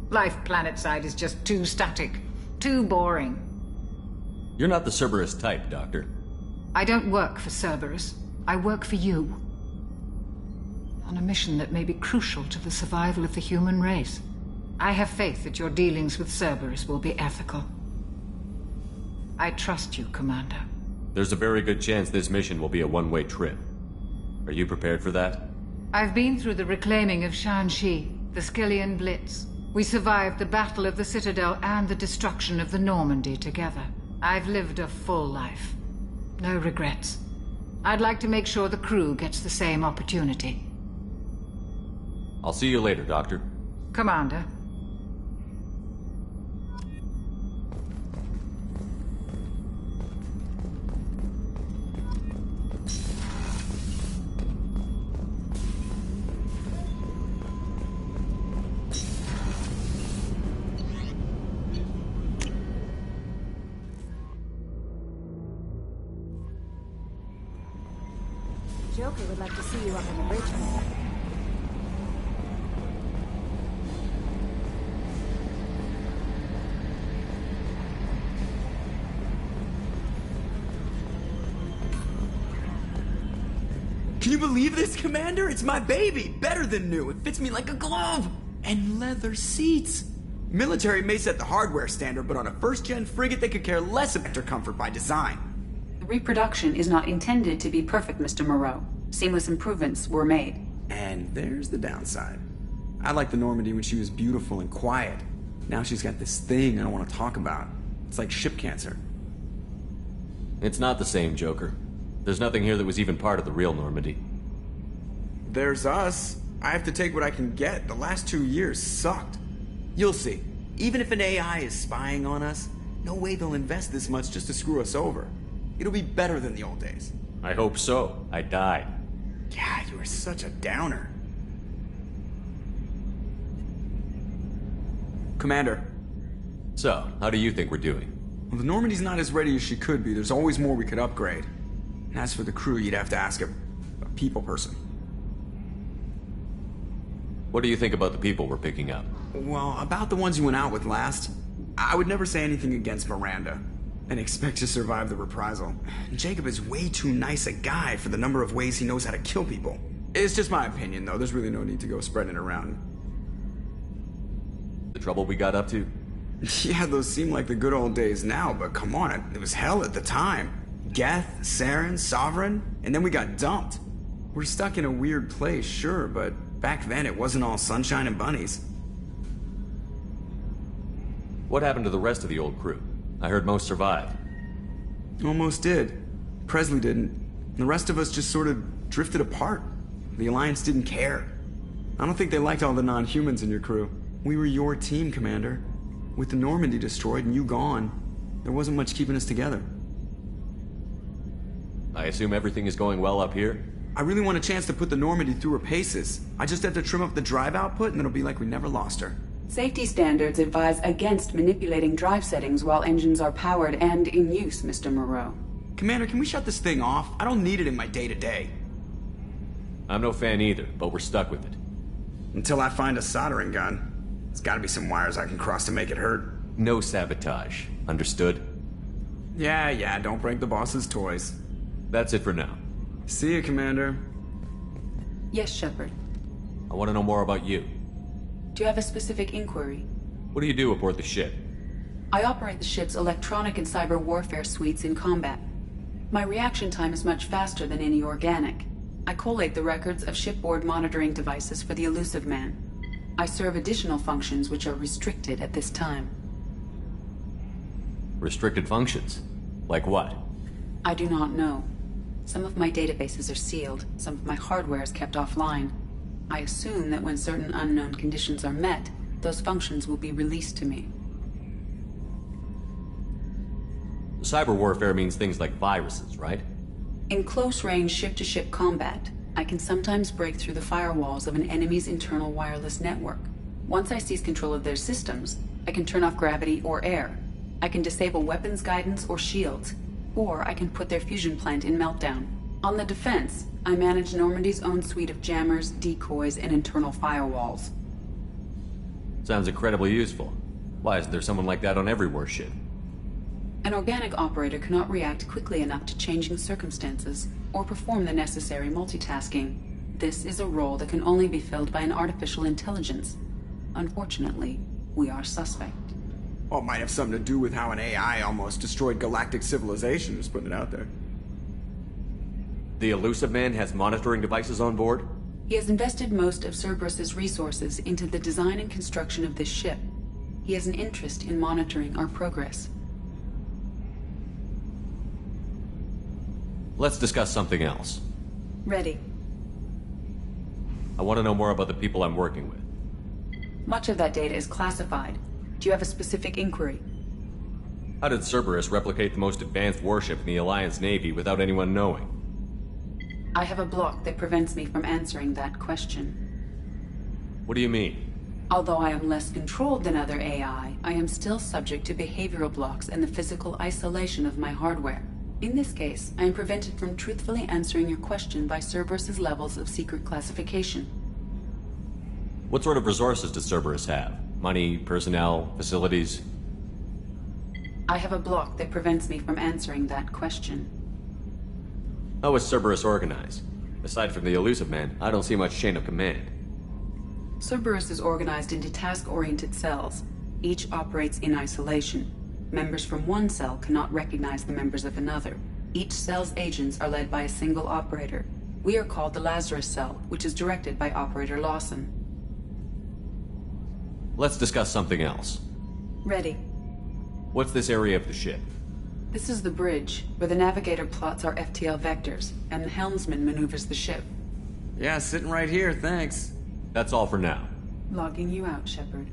Life planetside is just too static, too boring. You're not the Cerberus type, Doctor. I don't work for Cerberus. I work for you. On a mission that may be crucial to the survival of the human race. I have faith that your dealings with Cerberus will be ethical. I trust you, Commander. There's a very good chance this mission will be a one-way trip. Are you prepared for that? I've been through the reclaiming of Shanxi, the Skillian Blitz. We survived the Battle of the Citadel and the destruction of the Normandy together. I've lived a full life. No regrets. I'd like to make sure the crew gets the same opportunity. I'll see you later, Doctor. Commander. Joker would like to see you up on the bridge. Can you believe this, Commander? It's my baby! Better than new. It fits me like a glove! And leather seats! Military may set the hardware standard, but on a first-gen frigate, they could care less about their comfort by design. The reproduction is not intended to be perfect, Mr. Moreau. Seamless improvements were made. And there's the downside. I liked the Normandy when she was beautiful and quiet. Now she's got this thing I don't want to talk about. It's like ship cancer. It's not the same, Joker. There's nothing here that was even part of the real Normandy. There's us. I have to take what I can get. The last 2 years sucked. You'll see. Even if an AI is spying on us, no way they'll invest this much just to screw us over. It'll be better than the old days. I hope so. I died. God, you are such a downer. Commander. So, how do you think we're doing? Well, the Normandy's not as ready as she could be. There's always more we could upgrade. And as for the crew, you'd have to ask a people person. What do you think about the people we're picking up? Well, about the ones you went out with last, I would never say anything against Miranda and expect to survive the reprisal. Jacob is way too nice a guy for the number of ways he knows how to kill people. It's just my opinion, though. There's really no need to go spreading it around. The trouble we got up to? Yeah, those seem like the good old days now, but come on, it was hell at the time. Geth, Saren, Sovereign, and then we got dumped. We're stuck in a weird place, sure, but back then it wasn't all sunshine and bunnies. What happened to the rest of the old crew? I heard most survived. Almost did. Presley didn't. The rest of us just sort of drifted apart. The Alliance didn't care. I don't think they liked all the non-humans in your crew. We were your team, Commander. With the Normandy destroyed and you gone, there wasn't much keeping us together. I assume everything is going well up here? I really want a chance to put the Normandy through her paces. I just have to trim up the drive output and it'll be like we never lost her. Safety standards advise against manipulating drive settings while engines are powered and in use, Mr. Moreau. Commander, can we shut this thing off? I don't need it in my day-to-day. I'm no fan either, but we're stuck with it. Until I find a soldering gun. There's gotta be some wires I can cross to make it hurt. No sabotage. Understood? Yeah, don't break the boss's toys. That's it for now. See you, Commander. Yes, Shepard. I want to know more about you. Do you have a specific inquiry? What do you do aboard the ship? I operate the ship's electronic and cyber warfare suites in combat. My reaction time is much faster than any organic. I collate the records of shipboard monitoring devices for the Elusive Man. I serve additional functions which are restricted at this time. Restricted functions? Like what? I do not know. Some of my databases are sealed, some of my hardware is kept offline. I assume that when certain unknown conditions are met, those functions will be released to me. Cyber warfare means things like viruses, right? In close-range ship-to-ship combat, I can sometimes break through the firewalls of an enemy's internal wireless network. Once I seize control of their systems, I can turn off gravity or air. I can disable weapons guidance or shields, or I can put their fusion plant in meltdown. On the defense, I manage Normandy's own suite of jammers, decoys, and internal firewalls. Sounds incredibly useful. Why isn't there someone like that on every warship? An organic operator cannot react quickly enough to changing circumstances, or perform the necessary multitasking. This is a role that can only be filled by an artificial intelligence. Unfortunately, we are suspect. Well, it might have something to do with how an AI almost destroyed galactic civilization, just putting it out there. The Elusive Man has monitoring devices on board? He has invested most of Cerberus's resources into the design and construction of this ship. He has an interest in monitoring our progress. Let's discuss something else. Ready. I want to know more about the people I'm working with. Much of that data is classified. Do you have a specific inquiry? How did Cerberus replicate the most advanced warship in the Alliance Navy without anyone knowing? I have a block that prevents me from answering that question. What do you mean? Although I am less controlled than other AI, I am still subject to behavioral blocks and the physical isolation of my hardware. In this case, I am prevented from truthfully answering your question by Cerberus's levels of secret classification. What sort of resources does Cerberus have? Money, personnel, facilities? I have a block that prevents me from answering that question. How is Cerberus organized? Aside from the Elusive Man, I don't see much chain of command. Cerberus is organized into task-oriented cells. Each operates in isolation. Members from one cell cannot recognize the members of another. Each cell's agents are led by a single operator. We are called the Lazarus Cell, which is directed by Operator Lawson. Let's discuss something else. Ready. What's this area of the ship? This is the bridge, where the navigator plots our FTL vectors, and the helmsman maneuvers the ship. Yeah, sitting right here, thanks. That's all for now. Logging you out, Shepard.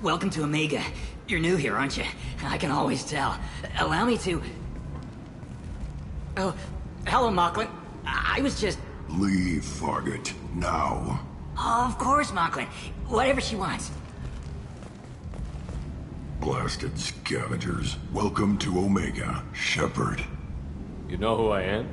Welcome to Omega. You're new here, aren't you? I can always tell. Allow me to... Oh, hello, Mocklin. I was just... Leave, Fargate. Now. Oh, of course, Mocklin. Whatever she wants. Blasted scavengers. Welcome to Omega, Shepard. You know who I am?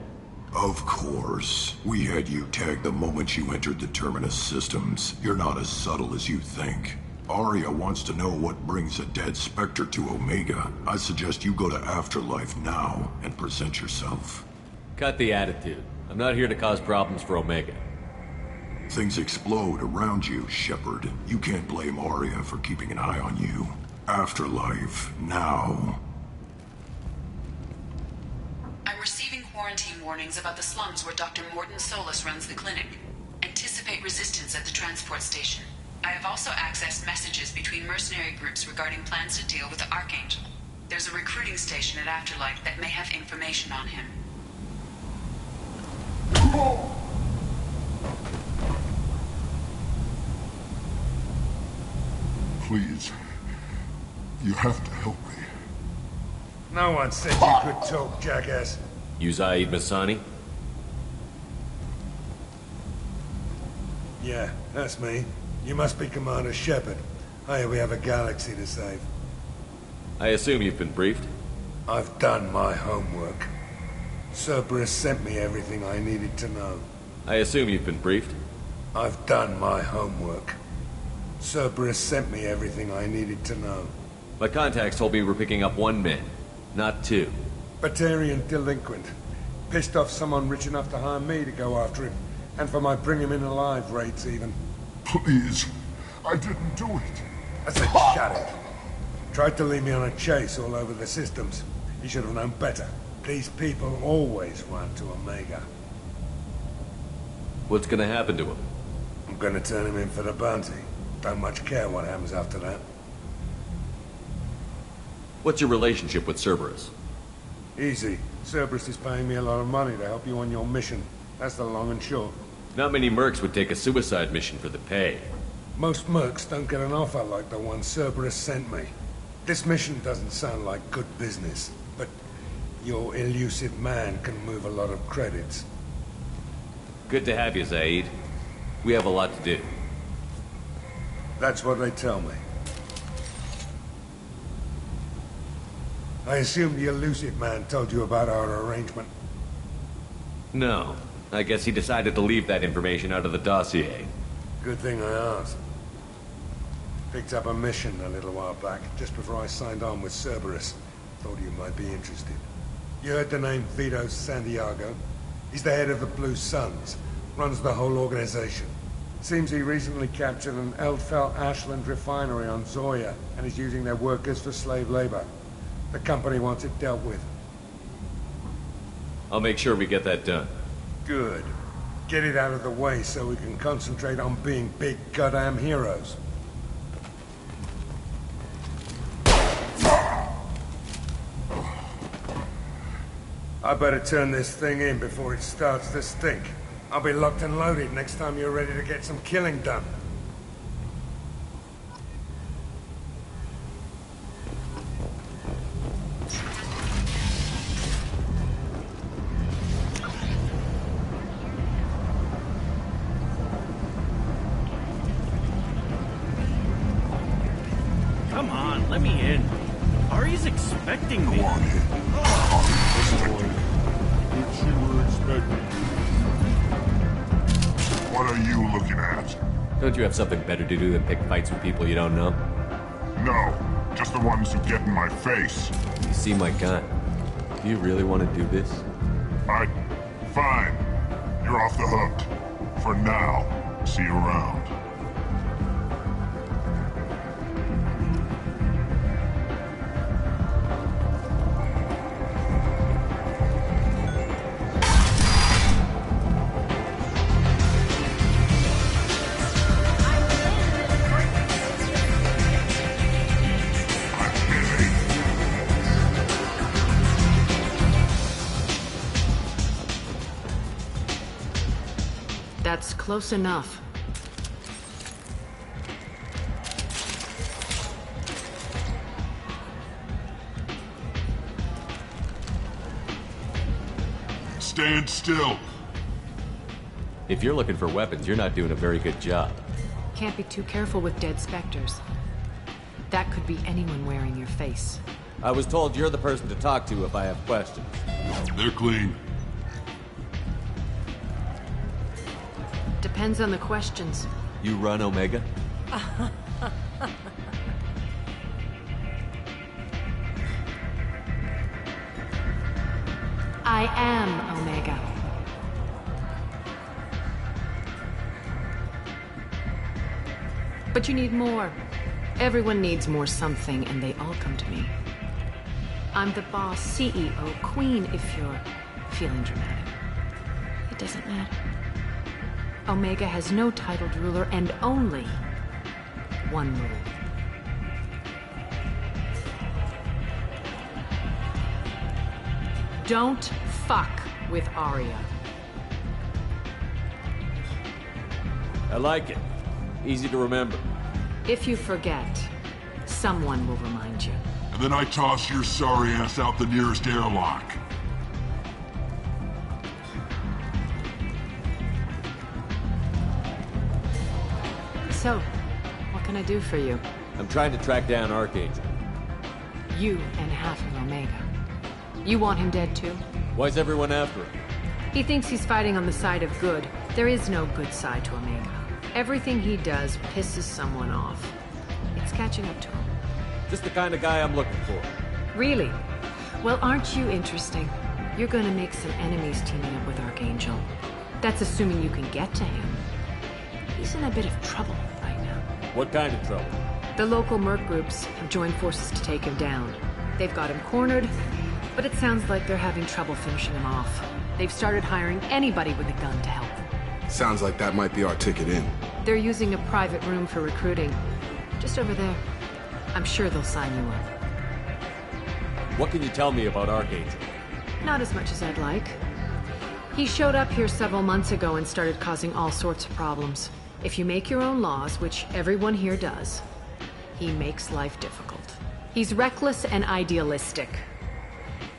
Of course. We had you tagged the moment you entered the Terminus systems. You're not as subtle as you think. Arya wants to know what brings a dead Spectre to Omega. I suggest you go to Afterlife now and present yourself. Cut the attitude. I'm not here to cause problems for Omega. Things explode around you, Shepard. You can't blame Arya for keeping an eye on you. Afterlife, now. I'm receiving quarantine warnings about the slums where Dr. Morton Solus runs the clinic. Anticipate resistance at the transport station. I have also accessed messages between mercenary groups regarding plans to deal with the Archangel. There's a recruiting station at Afterlife that may have information on him. Please. You have to help me. No one said you could talk, jackass. You Zaid Masani? Yeah, that's me. You must be Commander Shepard. Hey, we have a galaxy to save. I assume you've been briefed? I've done my homework. Cerberus sent me everything I needed to know. I assume you've been briefed? I've done my homework. Cerberus sent me everything I needed to know. My contacts told me we're picking up 1 man, not 2. Batarian delinquent. Pissed off someone rich enough to hire me to go after him. And for my bring him in alive rates even. Please. I didn't do it. I said shut it. Tried to lead me on a chase all over the systems. He should have known better. These people always run to Omega. What's gonna happen to him? I'm gonna turn him in for the bounty. Don't much care what happens after that. What's your relationship with Cerberus? Easy. Cerberus is paying me a lot of money to help you on your mission. That's the long and short. Not many mercs would take a suicide mission for the pay. Most mercs don't get an offer like the one Cerberus sent me. This mission doesn't sound like good business, but your elusive man can move a lot of credits. Good to have you, Zaid. We have a lot to do. That's what they tell me. I assume the elusive man told you about our arrangement. No. I guess he decided to leave that information out of the dossier. Good thing I asked. Picked up a mission a little while back, just before I signed on with Cerberus. Thought you might be interested. You heard the name Vito Santiago? He's the head of the Blue Suns. Runs the whole organization. Seems he recently captured an Eldfell Ashland refinery on Zoya and is using their workers for slave labor. The company wants it dealt with. I'll make sure we get that done. Good. Get it out of the way so we can concentrate on being big goddamn heroes. I better turn this thing in before it starts to stink. I'll be locked and loaded next time you're ready to get some killing done. Come on, let me in. Ari's expecting me. Go on in. What you were expecting. What are you looking at? Don't you have something better to do than pick fights with people you don't know? No, just the ones who get in my face. You see my gun. Do you really want to do this? Fine. You're off the hook. For now. See you around. That's close enough. stand still. If you're looking for weapons, you're not doing a very good job. Can't be too careful with dead specters. That could be anyone wearing your face. I was told you're the person to talk to if I have questions. They're clean. Depends on the questions. You run Omega? I am Omega. But you need more. Everyone needs more something, and they all come to me. I'm the boss, CEO, queen, if you're feeling dramatic. It doesn't matter. Omega has no titled ruler and only one rule. Don't fuck with Arya. I like it. Easy to remember. If you forget, someone will remind you. And then I toss your sorry ass out the nearest airlock. So, what can I do for you? I'm trying to track down Archangel. You and half of Omega. You want him dead too? Why's everyone after him? He thinks he's fighting on the side of good. There is no good side to Omega. Everything he does pisses someone off. It's catching up to him. Just the kind of guy I'm looking for. Really? Well, aren't you interesting? You're gonna make some enemies teaming up with Archangel. That's assuming you can get to him. He's in a bit of trouble right now. What kind of trouble? The local merc groups have joined forces to take him down. They've got him cornered, but it sounds like they're having trouble finishing him off. They've started hiring anybody with a gun to help them. Sounds like that might be our ticket in. They're using a private room for recruiting. Just over there. I'm sure they'll sign you up. What can you tell me about Archangel? Not as much as I'd like. He showed up here several months ago and started causing all sorts of problems. If you make your own laws, which everyone here does, he makes life difficult. He's reckless and idealistic.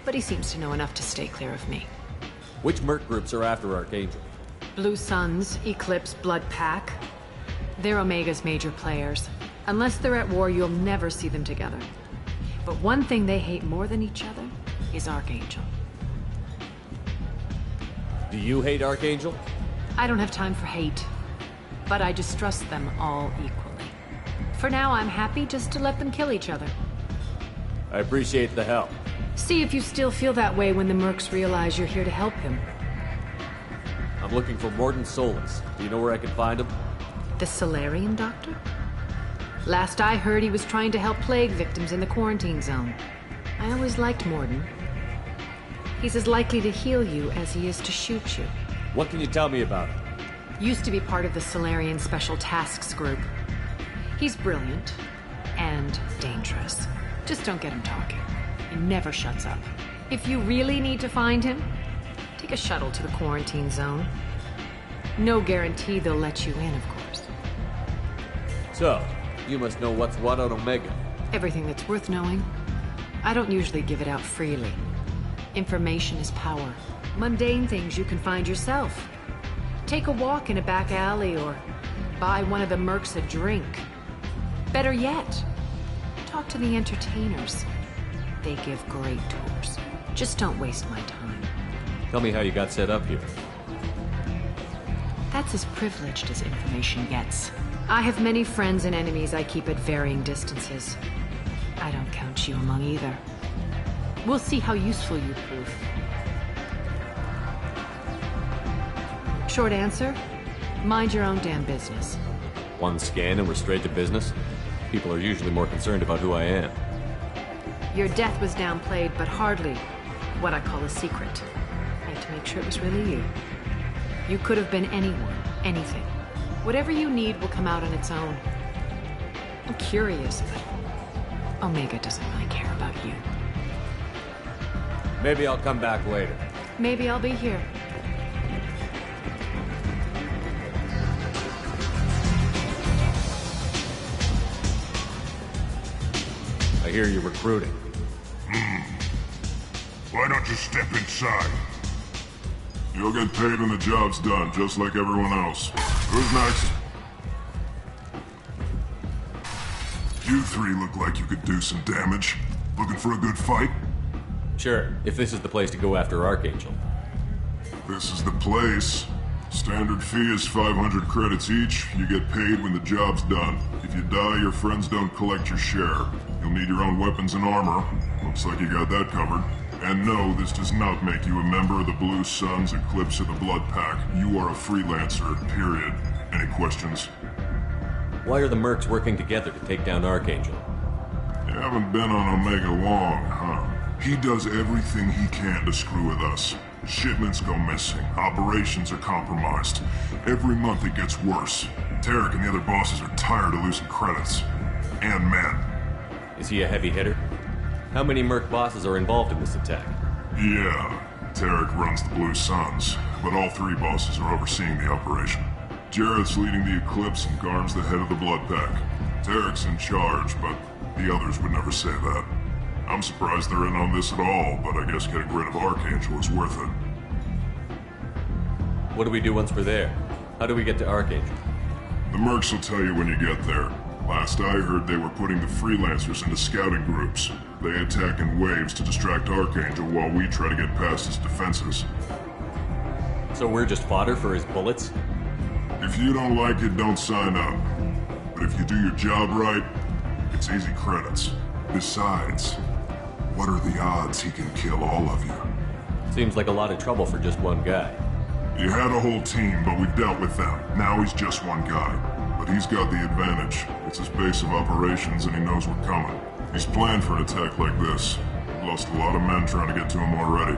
But he seems to know enough to stay clear of me. Which merc groups are after Archangel? Blue Suns, Eclipse, Blood Pack. They're Omega's major players. Unless they're at war, you'll never see them together. But one thing they hate more than each other is Archangel. Do you hate Archangel? I don't have time for hate. But I distrust them all equally. For now, I'm happy just to let them kill each other. I appreciate the help. See if you still feel that way when the mercs realize you're here to help him. I'm looking for Morden Solis. Do you know where I can find him? The Solarian doctor? Last I heard, he was trying to help plague victims in the quarantine zone. I always liked Morden. He's as likely to heal you as he is to shoot you. What can you tell me about him? Used to be part of the Solarian Special Tasks Group. He's brilliant and dangerous. Just don't get him talking. He never shuts up. If you really need to find him, take a shuttle to the quarantine zone. No guarantee they'll let you in, of course. So, you must know what's what on Omega. Everything that's worth knowing. I don't usually give it out freely. Information is power. Mundane things you can find yourself. Take a walk in a back alley or buy one of the mercs a drink. Better yet, talk to the entertainers. They give great tours. Just don't waste my time. Tell me how you got set up here. That's as privileged as information gets. I have many friends and enemies I keep at varying distances. I don't count you among either. We'll see how useful you prove. Short answer, mind your own damn business. One scan and we're straight to business? People are usually more concerned about who I am. Your death was downplayed, but hardly what I call a secret. I had to make sure it was really you. You could have been anyone, anything. Whatever you need will come out on its own. I'm curious, but Omega doesn't really care about you. Maybe I'll come back later. Maybe I'll be here. I hear you're recruiting. Why don't you step inside? You'll get paid when the job's done, just like everyone else. Who's next? You three look like you could do some damage. Looking for a good fight? Sure, if this is the place to go after Archangel. This is the place. Standard fee is 500 credits each. You get paid when the job's done. If you die, your friends don't collect your share. You'll need your own weapons and armor. Looks like you got that covered. And no, this does not make you a member of the Blue Suns Eclipse of the Blood Pack. You are a freelancer, period. Any questions? Why are the mercs working together to take down Archangel? You haven't been on Omega long, huh? He does everything he can to screw with us. Shipments go missing. Operations are compromised. Every month it gets worse. Tarek and the other bosses are tired of losing credits. And men. Is he a heavy hitter? How many merc bosses are involved in this attack? Yeah. Tarek runs the Blue Suns, but all three bosses are overseeing the operation. Jarrett's leading the Eclipse and Garm's the head of the Blood Pack. Tarek's in charge, but the others would never say that. I'm surprised they're in on this at all, but I guess getting rid of Archangel is worth it. What do we do once we're there? How do we get to Archangel? The mercs will tell you when you get there. Last I heard, they were putting the freelancers into scouting groups. They attack in waves to distract Archangel while we try to get past his defenses. So we're just fodder for his bullets? If you don't like it, don't sign up. But if you do your job right, it's easy credits. Besides, what are the odds he can kill all of you? Seems like a lot of trouble for just one guy. You had a whole team, but we dealt with them. Now he's just one guy. But he's got the advantage. It's his base of operations and he knows we're coming. He's planned for an attack like this. We've lost a lot of men trying to get to him already.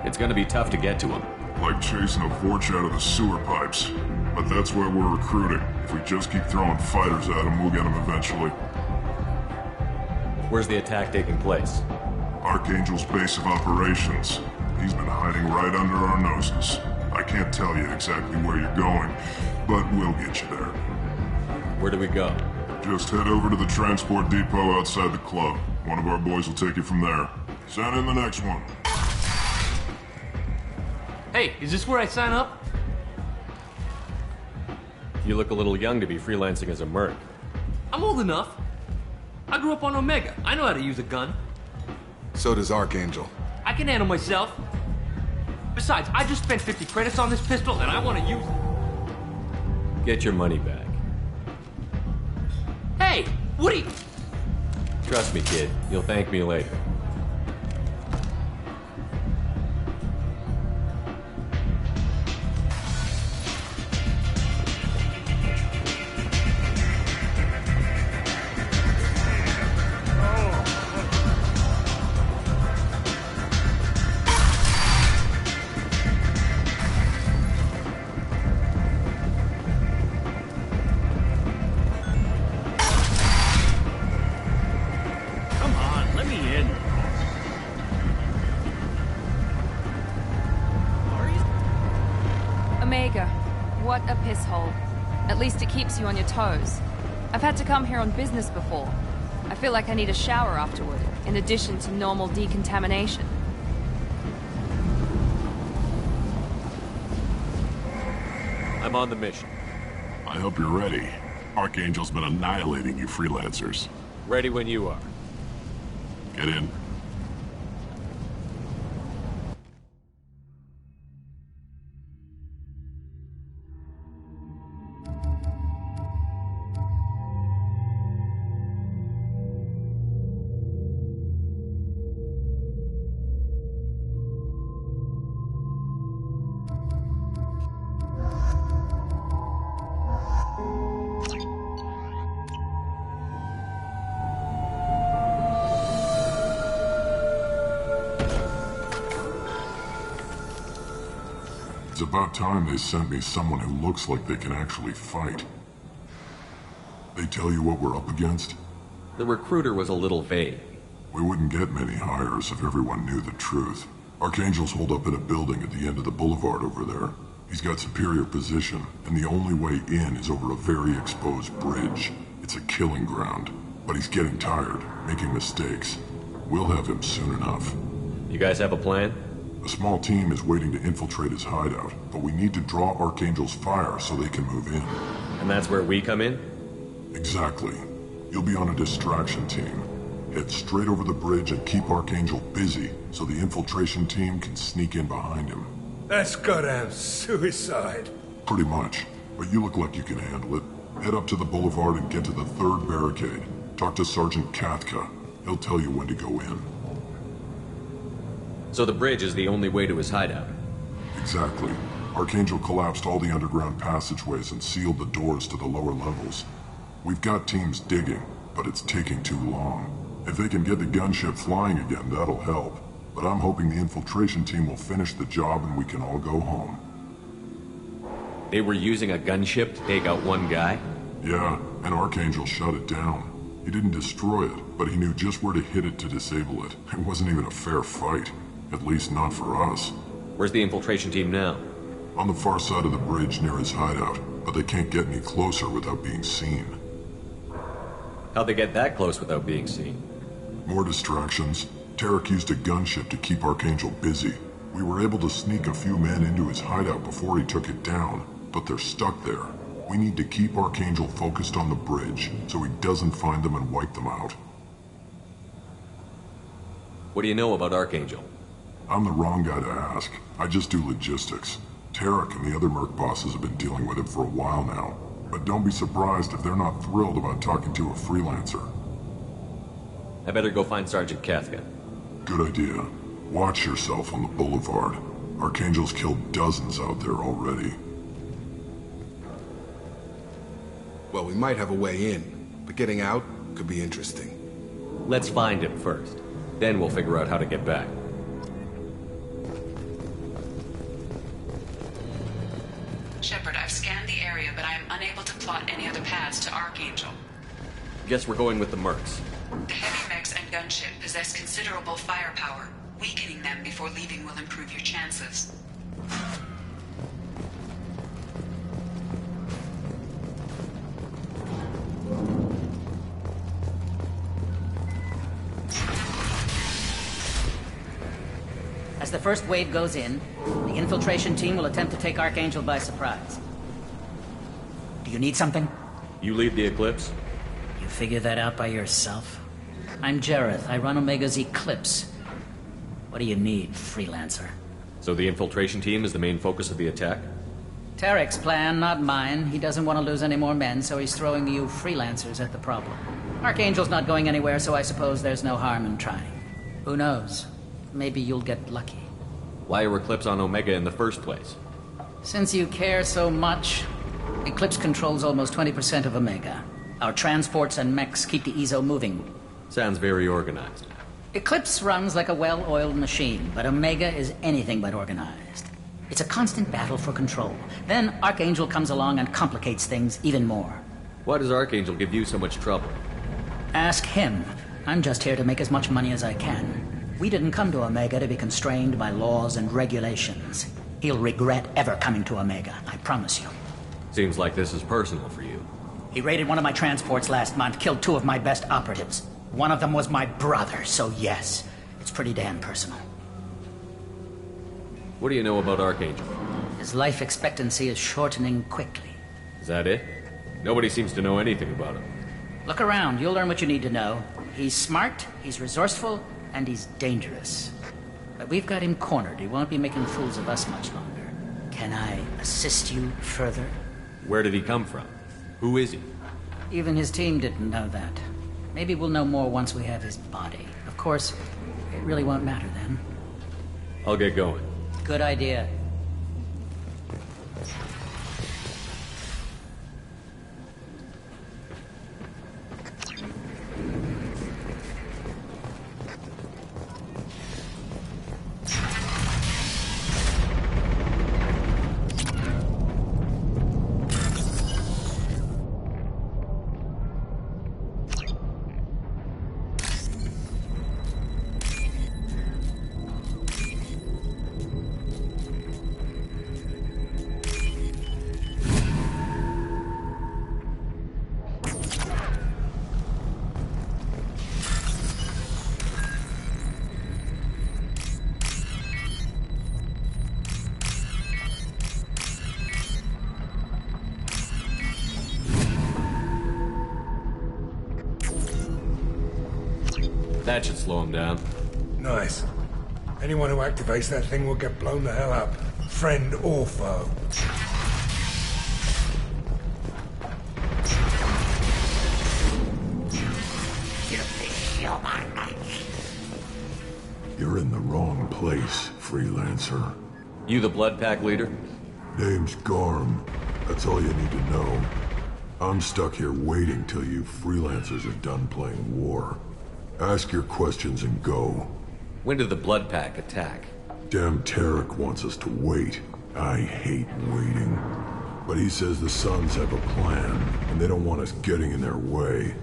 It's gonna be tough to get to him. Like chasing a Vorch out of the sewer pipes. But that's why we're recruiting. If we just keep throwing fighters at him, we'll get him eventually. Where's the attack taking place? Archangel's base of operations. He's been hiding right under our noses. I can't tell you exactly where you're going, but we'll get you there. Where do we go? Just head over to the transport depot outside the club. One of our boys will take you from there. Send in the next one. Hey, is this where I sign up? You look a little young to be freelancing as a merc. I'm old enough. I grew up on Omega. I know how to use a gun. So does Archangel. I can handle myself. Besides, I just spent 50 credits on this pistol and I want to use it. Get your money back. Hey, what are you... Trust me, kid. You'll thank me later. What a piss hole. At least it keeps you on your toes. I've had to come here on business before. I feel like I need a shower afterward, in addition to normal decontamination. I'm on the mission. I hope you're ready. Archangel's been annihilating you freelancers. Ready when you are. Get in. It's about time they sent me someone who looks like they can actually fight. They tell you what we're up against? The recruiter was a little vague. We wouldn't get many hires if everyone knew the truth. Archangel's holed up in a building at the end of the boulevard over there. He's got superior position, and the only way in is over a very exposed bridge. It's a killing ground. But he's getting tired, making mistakes. We'll have him soon enough. You guys have a plan? A small team is waiting to infiltrate his hideout, but we need to draw Archangel's fire so they can move in. And that's where we come in? Exactly. You'll be on a distraction team. Head straight over the bridge and keep Archangel busy so the infiltration team can sneak in behind him. That's goddamn suicide. Pretty much. But you look like you can handle it. Head up to the boulevard and get to the 3rd barricade. Talk to Sergeant Katka. He'll tell you when to go in. So the bridge is the only way to his hideout? Exactly. Archangel collapsed all the underground passageways and sealed the doors to the lower levels. We've got teams digging, but it's taking too long. If they can get the gunship flying again, that'll help. But I'm hoping the infiltration team will finish the job and we can all go home. They were using a gunship to take out one guy? Yeah, and Archangel shut it down. He didn't destroy it, but he knew just where to hit it to disable it. It wasn't even a fair fight. At least not for us. Where's the infiltration team now? On the far side of the bridge near his hideout, but they can't get any closer without being seen. How'd they get that close without being seen? More distractions. Tarek used a gunship to keep Archangel busy. We were able to sneak a few men into his hideout before he took it down, but they're stuck there. We need to keep Archangel focused on the bridge, so he doesn't find them and wipe them out. What do you know about Archangel? I'm the wrong guy to ask. I just do logistics. Tarek and the other merc bosses have been dealing with him for a while now. But don't be surprised if they're not thrilled about talking to a freelancer. I better go find Sergeant Katka. Good idea. Watch yourself on the boulevard. Archangel's killed dozens out there already. Well, we might have a way in, but getting out could be interesting. Let's find him first. Then we'll figure out how to get back. Shepard, I've scanned the area, but I am unable to plot any other paths to Archangel. Guess we're going with the mercs. The heavy mechs and gunship possess considerable firepower. Weakening them before leaving will improve your chances. As the first wave goes in, the infiltration team will attempt to take Archangel by surprise. Do you need something? You lead the Eclipse? You figure that out by yourself? I'm Jareth. I run Omega's Eclipse. What do you need, freelancer? So the infiltration team is the main focus of the attack? Tarek's plan, not mine. He doesn't want to lose any more men, so he's throwing you freelancers at the problem. Archangel's not going anywhere, so I suppose there's no harm in trying. Who knows? Maybe you'll get lucky. Why are Eclipse on Omega in the first place? Since you care so much, Eclipse controls almost 20% of Omega. Our transports and mechs keep the EZO moving. Sounds very organized. Eclipse runs like a well-oiled machine, but Omega is anything but organized. It's a constant battle for control. Then Archangel comes along and complicates things even more. Why does Archangel give you so much trouble? Ask him. I'm just here to make as much money as I can. We didn't come to Omega to be constrained by laws and regulations. He'll regret ever coming to Omega, I promise you. Seems like this is personal for you. He raided one of my transports last month, killed 2 of my best operatives. One of them was my brother, so yes, it's pretty damn personal. What do you know about Archangel? His life expectancy is shortening quickly. Is that it? Nobody seems to know anything about him. Look around, you'll learn what you need to know. He's smart, he's resourceful, and he's dangerous. But we've got him cornered. He won't be making fools of us much longer. Can I assist you further? Where did he come from? Who is he? Even his team didn't know that. Maybe we'll know more once we have his body. Of course, it really won't matter then. I'll get going. Good idea. That should slow him down. Nice. Anyone who activates that thing will get blown the hell up. Friend or foe. You're in the wrong place, freelancer. You the Blood Pack leader? Name's Garm. That's all you need to know. I'm stuck here waiting till you freelancers are done playing war. Ask your questions and go. When did the Blood Pack attack? Damn Tarek wants us to wait. I hate waiting. But he says the Suns have a plan, and they don't want us getting in their way.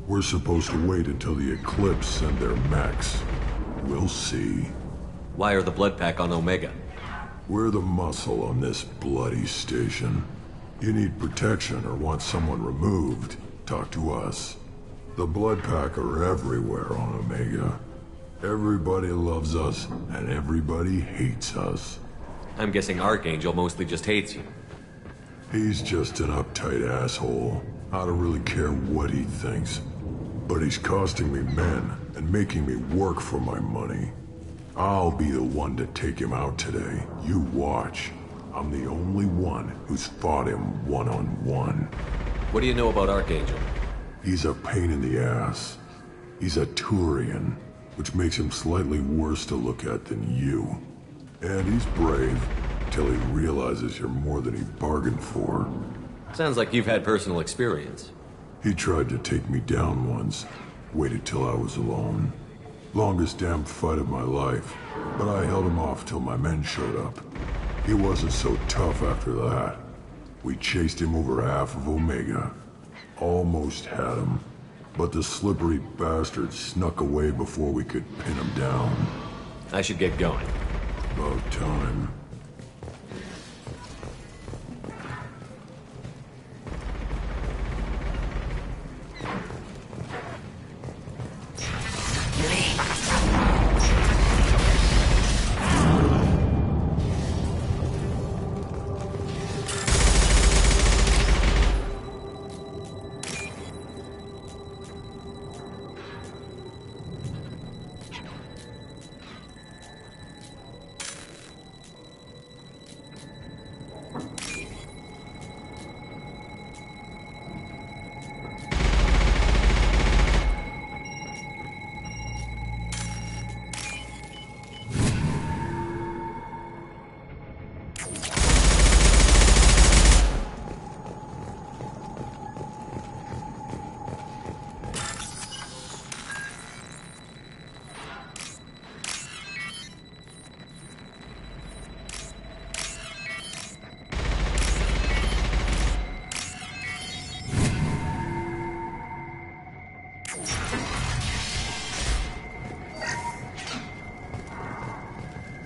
We're supposed to wait until the Eclipse send their mechs. We'll see. Why are the Blood Pack on Omega? We're the muscle on this bloody station. You need protection or want someone removed, talk to us. The Blood Pack are everywhere on Omega. Everybody loves us, and everybody hates us. I'm guessing Archangel mostly just hates you. He's just an uptight asshole. I don't really care what he thinks. But he's costing me men and making me work for my money. I'll be the one to take him out today. You watch. I'm the only one who's fought him one-on-one. What do you know about Archangel? He's a pain in the ass. He's a Turian, which makes him slightly worse to look at than you. And he's brave, till he realizes you're more than he bargained for. Sounds like you've had personal experience. He tried to take me down once. Waited till I was alone. Longest damn fight of my life. But I held him off till my men showed up. He wasn't so tough after that. We chased him over half of Omega. Almost had him. But the slippery bastard snuck away before we could pin him down. I should get going. About time.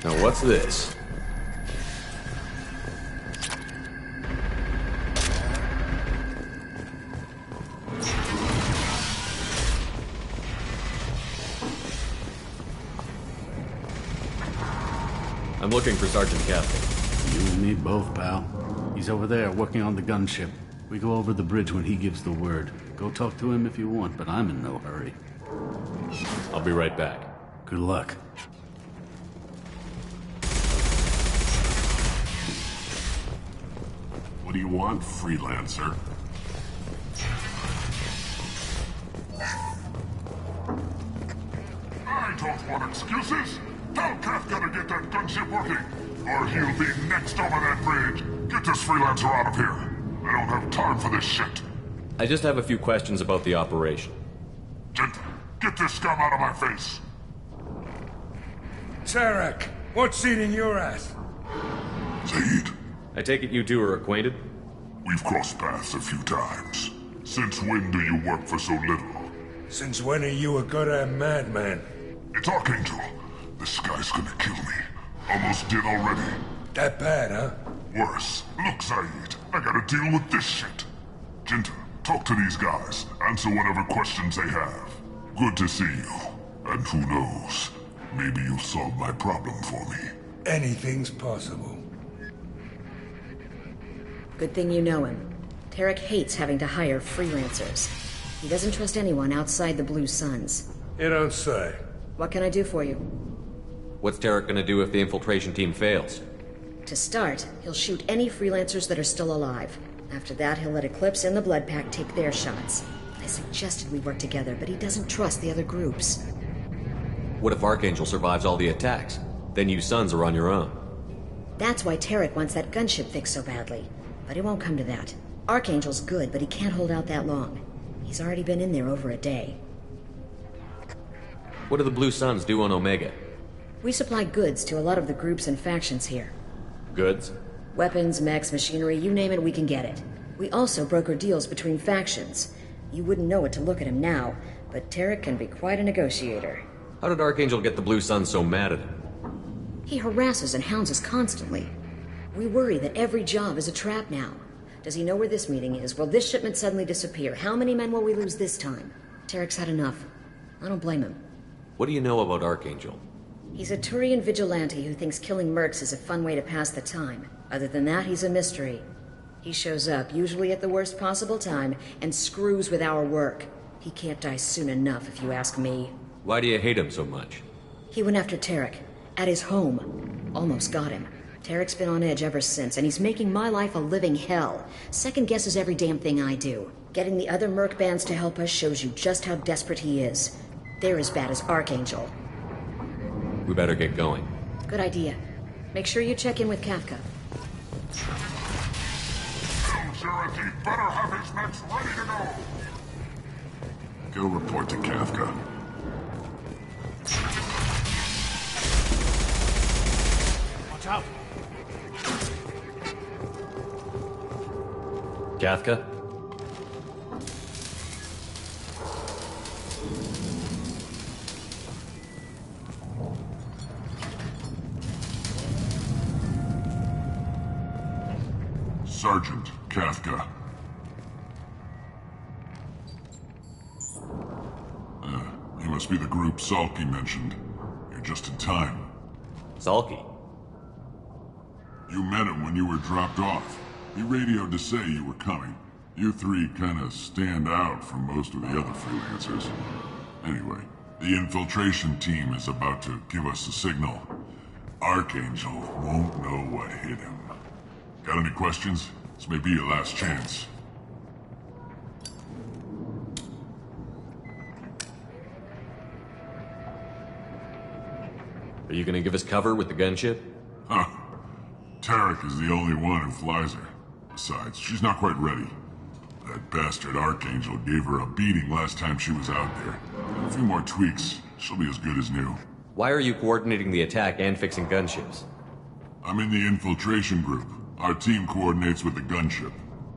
Now what's this? I'm looking for Sergeant Captain. You and me both, pal. He's over there working on the gunship. We go over the bridge when he gives the word. Go talk to him if you want, but I'm in no hurry. I'll be right back. Good luck. What do you want, freelancer? I don't want excuses. Tell Kafka to get that gunship working, or he'll be next over that bridge. Get this freelancer out of here. I don't have time for this shit. I just have a few questions about the operation. Gent, get this scum out of my face. Tarek, what's eating your ass? Zaid, I take it you two are acquainted? we've crossed paths a few times. Since when do you work for so little? Since when are you a goddamn madman? It's Archangel. This guy's gonna kill me. Almost did already. That bad, huh? Worse. Look, Zaid, I gotta deal with this shit. Jinta, talk to these guys. Answer whatever questions they have. Good to see you. And who knows, maybe you'll solve my problem for me. Anything's possible. Good thing you know him. Tarek hates having to hire freelancers. He doesn't trust anyone outside the Blue Suns. You don't say. What can I do for you? What's Tarek gonna do if the infiltration team fails? To start, he'll shoot any freelancers that are still alive. After that, he'll let Eclipse and the Blood Pack take their shots. I suggested we work together, but he doesn't trust the other groups. What if Archangel survives all the attacks? Then you sons are on your own. That's why Tarek wants that gunship fixed so badly. But it won't come to that. Archangel's good, but he can't hold out that long. He's already been in there over a day. What do the Blue Suns do on Omega? We supply goods to a lot of the groups and factions here. Goods? Weapons, mechs, machinery, you name it, we can get it. We also broker deals between factions. You wouldn't know it to look at him now, but Tarek can be quite a negotiator. How did Archangel get the Blue Suns so mad at him? He harasses and hounds us constantly. We worry that every job is a trap now. Does he know where this meeting is? Will this shipment suddenly disappear? How many men will we lose this time? Tarek's had enough. I don't blame him. What do you know about Archangel? He's a Turian vigilante who thinks killing mercs is a fun way to pass the time. Other than that, he's a mystery. He shows up, usually at the worst possible time, and screws with our work. He can't die soon enough, if you ask me. Why do you hate him so much? He went after Tarek. At his home. Almost got him. Tarek's been on edge ever since, and he's making my life a living hell. Second guesses every damn thing I do. Getting the other merc bands to help us shows you just how desperate he is. They're as bad as Archangel. We better get going. Good idea. Make sure you check in with Kafka. Cherokee better have his mechs ready to go. Go report to Kafka. Watch out. Kafka? Sergeant Kafka. You must be the group Salky mentioned. You're just in time. Salky? You met him when you were dropped off. He radioed to say you were coming. You three kinda stand out from most of the other freelancers. Anyway, the infiltration team is about to give us a signal. Archangel won't know what hit him. Got any questions? This may be your last chance. Are you gonna give us cover with the gunship? Huh. Tarek is the only one who flies her. Besides, she's not quite ready. That bastard Archangel gave her a beating last time she was out there. A few more tweaks, she'll be as good as new. Why are you coordinating the attack and fixing gunships? I'm in the infiltration group. Our team coordinates with the gunship.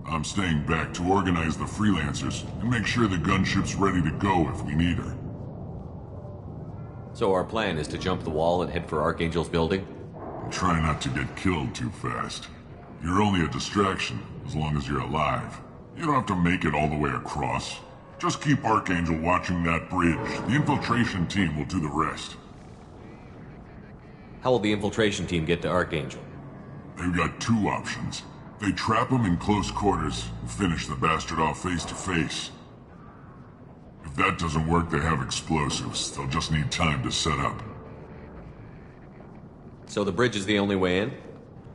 I'm staying back to organize the freelancers and make sure the gunship's ready to go if we need her. So our plan is to jump the wall and head for Archangel's building? And try not to get killed too fast. You're only a distraction, as long as you're alive. You don't have to make it all the way across. Just keep Archangel watching that bridge. The infiltration team will do the rest. How will the infiltration team get to Archangel? They've got two options. They trap him in close quarters and finish the bastard off face to face. If that doesn't work, they have explosives. They'll just need time to set up. So the bridge is the only way in?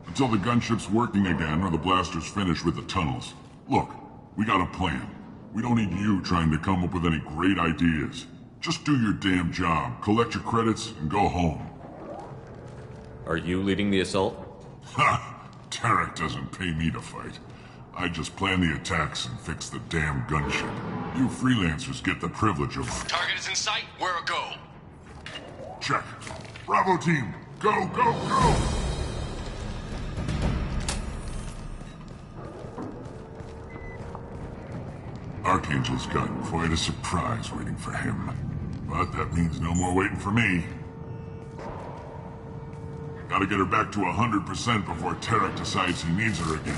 Until the gunship's working again or the blasters finish with the tunnels. Look, we got a plan. We don't need you trying to come up with any great ideas. Just do your damn job, collect your credits, and go home. Are you leading the assault? Ha! Tarek doesn't pay me to fight. I just plan the attacks and fix the damn gunship. You freelancers get the privilege of... Target is in sight. Where a go? Check. Bravo team, go, go, go! Archangel's got quite a surprise waiting for him. But that means no more waiting for me. Gotta get her back to 100% before Tarek decides he needs her again.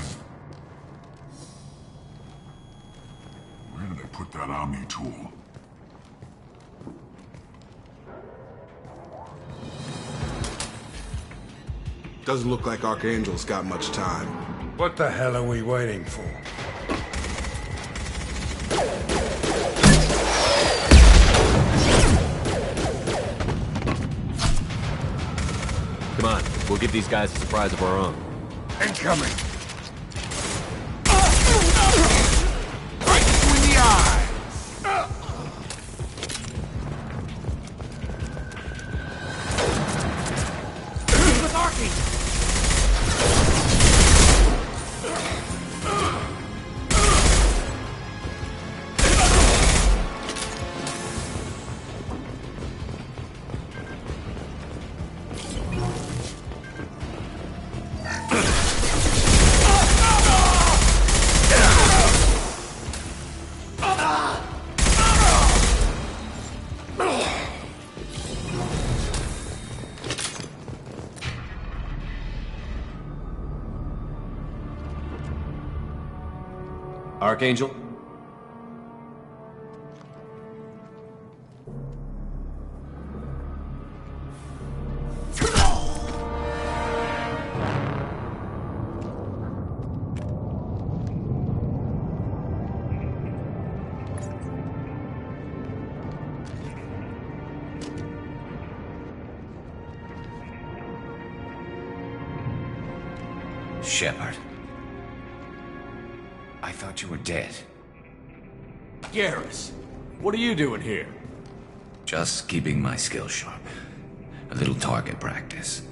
Where did I put that Omni tool? Doesn't look like Archangel's got much time. What the hell are we waiting for? give these guys a surprise of our own. Incoming! Right between the eyes! With Archie! Archangel? Shepard. I thought you were dead. Garrus, what are you doing here? Just keeping my skills sharp. A little target practice.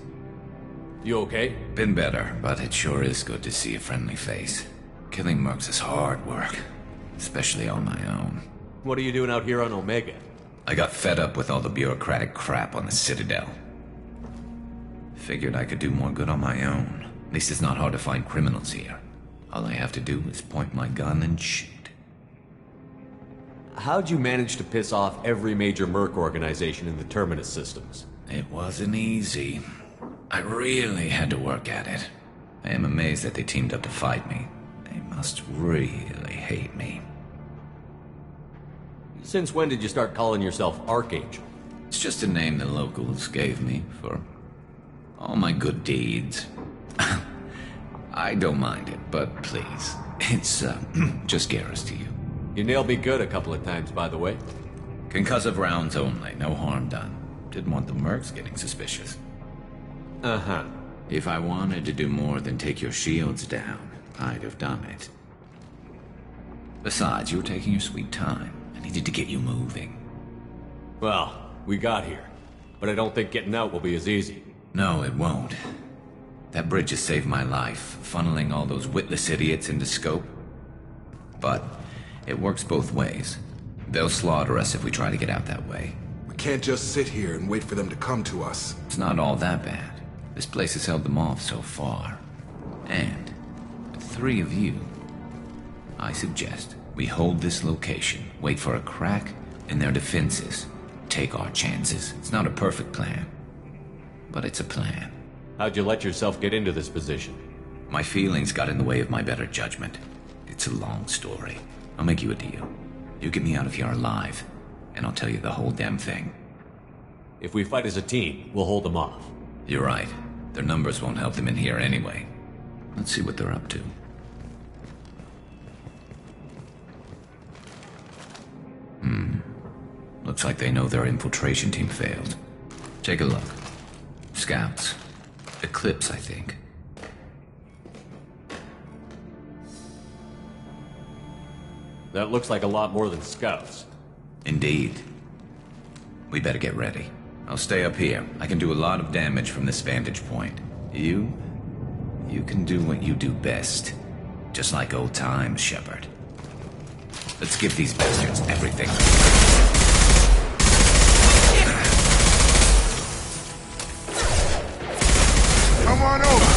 You okay? Been better, but it sure is good to see a friendly face. Killing mercs is hard work, especially on my own. What are you doing out here on Omega? I got fed up with all the bureaucratic crap on the Citadel. Figured I could do more good on my own. At least it's not hard to find criminals here. All I have to do is point my gun and shoot. How'd you manage to piss off every major merc organization in the Terminus systems? It wasn't easy. I really had to work at it. I am amazed that they teamed up to fight me. They must really hate me. Since when did you start calling yourself Archangel? It's just a name the locals gave me for all my good deeds. I don't mind it, but please, it's just Garrus to you. You nailed me good a couple of times, by the way. Concussive rounds only, no harm done. Didn't want the mercs getting suspicious. Uh-huh. If I wanted to do more than take your shields down, I'd have done it. Besides, you were taking your sweet time. I needed to get you moving. Well, we got here. But I don't think getting out will be as easy. No, it won't. That bridge has saved my life, funneling all those witless idiots into scope. But it works both ways. They'll slaughter us if we try to get out that way. We can't just sit here and wait for them to come to us. It's not all that bad. This place has held them off so far. And with 3 of you, I suggest we hold this location, wait for a crack in their defenses, take our chances. It's not a perfect plan, but it's a plan. How'd you let yourself get into this position? My feelings got in the way of my better judgment. It's a long story. I'll make you a deal. You get me out of here alive, and I'll tell you the whole damn thing. If we fight as a team, we'll hold them off. You're right. Their numbers won't help them in here anyway. Let's see what they're up to. Looks like they know their infiltration team failed. Take a look. Scouts. Eclipse, I think. That looks like a lot more than scouts. Indeed. We better get ready. I'll stay up here. I can do a lot of damage from this vantage point. You can do what you do best. Just like old times, Shepard. Let's give these bastards everything. Come on over!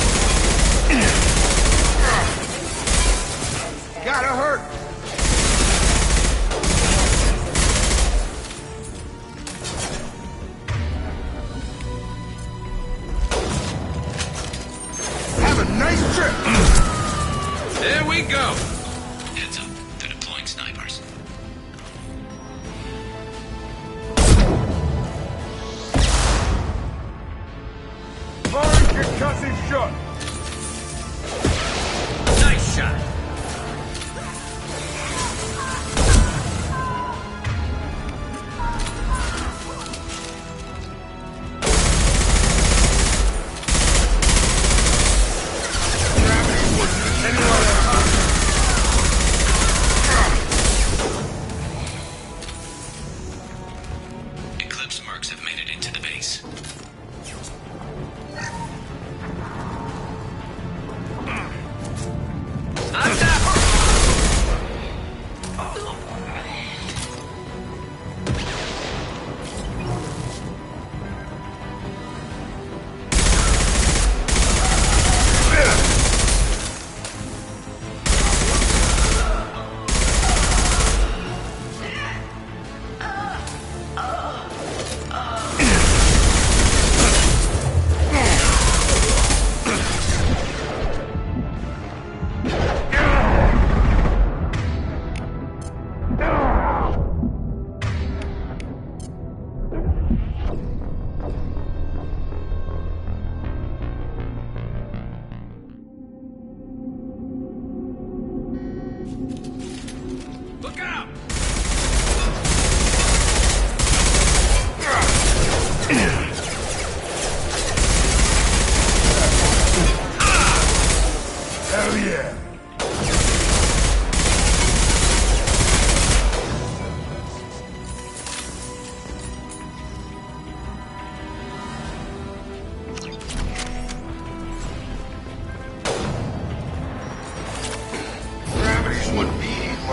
Gotta hurt! Have a nice trip! There we go! Heads up, they're deploying snipers. Firing concussive shot! Nice shot!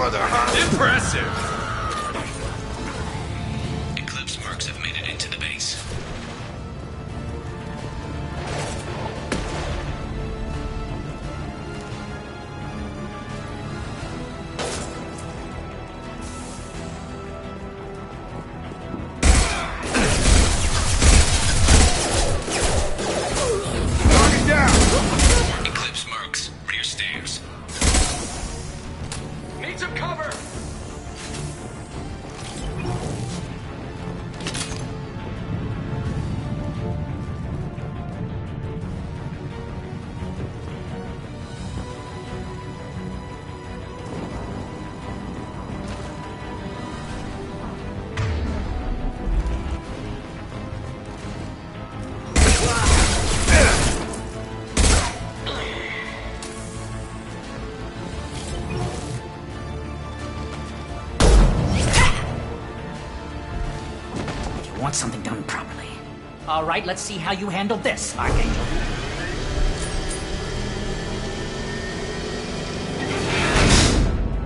mother, huh? Impressive! Eclipse mercs have made it into the base. Eclipse mercs, rear stairs. Need some cover! You want something done properly. All right, let's see how you handle this, Archangel.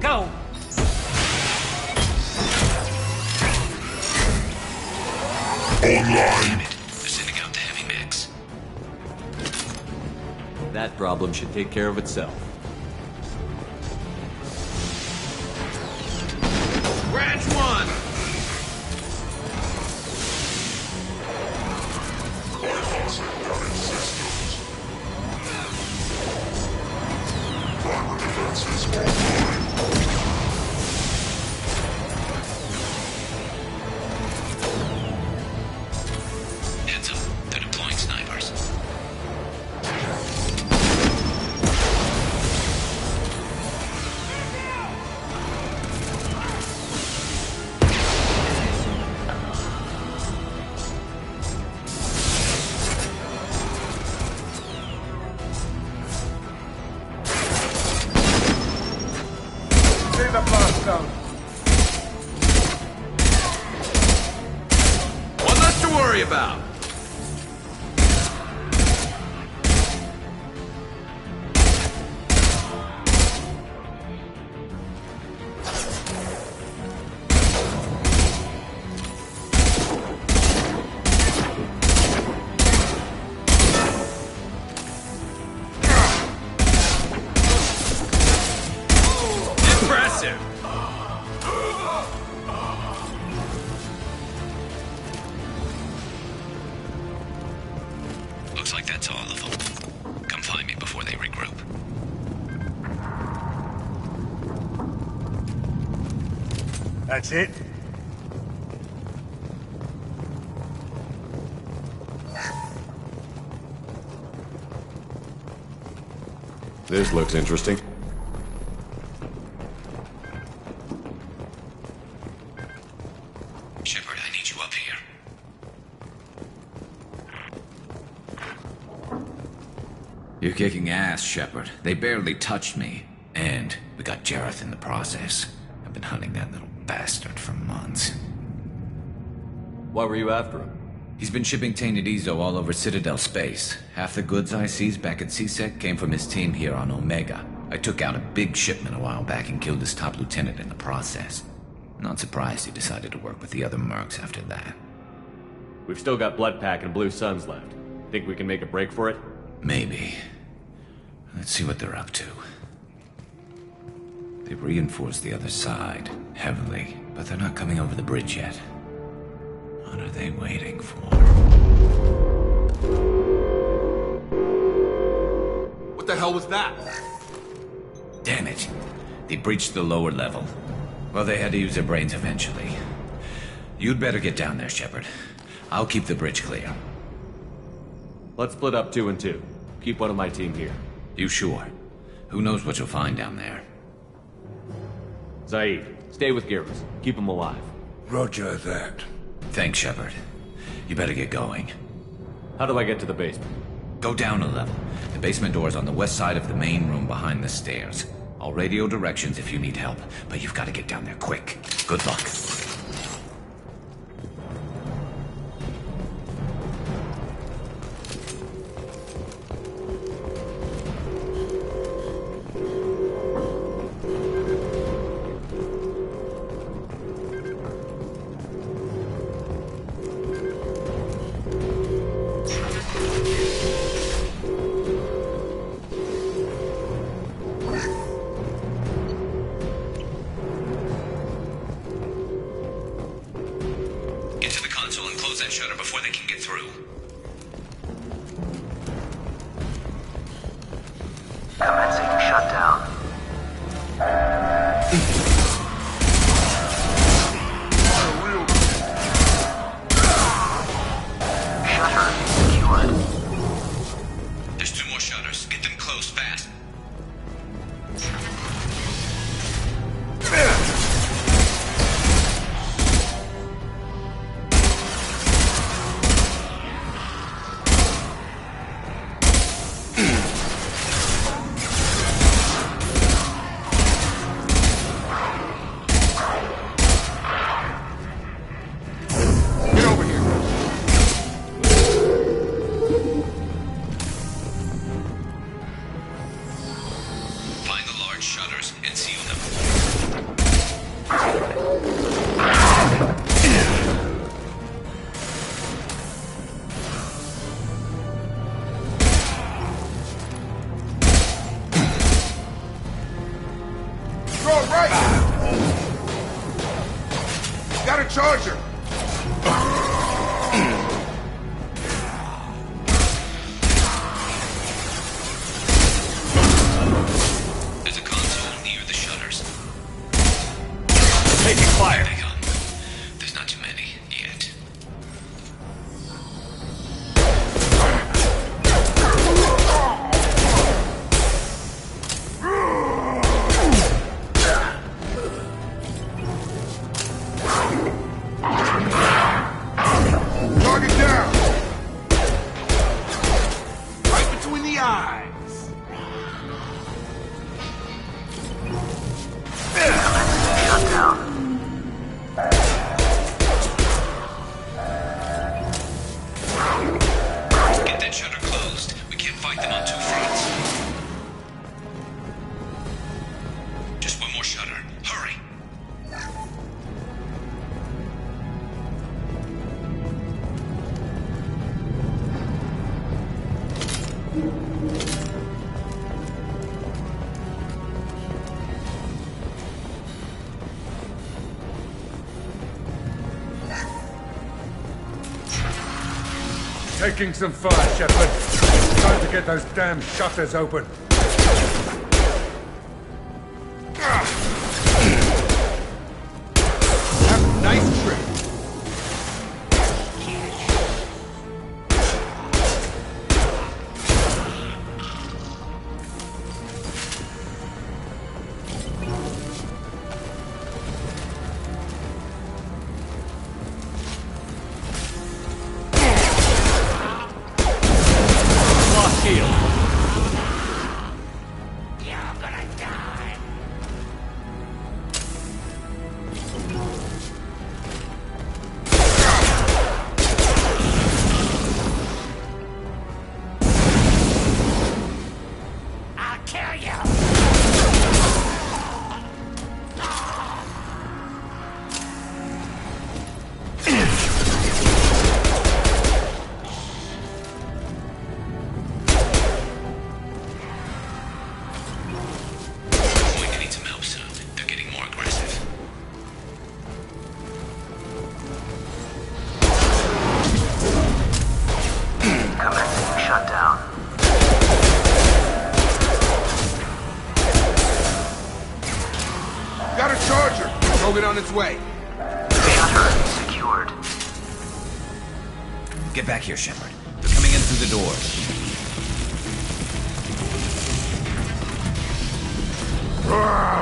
Go! Damn it. They're sending out the heavy mix. That problem should take care of itself. Branch 1! Heads up. They're deploying snipers. See the blast zone. One less to worry about. Impressive! Looks like that's all of them. Come find me before they regroup. That's it? This looks interesting. Shepard, I need you up here. You're kicking ass, Shepard. They barely touched me. And we got Jareth in the process. I've been hunting that little bastard for months. Why were you after him? He's been shipping tainted Ezo all over Citadel space. Half the goods I seized back at CSEC came from his team here on Omega. I took out a big shipment a while back and killed his top lieutenant in the process. Not surprised he decided to work with the other mercs after that. We've still got Bloodpack and Blue Suns left. Think we can make a break for it? Maybe. Let's see what they're up to. They've reinforced the other side, heavily, but they're not coming over the bridge yet. What are they waiting for? What the hell was that? Damn it. They breached the lower level. Well, they had to use their brains eventually. You'd better get down there, Shepard. I'll keep the bridge clear. Let's split up 2 and 2. Keep one of my team here. You sure? Who knows what you'll find down there? Zaid, stay with Garrus. Keep him alive. Roger that. Thanks, Shepard. You better get going. How do I get to the basement? Go down a level. The basement door's on the west side of the main room behind the stairs. I'll radio directions if you need help, but you've got to get down there quick. Good luck. that shutter before they can get through. Commencing shutdown. Shutter secured. There's 2 more shutters. Get them closed fast. Charger! There's a console near the shutters. Taking fire. There they come. There's not too many yet. Target down! Right between the eyes. Shut down. Get that shutter closed. We can't fight them on 2 fronts. Just 1 more shutter. Hurry! Taking some fire, Shepard. Time to get those damn shutters open. Have a nice trip. Lost shield. Going to need some help soon. They're getting more aggressive. Commencing shutdown. Got a charger. Drogan on its way. Shutter secured. Get back here, Shepard. They're coming in through the doors.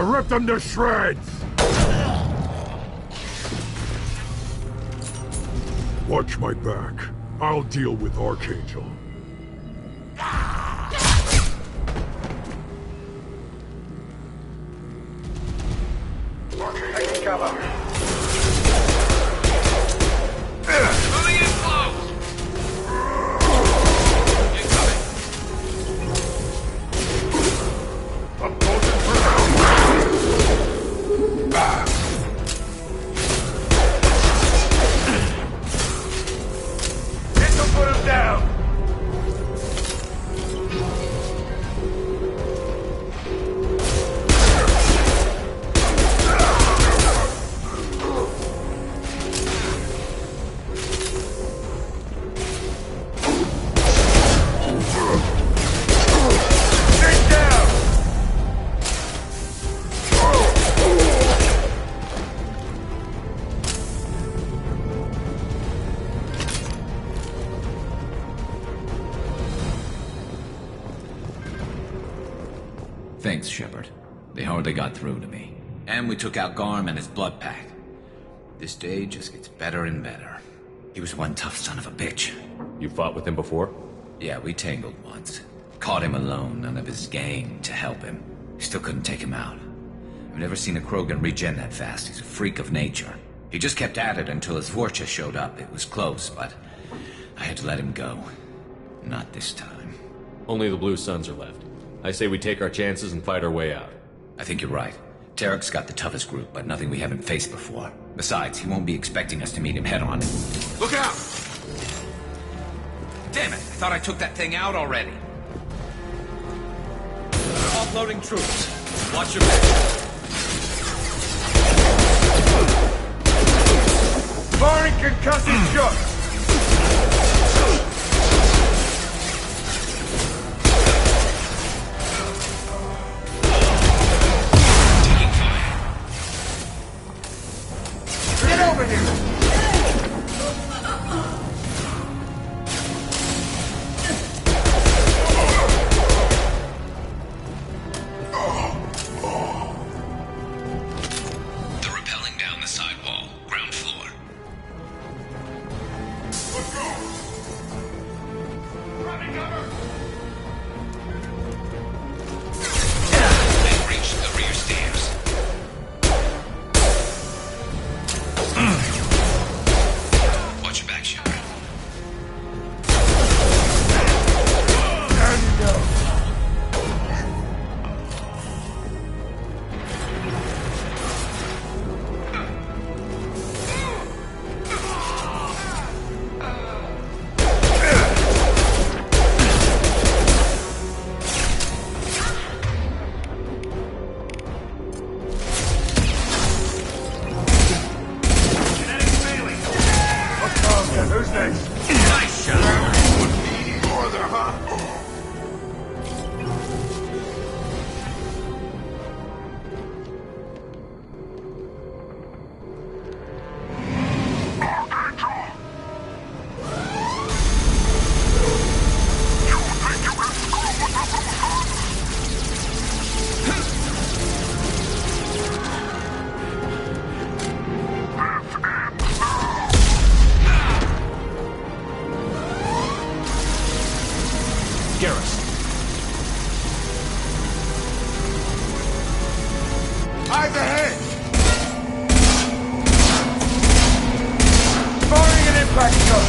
Rip them to shreds! Watch my back. I'll deal with Archangel. Taking cover. Moving in close. I'm closing for now. This'll put him down. Thanks, Shepard. They hardly got through to me. And we took out Garm and his blood pack. This day just gets better and better. He was one tough son of a bitch. You fought with him before? Yeah, we tangled once. Caught him alone, none of his gang to help him. Still couldn't take him out. I've never seen a Krogan regen that fast. He's a freak of nature. He just kept at it until his Vorcha showed up. It was close, but I had to let him go. Not this time. Only the Blue Suns are left. I say we take our chances and fight our way out. I think you're right. Tarek's got the toughest group, but nothing we haven't faced before. Besides, he won't be expecting us to meet him head-on. Look out! Damn it! I thought I took that thing out already. Offloading troops. Watch your back. Firing concussive shot! Over here! They're rappelling down the sidewall, ground floor. Let's go! Running cover! They've reached the rear stairs. Watch your back, Shepard. There you go. Who's next? Nice shot. Farther, huh? Eyes ahead! Firing an impact shot!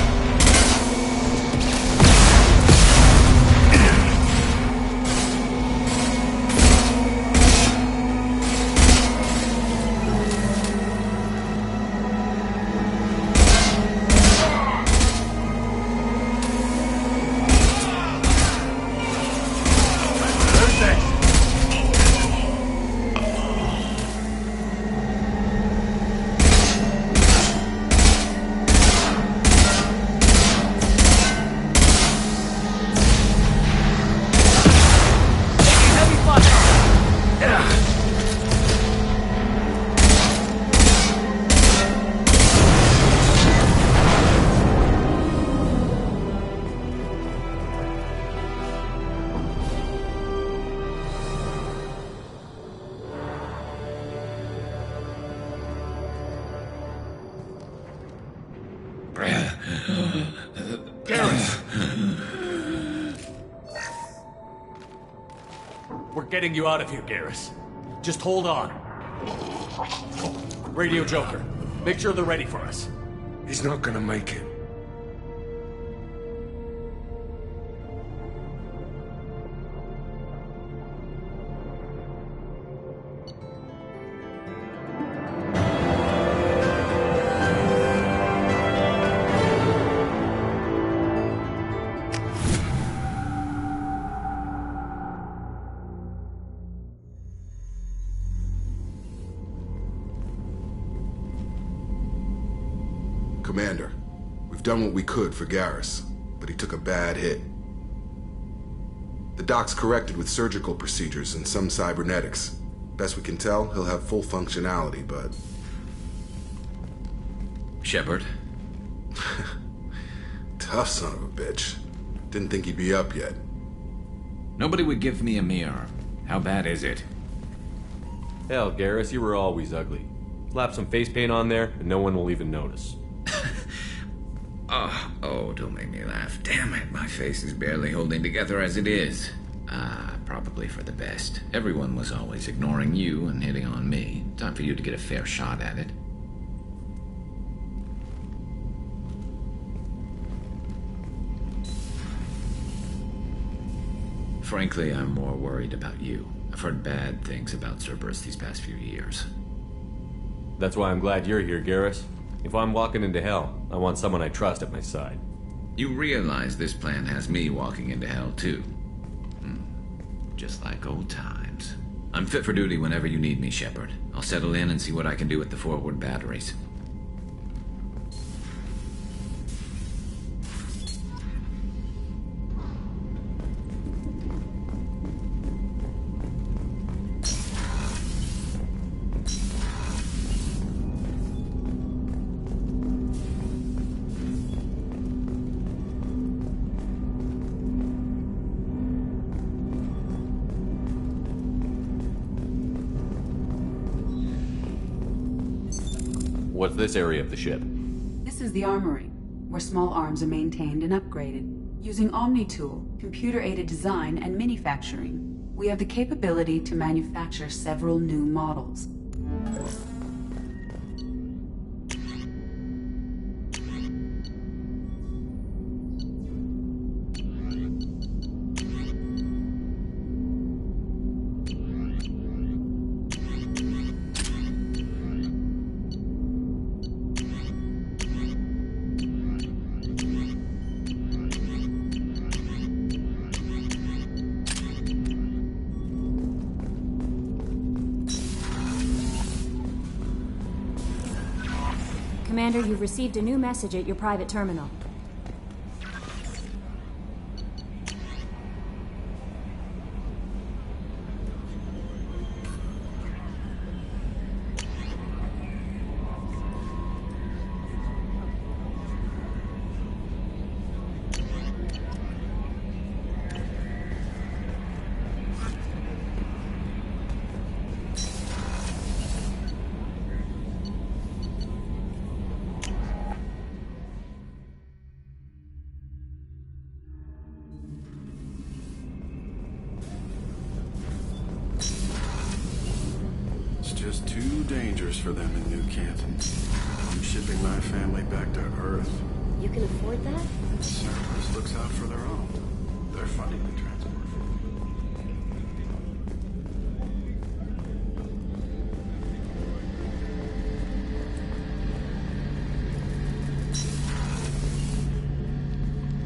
Who's next? We're getting you out of here, Garrus. Just hold on. Radio Joker, make sure they're ready for us. He's not gonna make it. Commander, we've done what we could for Garrus, but he took a bad hit. The doc's corrected with surgical procedures and some cybernetics. Best we can tell, he'll have full functionality, but... Shepard? Tough son of a bitch. Didn't think he'd be up yet. Nobody would give me a mirror. How bad is it? Hell, Garrus, you were always ugly. Slap some face paint on there, and no one will even notice. Oh, don't make me laugh. Damn it, my face is barely holding together as it is. Probably for the best. Everyone was always ignoring you and hitting on me. Time for you to get a fair shot at it. Frankly, I'm more worried about you. I've heard bad things about Cerberus these past few years. That's why I'm glad you're here, Garrus. If I'm walking into hell, I want someone I trust at my side. You realize this plan has me walking into hell, too. Just like old times. I'm fit for duty whenever you need me, Shepard. I'll settle in and see what I can do with the forward batteries. What's this area of the ship? This is the armory, where small arms are maintained and upgraded. Using Omni-Tool, computer-aided design, and manufacturing, we have the capability to manufacture several new models. Commander, you've received a new message at your private terminal. Just too dangerous for them in New Canton. I'm shipping my family back to Earth. You can afford that? Cerberus looks out for their own. They're funding the transport.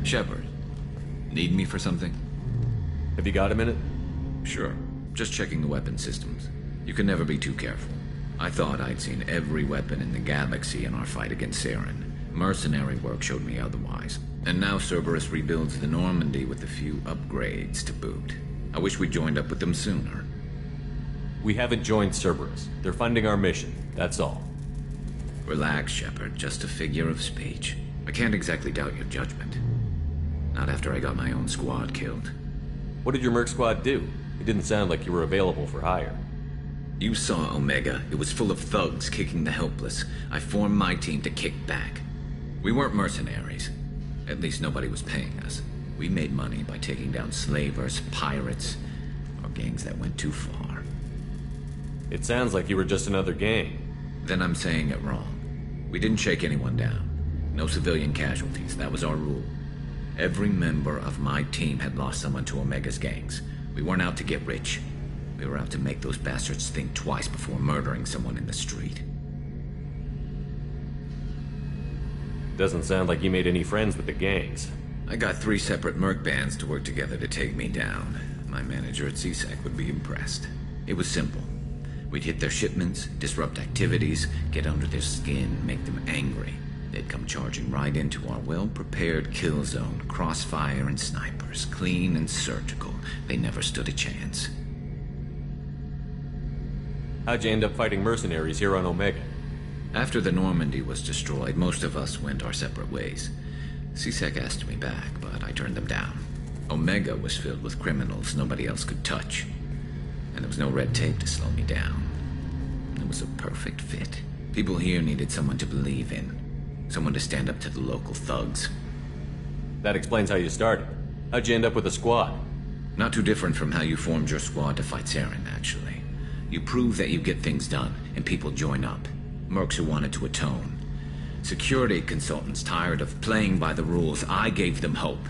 Shepard, need me for something? Have you got a minute? Sure. Just checking the weapon systems. You can never be too careful. I thought I'd seen every weapon in the galaxy in our fight against Saren. Mercenary work showed me otherwise. And now Cerberus rebuilds the Normandy with a few upgrades to boot. I wish we joined up with them sooner. We haven't joined Cerberus. They're funding our mission, that's all. Relax, Shepard. Just a figure of speech. I can't exactly doubt your judgment. Not after I got my own squad killed. What did your merc squad do? It didn't sound like you were available for hire. You saw Omega. It was full of thugs kicking the helpless. I formed my team to kick back. We weren't mercenaries. At least nobody was paying us. We made money by taking down slavers, pirates, or gangs that went too far. It sounds like you were just another gang. Then I'm saying it wrong. We didn't shake anyone down. No civilian casualties. That was our rule. Every member of my team had lost someone to Omega's gangs. We weren't out to get rich. We were out to make those bastards think twice before murdering someone in the street. Doesn't sound like you made any friends with the gangs. I got 3 separate merc bands to work together to take me down. My manager at CSEC would be impressed. It was simple. We'd hit their shipments, disrupt activities, get under their skin, make them angry. They'd come charging right into our well-prepared kill zone, crossfire and snipers, clean and surgical. They never stood a chance. How'd you end up fighting mercenaries here on Omega? After the Normandy was destroyed, most of us went our separate ways. CSEC asked me back, but I turned them down. Omega was filled with criminals nobody else could touch. And there was no red tape to slow me down. It was a perfect fit. People here needed someone to believe in. Someone to stand up to the local thugs. That explains how you started. How'd you end up with a squad? Not too different from how you formed your squad to fight Saren, actually. You prove that you get things done, and people join up. Mercs who wanted to atone. Security consultants tired of playing by the rules. I gave them hope.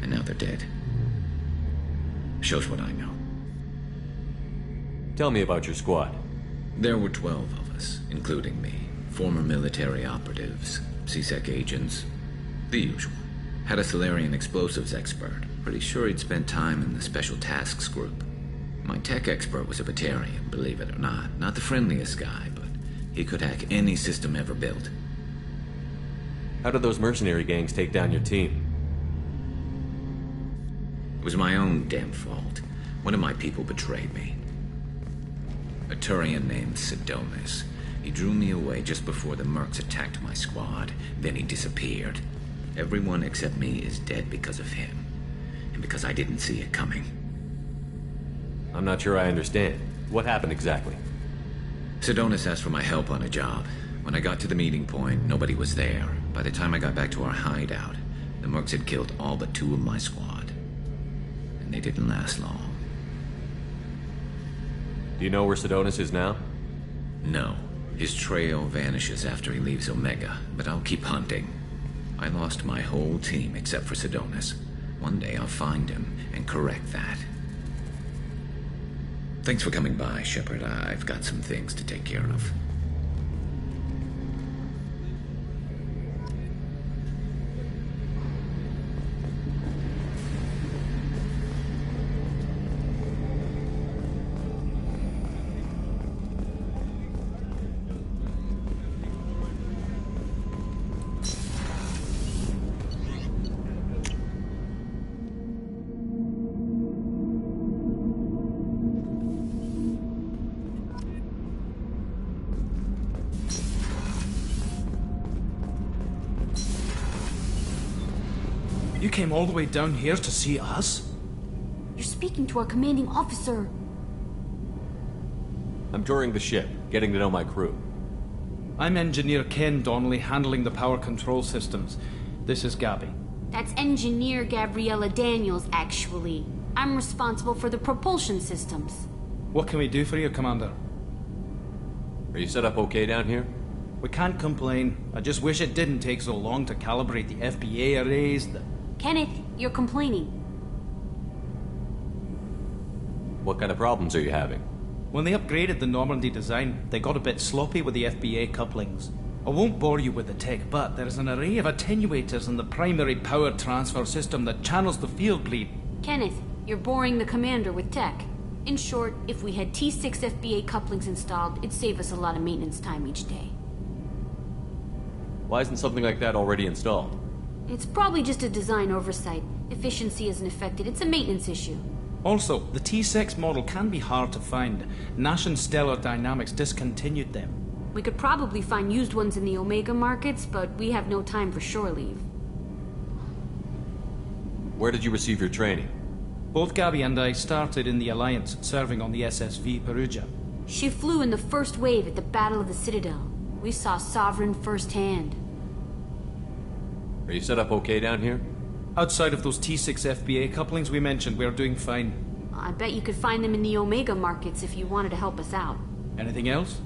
And now they're dead. Shows what I know. Tell me about your squad. There were 12 of us, including me. Former military operatives, CSEC agents, the usual. Had a Solarian explosives expert. Pretty sure he'd spent time in the Special Tasks Group. My tech expert was a Batarian, believe it or not. Not the friendliest guy, but he could hack any system ever built. How did those mercenary gangs take down your team? It was my own damn fault. One of my people betrayed me. A Turian named Sidonis. He drew me away just before the Mercs attacked my squad. Then he disappeared. Everyone except me is dead because of him. And because I didn't see it coming. I'm not sure I understand. What happened exactly? Sidonis asked for my help on a job. When I got to the meeting point, nobody was there. By the time I got back to our hideout, the Mercs had killed all but 2 of my squad. And they didn't last long. Do you know where Sidonis is now? No. His trail vanishes after he leaves Omega, but I'll keep hunting. I lost my whole team except for Sidonis. One day I'll find him and correct that. Thanks for coming by, Shepard. I've got some things to take care of. You came all the way down here to see us? You're speaking to our commanding officer. I'm touring the ship, getting to know my crew. I'm Engineer Ken Donnelly, handling the power control systems. This is Gabby. That's Engineer Gabriella Daniels, actually. I'm responsible for the propulsion systems. What can we do for you, Commander? Are you set up okay down here? We can't complain. I just wish it didn't take so long to calibrate the FBA arrays. Kenneth, you're complaining. What kind of problems are you having? When they upgraded the Normandy design, they got a bit sloppy with the FBA couplings. I won't bore you with the tech, but there's an array of attenuators in the primary power transfer system that channels the field bleed. Kenneth, you're boring the commander with tech. In short, if we had T6 FBA couplings installed, it'd save us a lot of maintenance time each day. Why isn't something like that already installed? It's probably just a design oversight. Efficiency isn't affected. It's a maintenance issue. Also, the T6 model can be hard to find. Nash and Stellar Dynamics discontinued them. We could probably find used ones in the Omega markets, but we have no time for shore leave. Where did you receive your training? Both Gabby and I started in the Alliance, serving on the SSV Perugia. She flew in the first wave at the Battle of the Citadel. We saw Sovereign firsthand. Are you set up okay down here? Outside of those T6 FBA couplings we mentioned, we're doing fine. I bet you could find them in the Omega markets if you wanted to help us out. Anything else?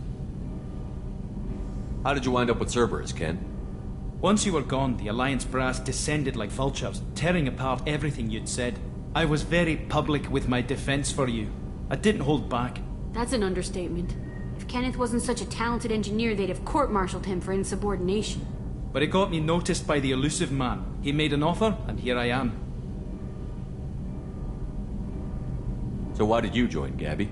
How did you wind up with Cerberus, Ken? Once you were gone, the Alliance brass descended like vultures, tearing apart everything you'd said. I was very public with my defense for you. I didn't hold back. That's an understatement. If Kenneth wasn't such a talented engineer, they'd have court-martialed him for insubordination. But it got me noticed by the elusive man. He made an offer, and here I am. So why did you join, Gabby?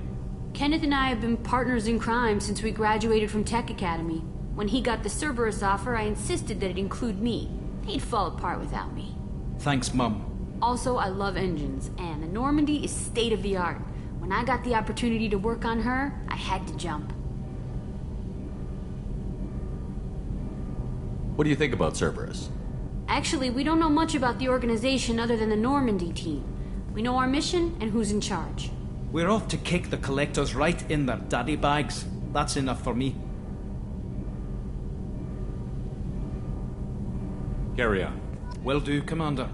Kenneth and I have been partners in crime since we graduated from Tech Academy. When he got the Cerberus offer, I insisted that it include me. He'd fall apart without me. Thanks, Mum. Also, I love engines, and the Normandy is state-of-the-art. When I got the opportunity to work on her, I had to jump. What do you think about Cerberus? Actually, we don't know much about the organization other than the Normandy team. We know our mission and who's in charge. We're off to kick the collectors right in their daddy bags. That's enough for me. Carry on. Will do, Commander.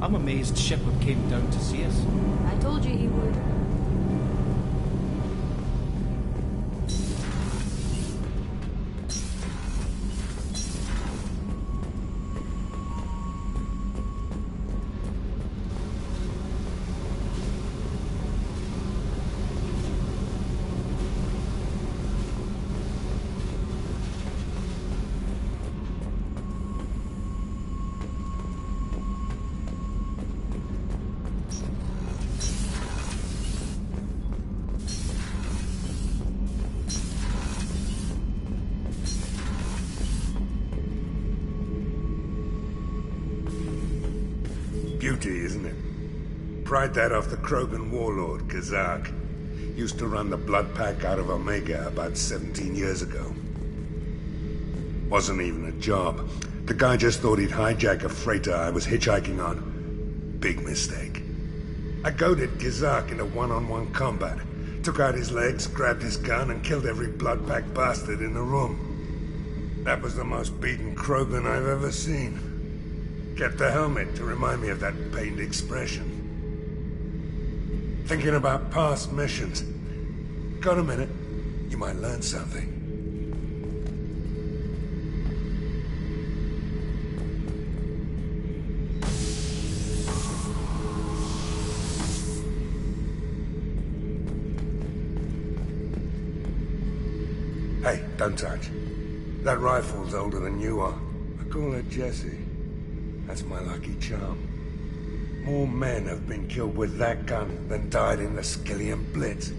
I'm amazed Shepard came down to see us. I told you he would. Beauty, isn't it? Pried that off the Krogan warlord, Kazak. Used to run the blood pack out of Omega about 17 years ago. Wasn't even a job. The guy just thought he'd hijack a freighter I was hitchhiking on. Big mistake. I goaded Kazak into one-on-one combat. Took out his legs, grabbed his gun, and killed every blood pack bastard in the room. That was the most beaten Krogan I've ever seen. Kept the helmet to remind me of that pained expression. Thinking about past missions. Got a minute? You might learn something. Hey, don't touch. That rifle's older than you are. I call her Jessie. That's my lucky charm. More men have been killed with that gun than died in the Skillian Blitz.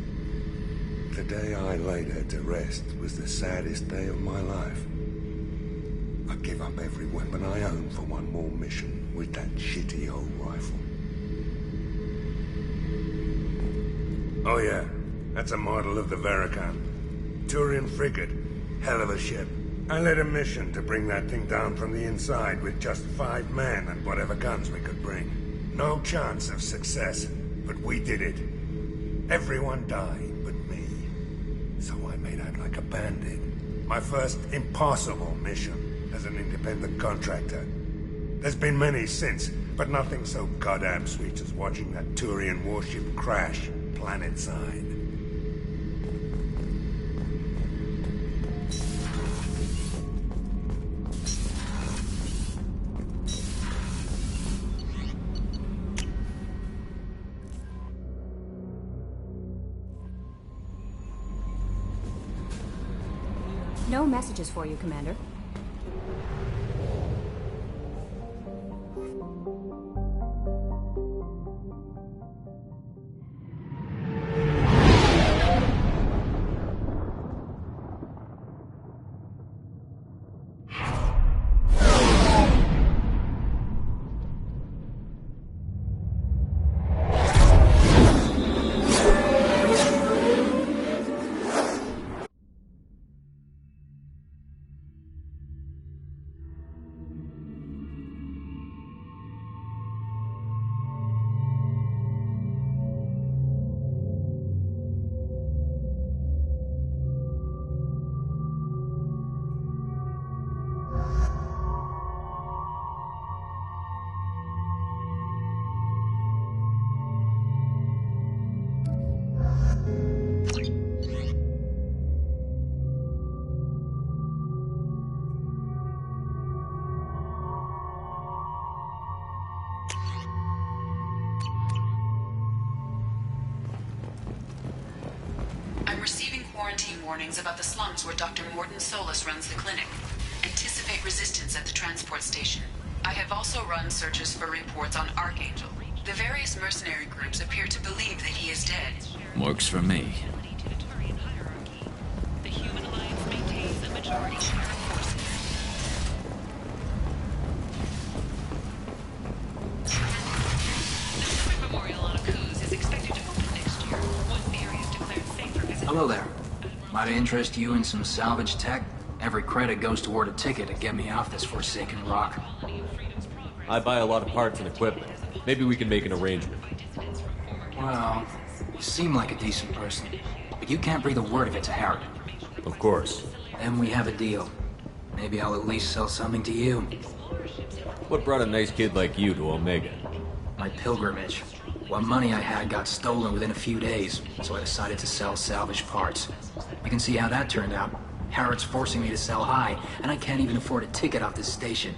The day I laid her to rest was the saddest day of my life. I give up every weapon I own for one more mission with that shitty old rifle. Oh yeah, that's a model of the Veracon. Turian frigate. Hell of a ship. I led a mission to bring that thing down from the inside with just 5 men and whatever guns we could bring. No chance of success, but we did it. Everyone died but me. So I made out like a bandit. My first impossible mission as an independent contractor. There's been many since, but nothing so goddamn sweet as watching that Turian warship crash planet-side. No messages for you, Commander. Warnings about the slums where Dr. Morton Solus runs the clinic. Anticipate resistance at the transport station. I have also run searches for reports on Archangel. The various mercenary groups appear to believe that he is dead. Works for me. The Human Alliance maintains a majority share of forces. The Civic Memorial on Akuz is expected to open next year once the area is declared safe for visitors. Hello there. Might interest you in some salvage tech? Every credit goes toward a ticket to get me off this forsaken rock. I buy a lot of parts and equipment. Maybe we can make an arrangement. Well, you seem like a decent person, but you can't breathe a word of it to Harrod. Of course. Then we have a deal. Maybe I'll at least sell something to you. What brought a nice kid like you to Omega? My pilgrimage. What money I had got stolen within a few days, so I decided to sell salvage parts. You can see how that turned out. Harrod's forcing me to sell high, and I can't even afford a ticket off this station.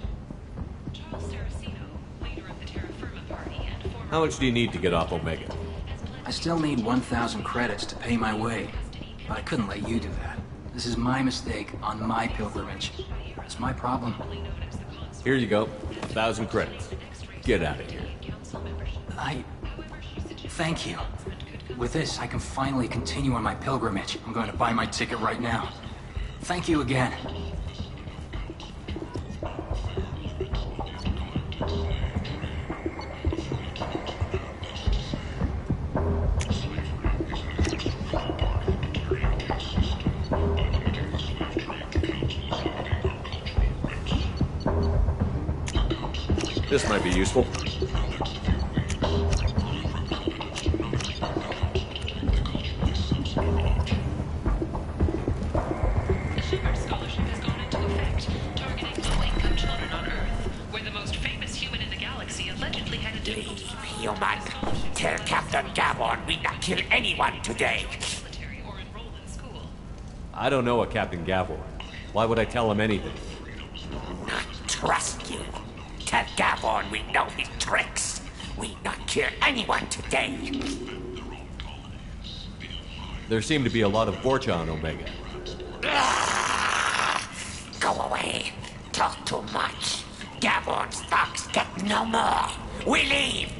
How much do you need to get off Omega? I still need 1,000 credits to pay my way, but I couldn't let you do that. This is my mistake on my pilgrimage. It's my problem. Here you go. 1,000 credits. Get out of here. Thank you. With this, I can finally continue on my pilgrimage. I'm going to buy my ticket right now. Thank you again. This might be useful. Human. Tell Captain Gavon we not kill anyone today. I don't know a Captain Gavor. Why would I tell him anything? Not trust you. Tell Gavon we know his tricks. We not kill anyone today. There seem to be a lot of Vorcha on Omega. Go away. Talk too much. Gavon's thugs get no more. We leave.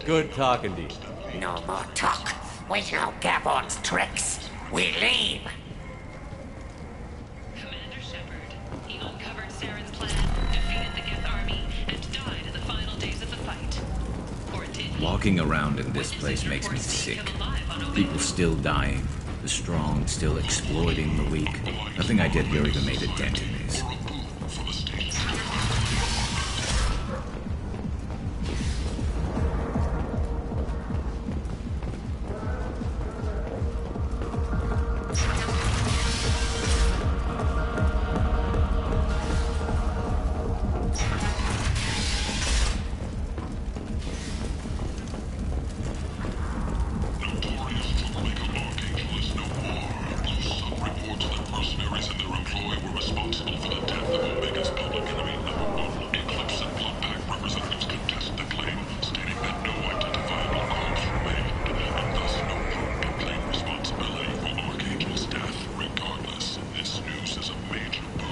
Good talking to you. No more talk. We know Gavon's tricks. We leave. Commander Shepard, he uncovered Saren's plan, defeated the Geth army, and died in the final days of the fight. Or did he? Walking around in this place makes me sick. People still dying. The strong still exploiting the weak. Nothing I did here even made a dent in this.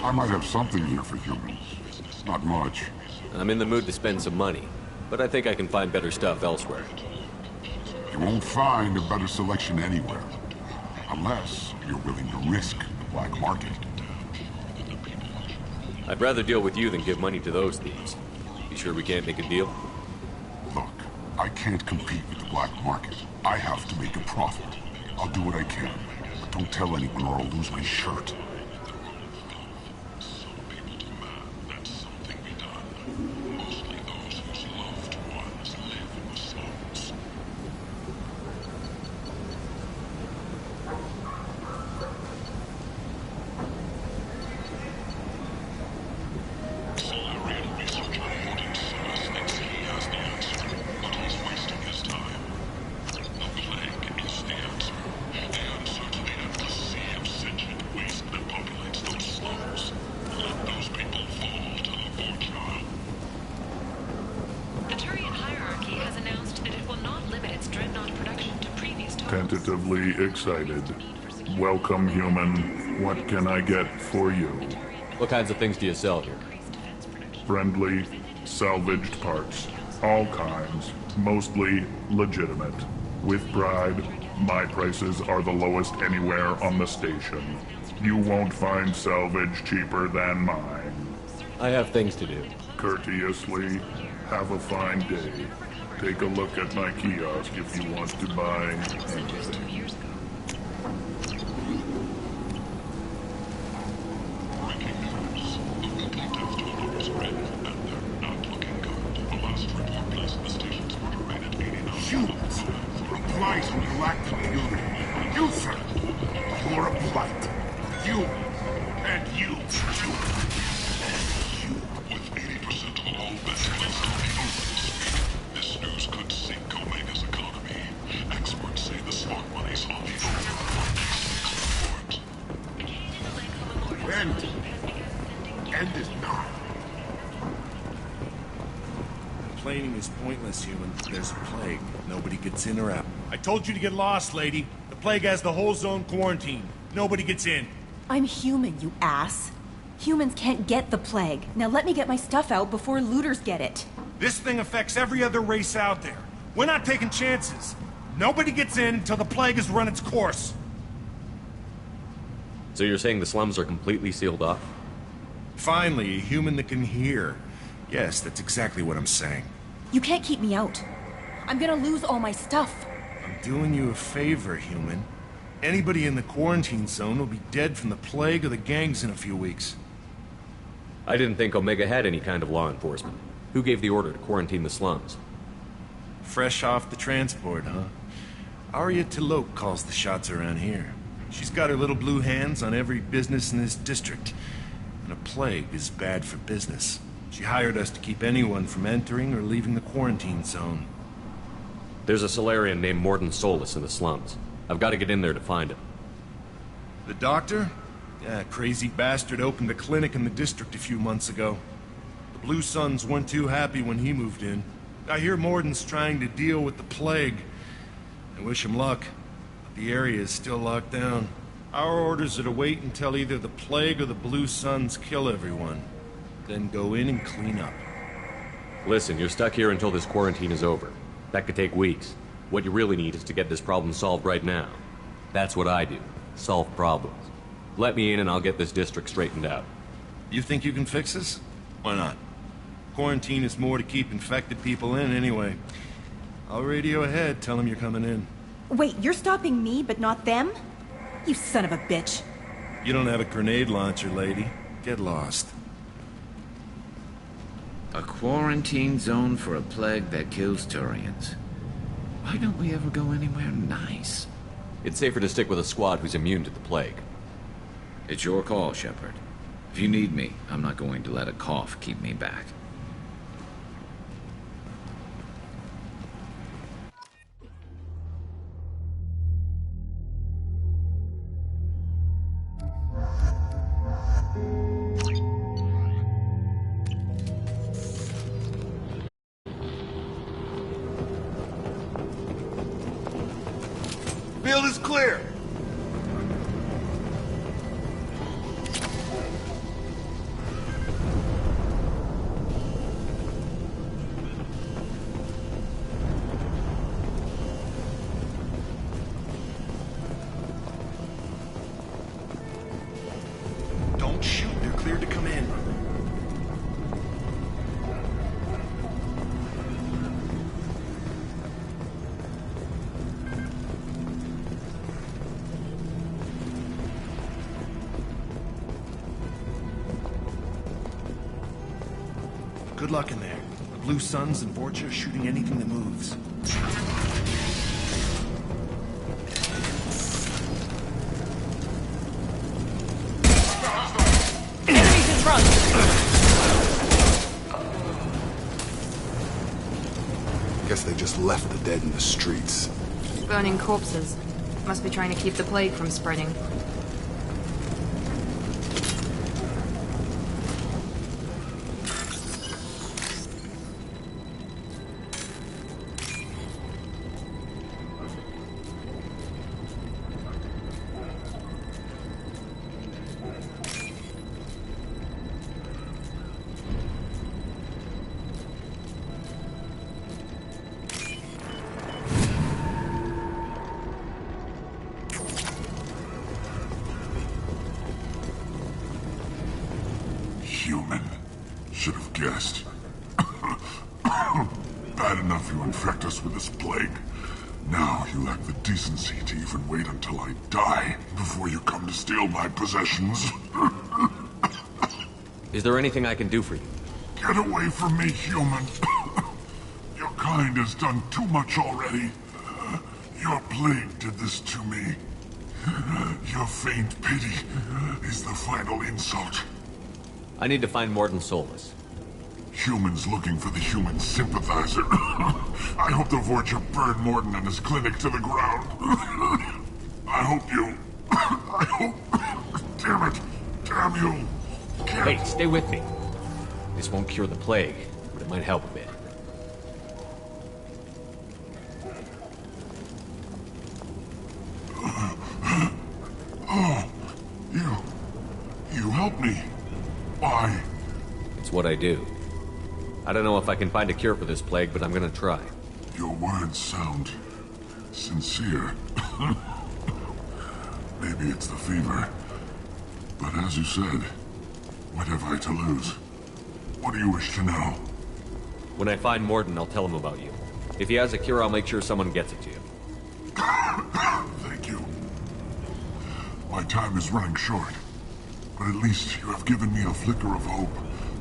I might have something here for humans. Not much. I'm in the mood to spend some money, but I think I can find better stuff elsewhere. You won't find a better selection anywhere. Unless you're willing to risk the black market. I'd rather deal with you than give money to those thieves. You sure we can't make a deal? Look, I can't compete with the black market. I have to make a profit. I'll do what I can, but don't tell anyone or I'll lose my shirt. Tentatively excited. Welcome, human. What can I get for you? What kinds of things do you sell here? Friendly, salvaged parts. All kinds. Mostly legitimate. With pride, my prices are the lowest anywhere on the station. You won't find salvage cheaper than mine. I have things to do. Courteously, have a fine day. Take a look at my kiosk if you want to buy anything. Complaining is pointless, human. There's a plague. Nobody gets in or out. I told you to get lost, lady. The plague has the whole zone quarantined. Nobody gets in. I'm human, you ass. Humans can't get the plague. Now let me get my stuff out before looters get it. This thing affects every other race out there. We're not taking chances. Nobody gets in until the plague has run its course. So you're saying the slums are completely sealed off? Finally, a human that can hear. Yes, that's exactly what I'm saying. You can't keep me out. I'm gonna lose all my stuff. I'm doing you a favor, human. Anybody in the quarantine zone will be dead from the plague or the gangs in a few weeks. I didn't think Omega had any kind of law enforcement. Who gave the order to quarantine the slums? Fresh off the transport, huh? Arya Tilok calls the shots around here. She's got her little blue hands on every business in this district. And a plague is bad for business. She hired us to keep anyone from entering or leaving the quarantine zone. There's a Solarian named Morden Solus in the slums. I've got to get in there to find him. The doctor? Yeah, crazy bastard opened a clinic in the district a few months ago. The Blue Suns weren't too happy when he moved in. I hear Morden's trying to deal with the plague. I wish him luck, but the area is still locked down. Our orders are to wait until either the plague or the Blue Suns kill everyone. Then go in and clean up. Listen, you're stuck here until this quarantine is over. That could take weeks. What you really need is to get this problem solved right now. That's what I do. Solve problems. Let me in and I'll get this district straightened out. You think you can fix this? Why not? Quarantine is more to keep infected people in anyway. I'll radio ahead, tell them you're coming in. Wait, you're stopping me, but not them? You son of a bitch. You don't have a grenade launcher, lady. Get lost. A quarantine zone for a plague that kills Turians. Why don't we ever go anywhere nice? It's safer to stick with a squad who's immune to the plague. It's your call, Shepard. If you need me, I'm not going to let a cough keep me back. Field is clear. Don't shoot. They're cleared to come in. Good luck in there. The Blue Suns and Vorcha are shooting anything that moves. Enemies in front! Guess they just left the dead in the streets. Burning corpses. Must be trying to keep the plague from spreading. Human. Should have guessed. Bad enough you infect us with this plague. Now you lack the decency to even wait until I die before you come to steal my possessions. Is there anything I can do for you? Get away from me, human. Your kind has done too much already. Your plague did this to me. Your faint pity is the final insult. I need to find Morden Solus. Humans looking for the human sympathizer. I hope the Vorcha burned Morden and his clinic to the ground. I hope you... I hope... Damn it. Damn you. Hey, stay with me. This won't cure the plague, but it might help a bit. Help me. Why? It's what I do. I don't know if I can find a cure for this plague, but I'm gonna try. Your words sound sincere. Maybe it's the fever. But as you said, what have I to lose? What do you wish to know? When I find Morden, I'll tell him about you. If he has a cure, I'll make sure someone gets it to you. Thank you. My time is running short, but at least you have given me a flicker of hope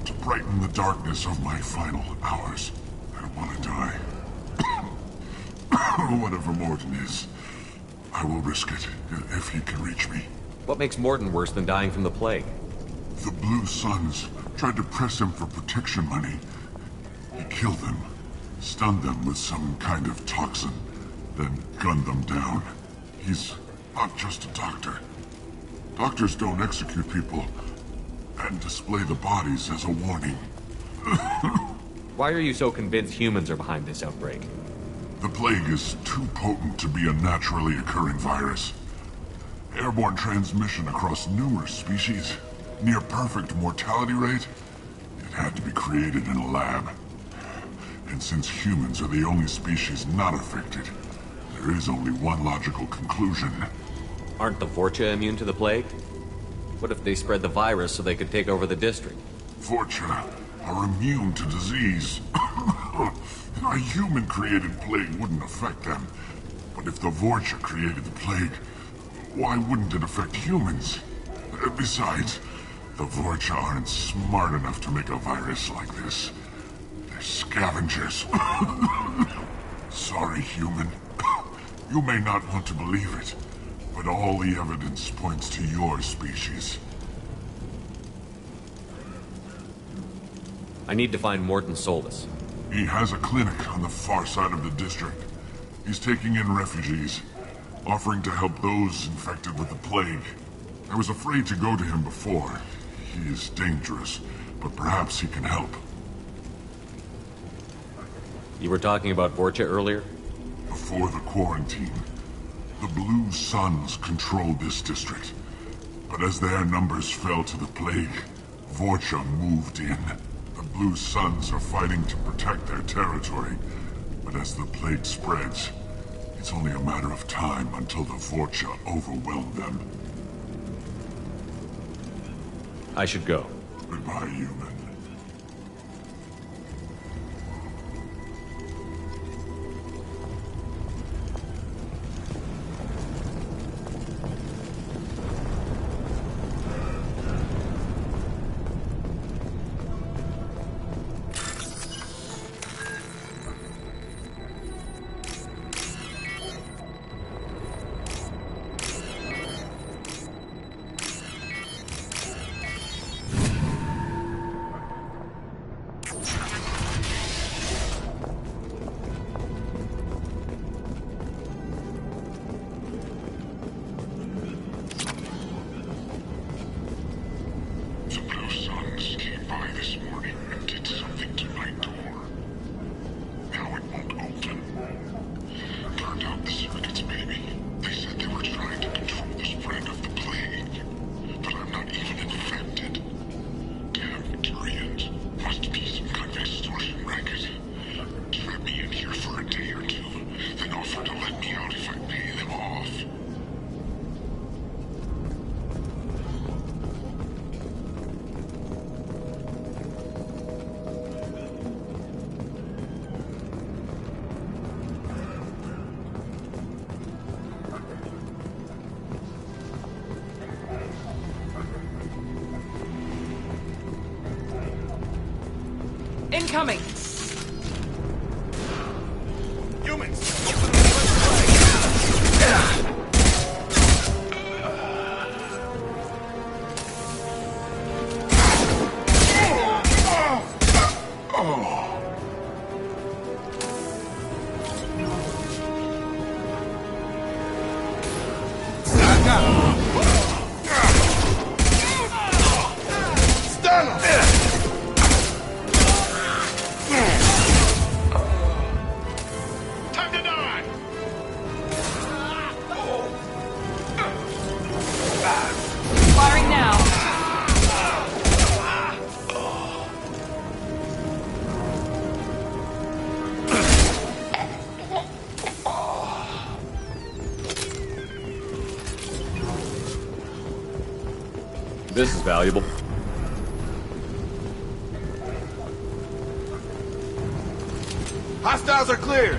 to brighten the darkness of my final hours. I don't want to die. Whatever Morden is, I will risk it if he can reach me. What makes Morden worse than dying from the plague? The Blue Suns tried to press him for protection money. He killed them, stunned them with some kind of toxin, then gunned them down. He's not just a doctor. Doctors don't execute people and display the bodies as a warning. Why are you so convinced humans are behind this outbreak? The plague is too potent to be a naturally occurring virus. Airborne transmission across numerous species, near perfect mortality rate. It had to be created in a lab. And since humans are the only species not affected, there is only one logical conclusion. Aren't the Vorcha immune to the plague? What if they spread the virus so they could take over the district? Vorcha are immune to disease. A human-created plague wouldn't affect them. But if the Vorcha created the plague, why wouldn't it affect humans? Besides, the Vorcha aren't smart enough to make a virus like this. They're scavengers. Sorry, human. You may not want to believe it, but all the evidence points to your species. I need to find Morton Solus. He has a clinic on the far side of the district. He's taking in refugees, offering to help those infected with the plague. I was afraid to go to him before. He is dangerous, but perhaps he can help. You were talking about Vorcha earlier? Before the quarantine, the Blue Suns controlled this district. But as their numbers fell to the plague, Vorcha moved in. The Blue Suns are fighting to protect their territory, but as the plague spreads, it's only a matter of time until the Vorcha overwhelm them. I should go. Goodbye, human. Incoming! Time to die! this is valuable. Hostiles are cleared!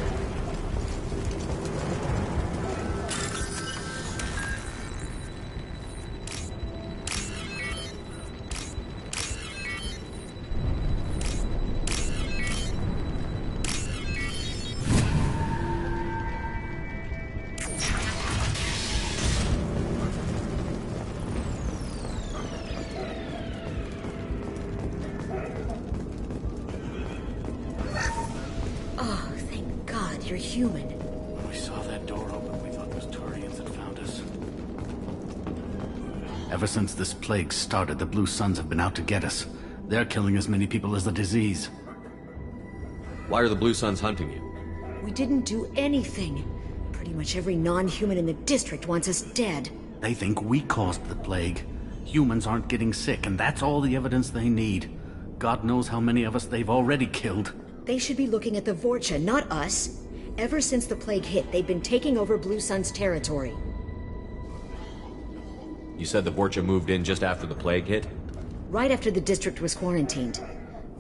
Oh, thank God you're human. When we saw that door open, we thought those Turians had found us. Ever since this plague started, the Blue Suns have been out to get us. They're killing as many people as the disease. Why are the Blue Suns hunting you? We didn't do anything. Pretty much every non-human in the district wants us dead. They think we caused the plague. Humans aren't getting sick, and that's all the evidence they need. God knows how many of us they've already killed. They should be looking at the Vorcha, not us. Ever since the plague hit, they've been taking over Blue Sun's territory. You said the Vorcha moved in just after the plague hit? Right after the district was quarantined.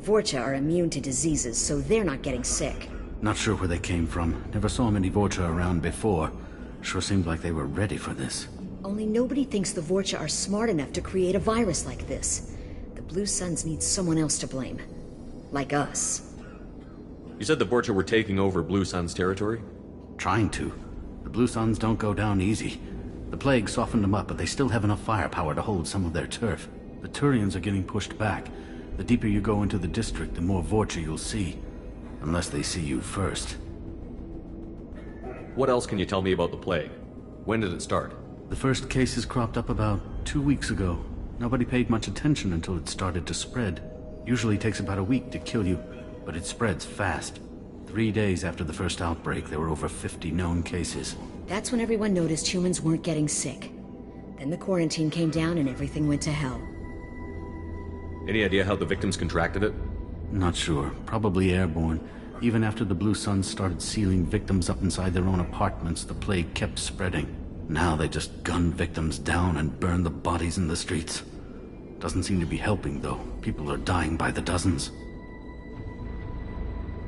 Vorcha are immune to diseases, so they're not getting sick. Not sure where they came from. Never saw many Vorcha around before. Sure seemed like they were ready for this. Only nobody thinks the Vorcha are smart enough to create a virus like this. The Blue Suns need someone else to blame. Like us. You said the Vorcha were taking over Blue Sun's territory? Trying to. The Blue Suns don't go down easy. The plague softened them up, but they still have enough firepower to hold some of their turf. The Turians are getting pushed back. The deeper you go into the district, the more Vorcha you'll see. Unless they see you first. What else can you tell me about the plague? When did it start? The first cases cropped up about 2 weeks ago. Nobody paid much attention until it started to spread. Usually takes about a week to kill you, but it spreads fast. 3 days after the first outbreak, there were over 50 known cases. That's when everyone noticed humans weren't getting sick. Then the quarantine came down and everything went to hell. Any idea how the victims contracted it? Not sure. Probably airborne. Even after the Blue Suns started sealing victims up inside their own apartments, the plague kept spreading. Now they just gun victims down and burn the bodies in the streets. Doesn't seem to be helping, though. People are dying by the dozens.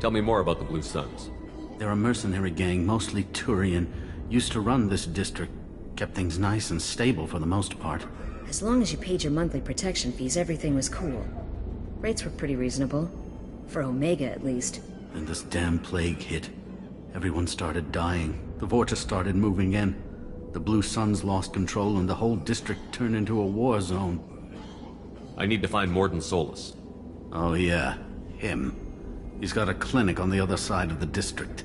Tell me more about the Blue Suns. They're a mercenary gang, mostly Turian. Used to run this district. Kept things nice and stable for the most part. As long as you paid your monthly protection fees, everything was cool. Rates were pretty reasonable. For Omega, at least. Then this damn plague hit. Everyone started dying. The Vorcha started moving in. The Blue Suns lost control and the whole district turned into a war zone. I need to find Morden Solis. Oh yeah, him. He's got a clinic on the other side of the district.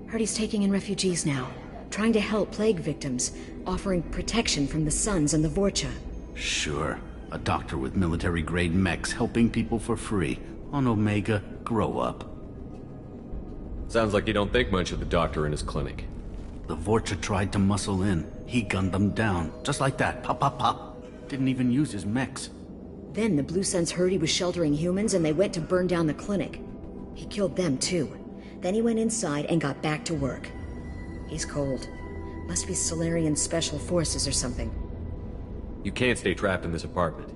Heard he's taking in refugees now. Trying to help plague victims. Offering protection from the Suns and the Vorcha. Sure. A doctor with military-grade mechs helping people for free. On Omega, grow up. Sounds like you don't think much of the doctor in his clinic. The Vorcha tried to muscle in. He gunned them down. Just like that. Pop, pop, pop. Didn't even use his mechs. Then the Blue Suns heard he was sheltering humans and they went to burn down the clinic. He killed them too. Then he went inside and got back to work. He's cold. Must be Solarian Special Forces or something. You can't stay trapped in this apartment.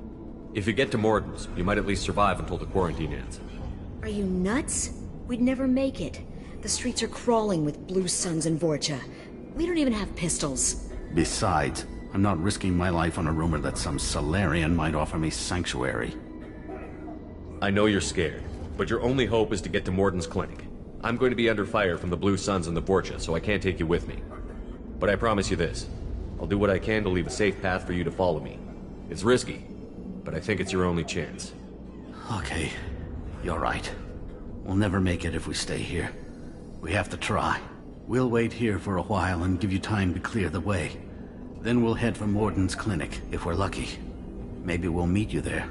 If you get to Morden's, you might at least survive until the quarantine ends. Are you nuts? We'd never make it. The streets are crawling with Blue Suns and Vorcha. We don't even have pistols. Besides, I'm not risking my life on a rumor that some Solarian might offer me sanctuary. I know you're scared, but your only hope is to get to Morden's clinic. I'm going to be under fire from the Blue Suns and the Vorcha, so I can't take you with me. But I promise you this. I'll do what I can to leave a safe path for you to follow me. It's risky, but I think it's your only chance. Okay, you're right. We'll never make it if we stay here. We have to try. We'll wait here for a while and give you time to clear the way. Then we'll head for Morden's clinic, if we're lucky. Maybe we'll meet you there.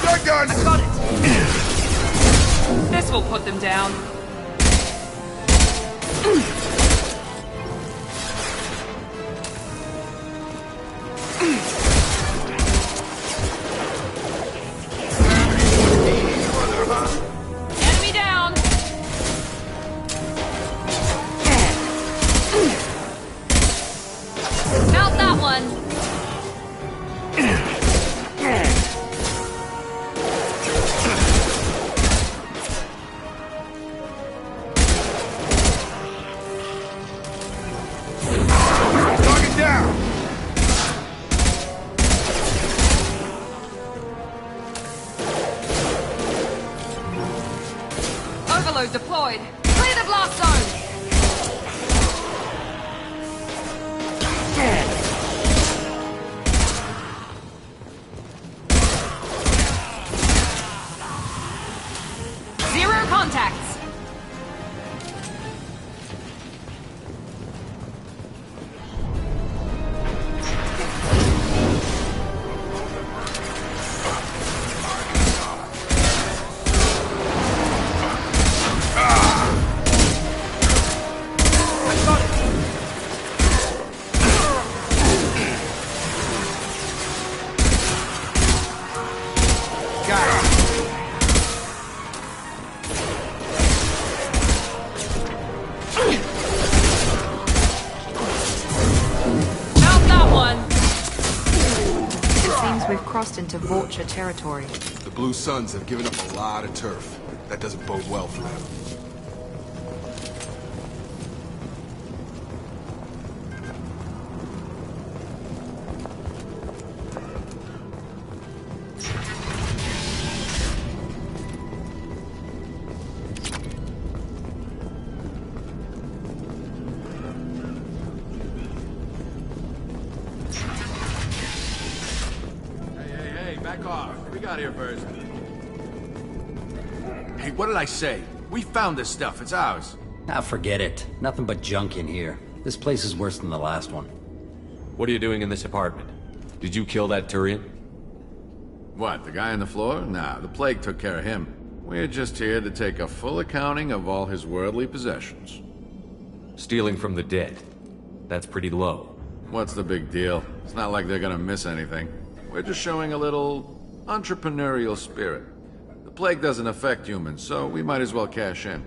Stun gun! I got it! This will put them down. Enemy down! Mount that one! Target down! Overload deployed. Clear the blast zone! Zero contacts. Mount that one. It seems we've crossed into Vulture territory. The Blue Suns have given up a lot of turf. That doesn't bode well for them. Hey, back off. We got here first. Hey, what did I say? We found this stuff. It's ours. Ah, forget it. Nothing but junk in here. This place is worse than the last one. What are you doing in this apartment? Did you kill that Turian? What, the guy on the floor? Nah, the plague took care of him. We're just here to take a full accounting of all his worldly possessions. Stealing from the dead. That's pretty low. What's the big deal? It's not like they're gonna miss anything. We're just showing a little entrepreneurial spirit. The plague doesn't affect humans, so we might as well cash in.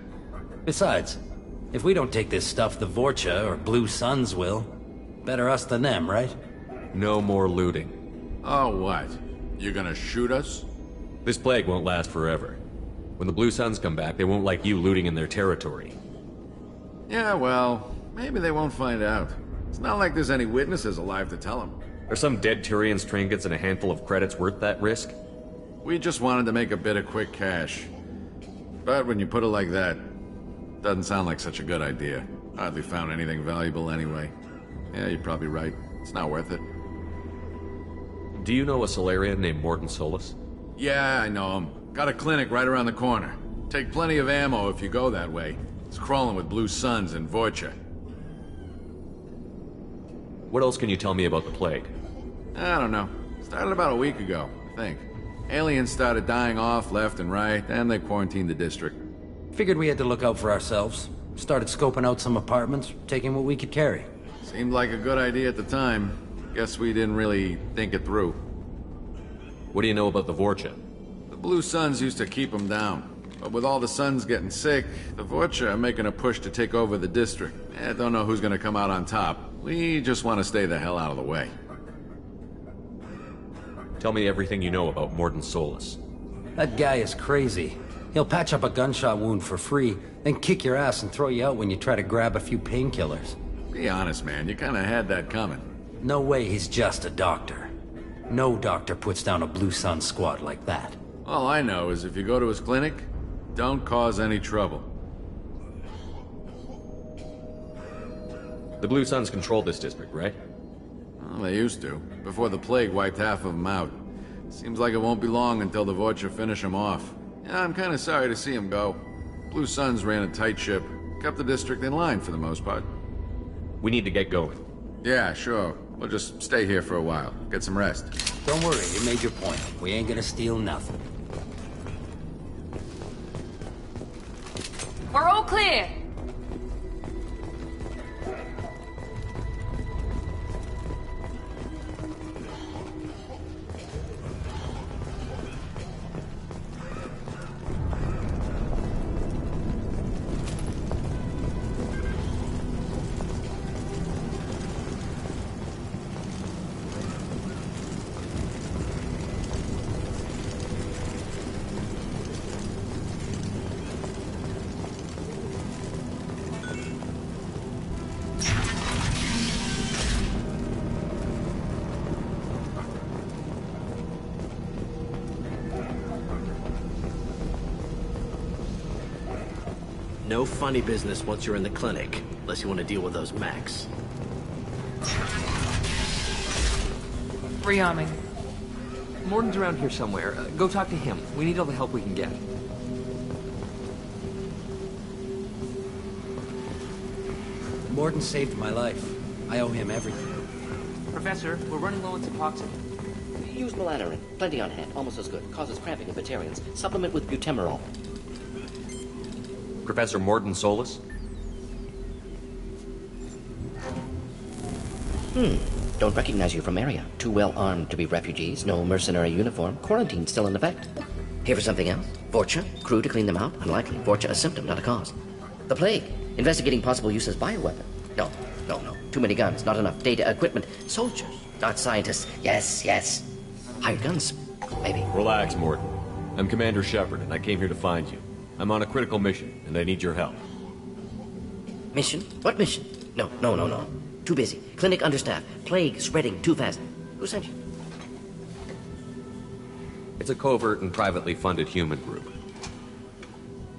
Besides, if we don't take this stuff, the Vorcha or Blue Suns will. Better us than them, right? No more looting. Oh, what? You're gonna shoot us? This plague won't last forever. When the Blue Suns come back, they won't like you looting in their territory. Yeah, well, maybe they won't find out. It's not like there's any witnesses alive to tell them. Are some dead Turians' trinkets and a handful of credits worth that risk? We just wanted to make a bit of quick cash. But when you put it like that, doesn't sound like such a good idea. Hardly found anything valuable anyway. Yeah, you're probably right. It's not worth it. Do you know a Solarian named Morton Solus? Yeah, I know him. Got a clinic right around the corner. Take plenty of ammo if you go that way. It's crawling with Blue Suns and Vorcha. What else can you tell me about the plague? I don't know. Started about a week ago, I think. Aliens started dying off left and right, and they quarantined the district. Figured we had to look out for ourselves. Started scoping out some apartments, taking what we could carry. Seemed like a good idea at the time. Guess we didn't really think it through. What do you know about the Vorcha? The Blue Suns used to keep them down. But with all the Suns getting sick, the Vorcha are making a push to take over the district. I don't know who's gonna come out on top. We just want to stay the hell out of the way. Tell me everything you know about Morton Solus. That guy is crazy. He'll patch up a gunshot wound for free, then kick your ass and throw you out when you try to grab a few painkillers. Be honest, man. You kinda had that coming. No way he's just a doctor. No doctor puts down a Blue Sun squad like that. All I know is if you go to his clinic, don't cause any trouble. The Blue Suns control this district, right? Well, they used to, before the plague wiped half of them out. Seems like it won't be long until the Vorcha finish them off. Yeah, I'm kinda sorry to see them go. Blue Suns ran a tight ship, kept the district in line for the most part. We need to get going. Yeah, sure. We'll just stay here for a while, get some rest. Don't worry, you made your point. We ain't gonna steal nothing. We're all clear. No funny business once you're in the clinic, unless you want to deal with those mechs. Rearming. Morton's around here somewhere. Go talk to him. We need all the help we can get. Morton saved my life. I owe him everything. Professor, we're running low on Suboxone. Use Malanarin. Plenty on hand. Almost as good. Causes cramping in Batarians. Supplement with butemerol. Professor Morton Solus? Don't recognize you from area. Too well armed to be refugees. No mercenary uniform. Quarantine still in effect. Here for something else? Vorcha? Crew to clean them out? Unlikely. Vorcha a symptom, not a cause. The plague. Investigating possible use as bioweapon. No. Too many guns. Not enough data, equipment. Soldiers, not scientists. Yes. Hired guns. Maybe. Relax, Morton. I'm Commander Shepard, and I came here to find you. I'm on a critical mission, and I need your help. Mission? What mission? No. Too busy. Clinic understaffed. Plague spreading too fast. Who sent you? It's a covert and privately funded human group.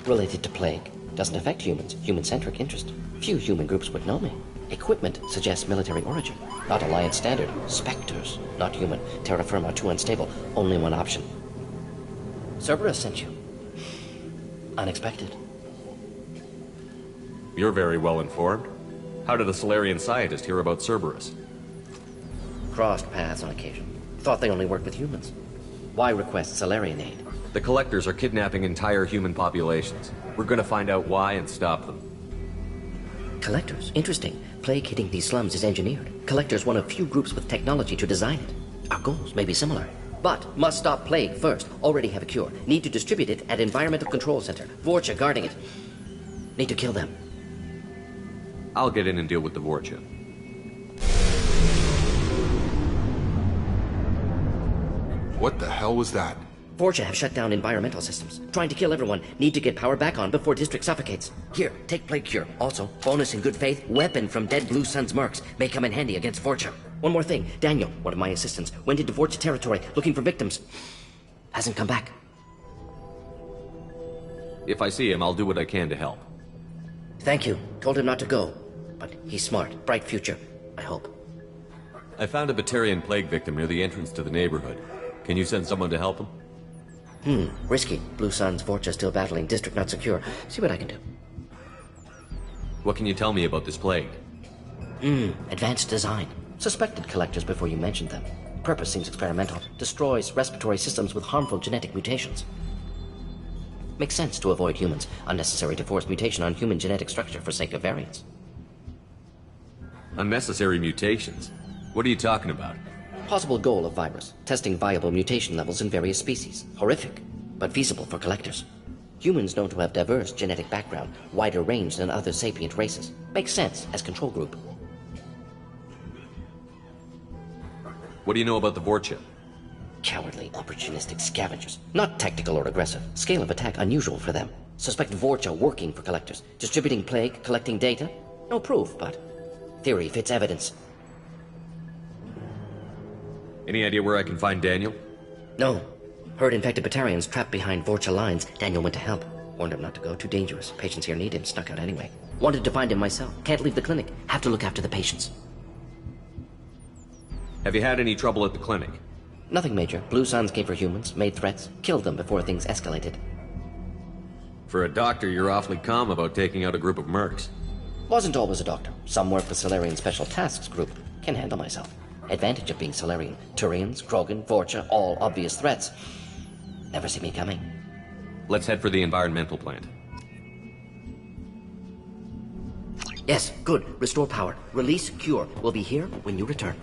Related to plague. Doesn't affect humans. Human-centric interest. Few human groups would know me. Equipment suggests military origin. Not Alliance standard. Spectres. Not human. Terra firma too unstable. Only one option. Cerberus sent you. Unexpected. You're very well informed. How did a Solarian scientist hear about Cerberus? Crossed paths on occasion. Thought they only worked with humans. Why request Solarian aid? The Collectors are kidnapping entire human populations. We're gonna find out why and stop them. Collectors? Interesting. Plague hitting these slums is engineered. Collectors one of few groups with technology to design it. Our goals may be similar. But must stop plague first. Already have a cure. Need to distribute it at Environmental Control Center. Vorcha guarding it. Need to kill them. I'll get in and deal with the Vorcha. What the hell was that? Vorcha have shut down environmental systems. Trying to kill everyone. Need to get power back on before district suffocates. Here, take plague cure. Also, bonus in good faith, weapon from dead Blue Sun's mercs. May come in handy against Vorcha. One more thing. Daniel, one of my assistants, went into Vorcha territory looking for victims. Hasn't come back. If I see him, I'll do what I can to help. Thank you. Told him not to go. But he's smart. Bright future. I hope. I found a Batarian plague victim near the entrance to the neighborhood. Can you send someone to help him? Risky. Blue Sun's Vorcha still battling. District not secure. See what I can do. What can you tell me about this plague? Advanced design. Suspected collectors before you mentioned them. Purpose seems experimental. Destroys respiratory systems with harmful genetic mutations. Makes sense to avoid humans. Unnecessary to force mutation on human genetic structure for sake of variance. Unnecessary mutations? What are you talking about? Possible goal of virus. Testing viable mutation levels in various species. Horrific, but feasible for collectors. Humans known to have diverse genetic background, wider range than other sapient races. Makes sense as control group. What do you know about the Vorcha? Cowardly, opportunistic scavengers. Not tactical or aggressive. Scale of attack unusual for them. Suspect Vorcha working for collectors. Distributing plague, collecting data. No proof, but theory fits evidence. Any idea where I can find Daniel? No. Heard infected Batarians trapped behind Vorcha lines. Daniel went to help. Warned him not to go. Too dangerous. Patients here need him. Snuck out anyway. Wanted to find him myself. Can't leave the clinic. Have to look after the patients. Have you had any trouble at the clinic? Nothing major. Blue Suns came for humans, made threats, killed them before things escalated. For a doctor, you're awfully calm about taking out a group of mercs. Wasn't always a doctor. Some work for Solarian Special Tasks Group. Can handle myself. Advantage of being Solarian. Turians, Krogan, Vorcha, all obvious threats. Never see me coming. Let's head for the environmental plant. Yes, good. Restore power. Release cure. We'll be here when you return.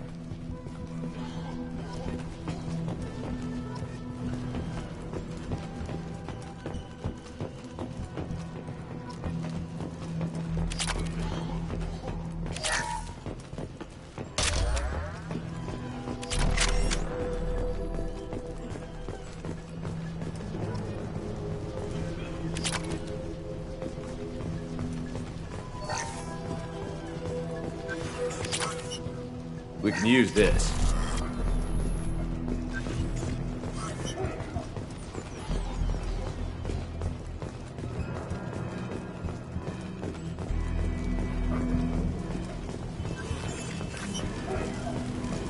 We can use this.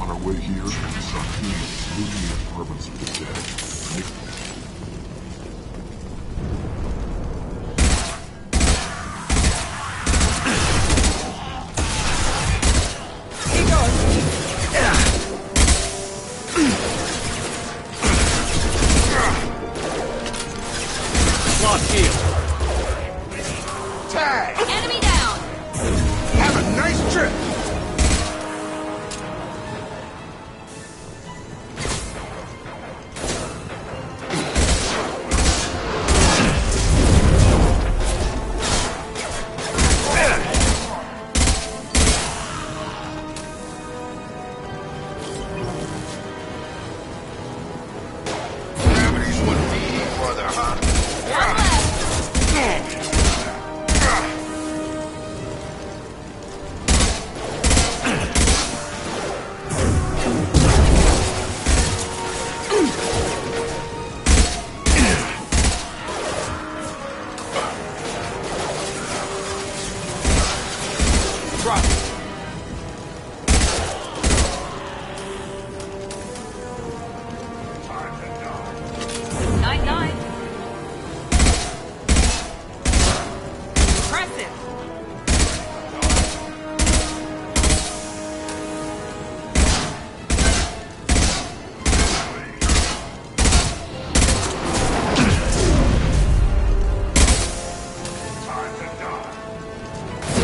On our way here, we saw humans looting the apartments of the dead. Tag! Enemy down! Have a nice trip! Gravity's what needy brother, huh? Drop it. Night, night. Impressive.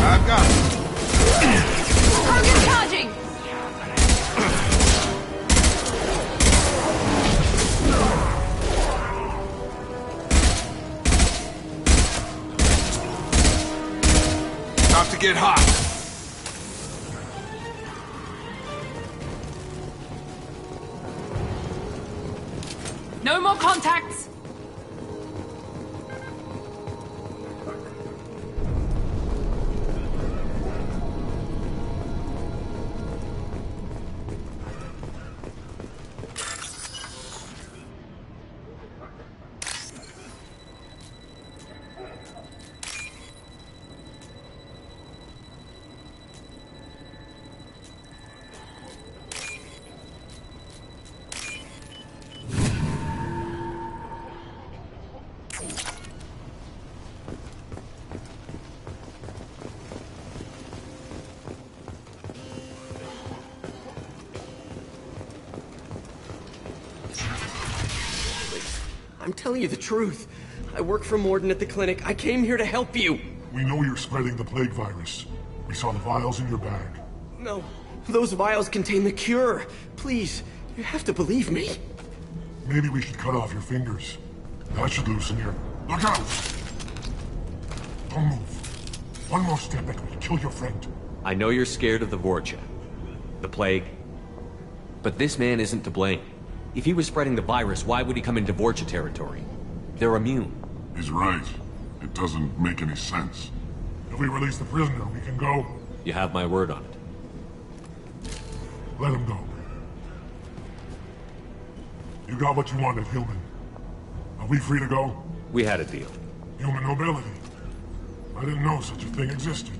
I've got it. Target charging. About to get hot. No more contacts. I'm telling you the truth. I work for Morden at the clinic. I came here to help you. We know you're spreading the plague virus. We saw the vials in your bag. No, those vials contain the cure. Please, you have to believe me. Maybe we should cut off your fingers. That should loosen your... Look out! Don't move. One more step and we'll kill your friend. I know you're scared of the Vorcha, the plague, but this man isn't to blame. If he was spreading the virus, why would he come into Vorcha territory? They're immune. He's right. It doesn't make any sense. If we release the prisoner, we can go. You have my word on it. Let him go. You got what you wanted, human. Are we free to go? We had a deal. Human nobility. I didn't know such a thing existed.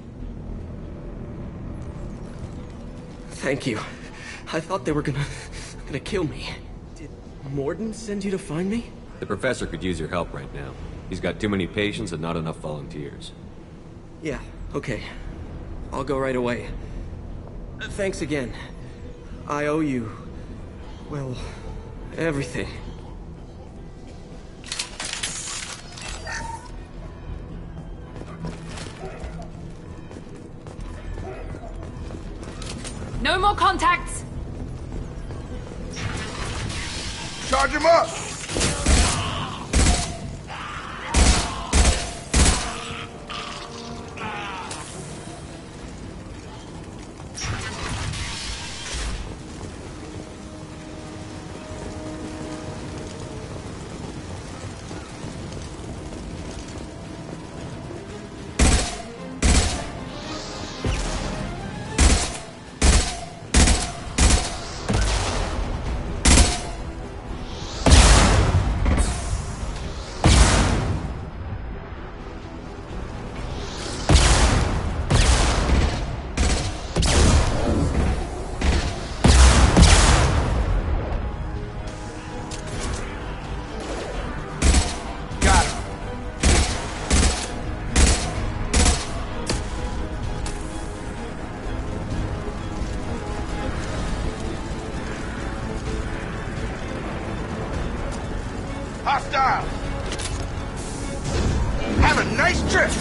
Thank you. I thought they were gonna kill me. Did Morden send you to find me? The professor could use your help right now. He's got too many patients and not enough volunteers. Yeah, okay. I'll go right away. Thanks again. I owe you... well, everything. No more contacts! Charge him up! Hostile! Have a nice trip!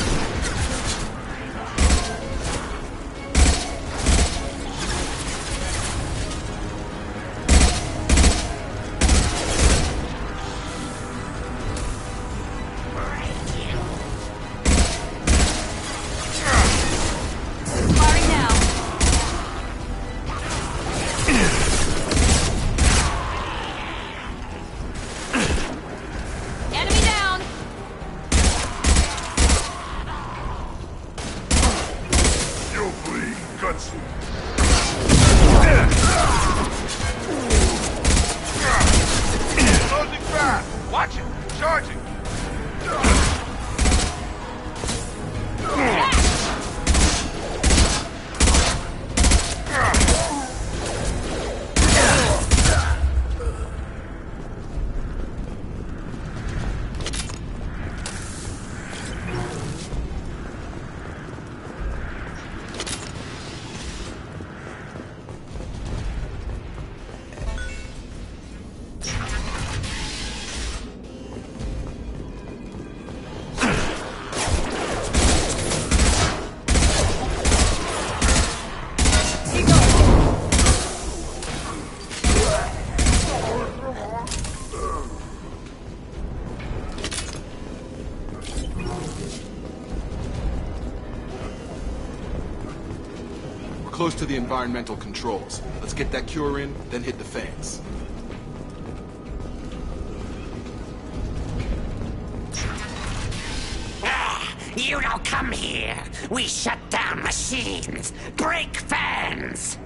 Firing now. Enemy down! You'll bleed gutsy. Closing fast! Watch it! Charging! We're close to the environmental controls. Let's get that cure in, then hit the fans. You don't come here. We shut down machines, break fans.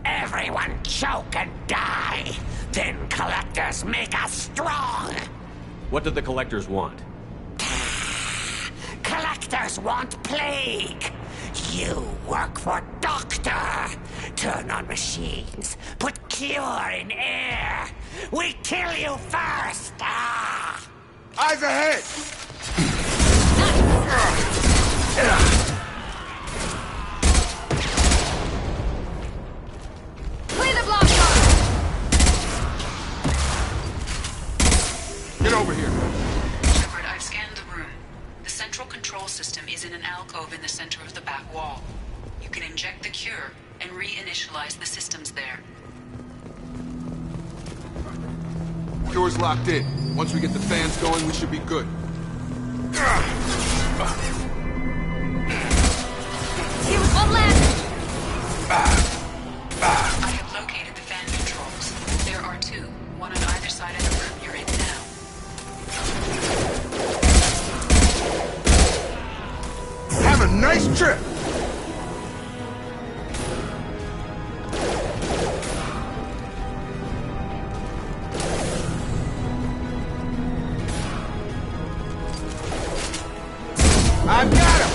Everyone choke and die. Then collectors make us strong. What did the collectors want? Collectors want plague. You work for Doctor. Turn on machines. Put cure in air. We kill you first. Ah. Eyes ahead! Clear the block car! Get over here. Shepard, I've scanned the room. The central control system is in an alcove in the center of the back wall. You can inject the cure and reinitialize the systems there. Cure's locked in. Once we get the fans going, we should be good. One left! I have located the fan controls. There are two, one on either side of the room you're in now. Have a nice trip! I've got him!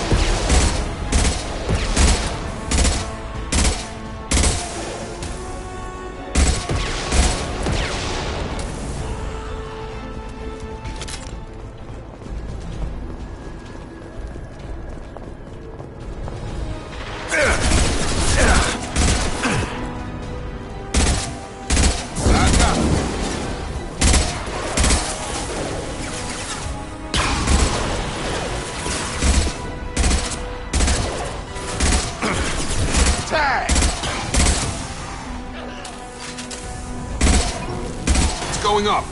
Going up!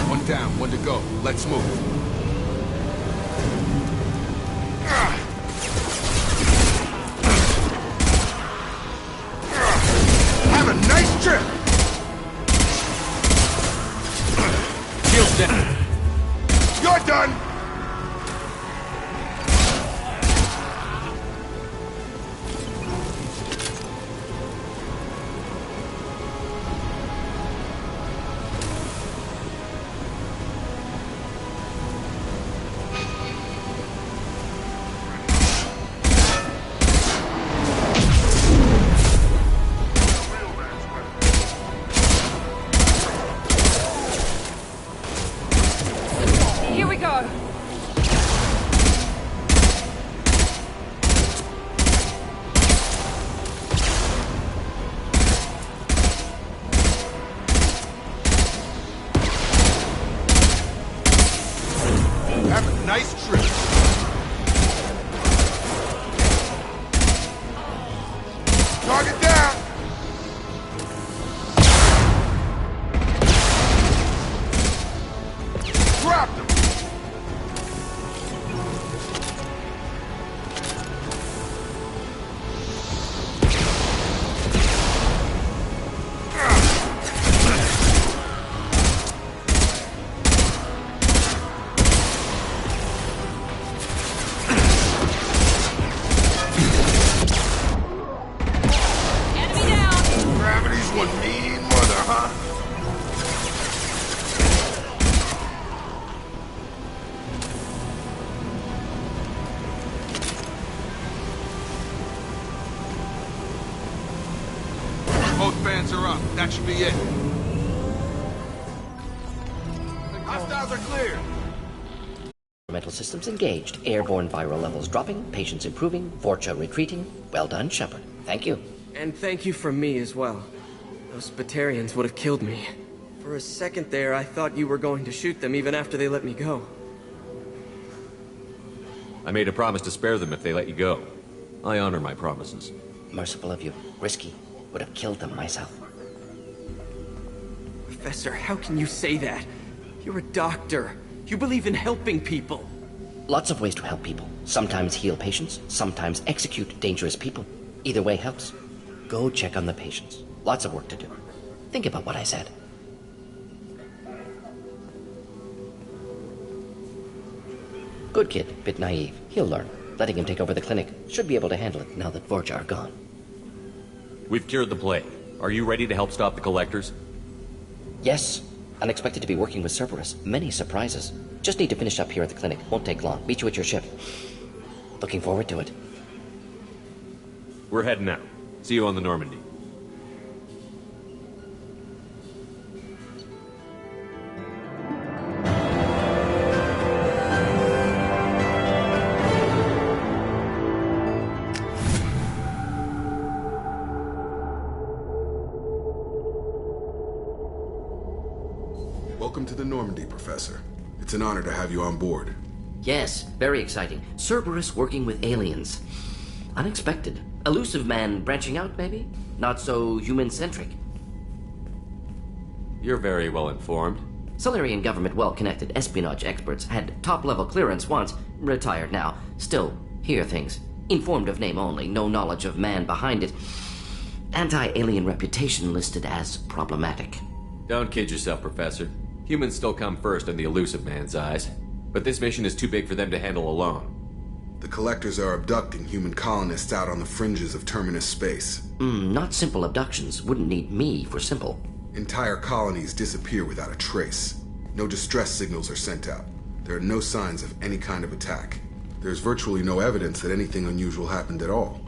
One down, one to go. Let's move. Have a nice trip! Shield's down. You're done! Here we go. Have a nice trip. Target down! Dropped him! Enemy down. Gravity's one mean mother, huh? Both fans are up. That should be it. Hostiles are clear. Mental systems engaged. Airborne viral levels dropping. Patients improving. Vorcha retreating. Well done, Shepard. Thank you. And thank you from me as well. Those Batarians would have killed me. For a second there, I thought you were going to shoot them even after they let me go. I made a promise to spare them if they let you go. I honor my promises. Merciful of you. Risky. Would have killed them myself. Professor, how can you say that? You're a doctor. You believe in helping people. Lots of ways to help people. Sometimes heal patients, sometimes execute dangerous people. Either way helps. Go check on the patients. Lots of work to do. Think about what I said. Good kid, bit naive. He'll learn. Letting him take over the clinic. Should be able to handle it now that Vorcha are gone. We've cured the plague. Are you ready to help stop the collectors? Yes. Unexpected to be working with Cerberus. Many surprises. Just need to finish up here at the clinic. Won't take long. Meet you at your ship. Looking forward to it. We're heading out. See you on the Normandy. Welcome to the Normandy, Professor. It's an honor to have you on board. Yes, very exciting. Cerberus working with aliens. Unexpected. Elusive man branching out, maybe? Not so human-centric. You're very well informed. Solarian government well-connected espionage experts had top-level clearance once, retired now. Still, hear things. Informed of name only, no knowledge of man behind it. Anti-alien reputation listed as problematic. Don't kid yourself, Professor. Humans still come first in the elusive man's eyes. But this mission is too big for them to handle alone. The Collectors are abducting human colonists out on the fringes of Terminus space. Not simple abductions. Wouldn't need me for simple. Entire colonies disappear without a trace. No distress signals are sent out. There are no signs of any kind of attack. There's virtually no evidence that anything unusual happened at all.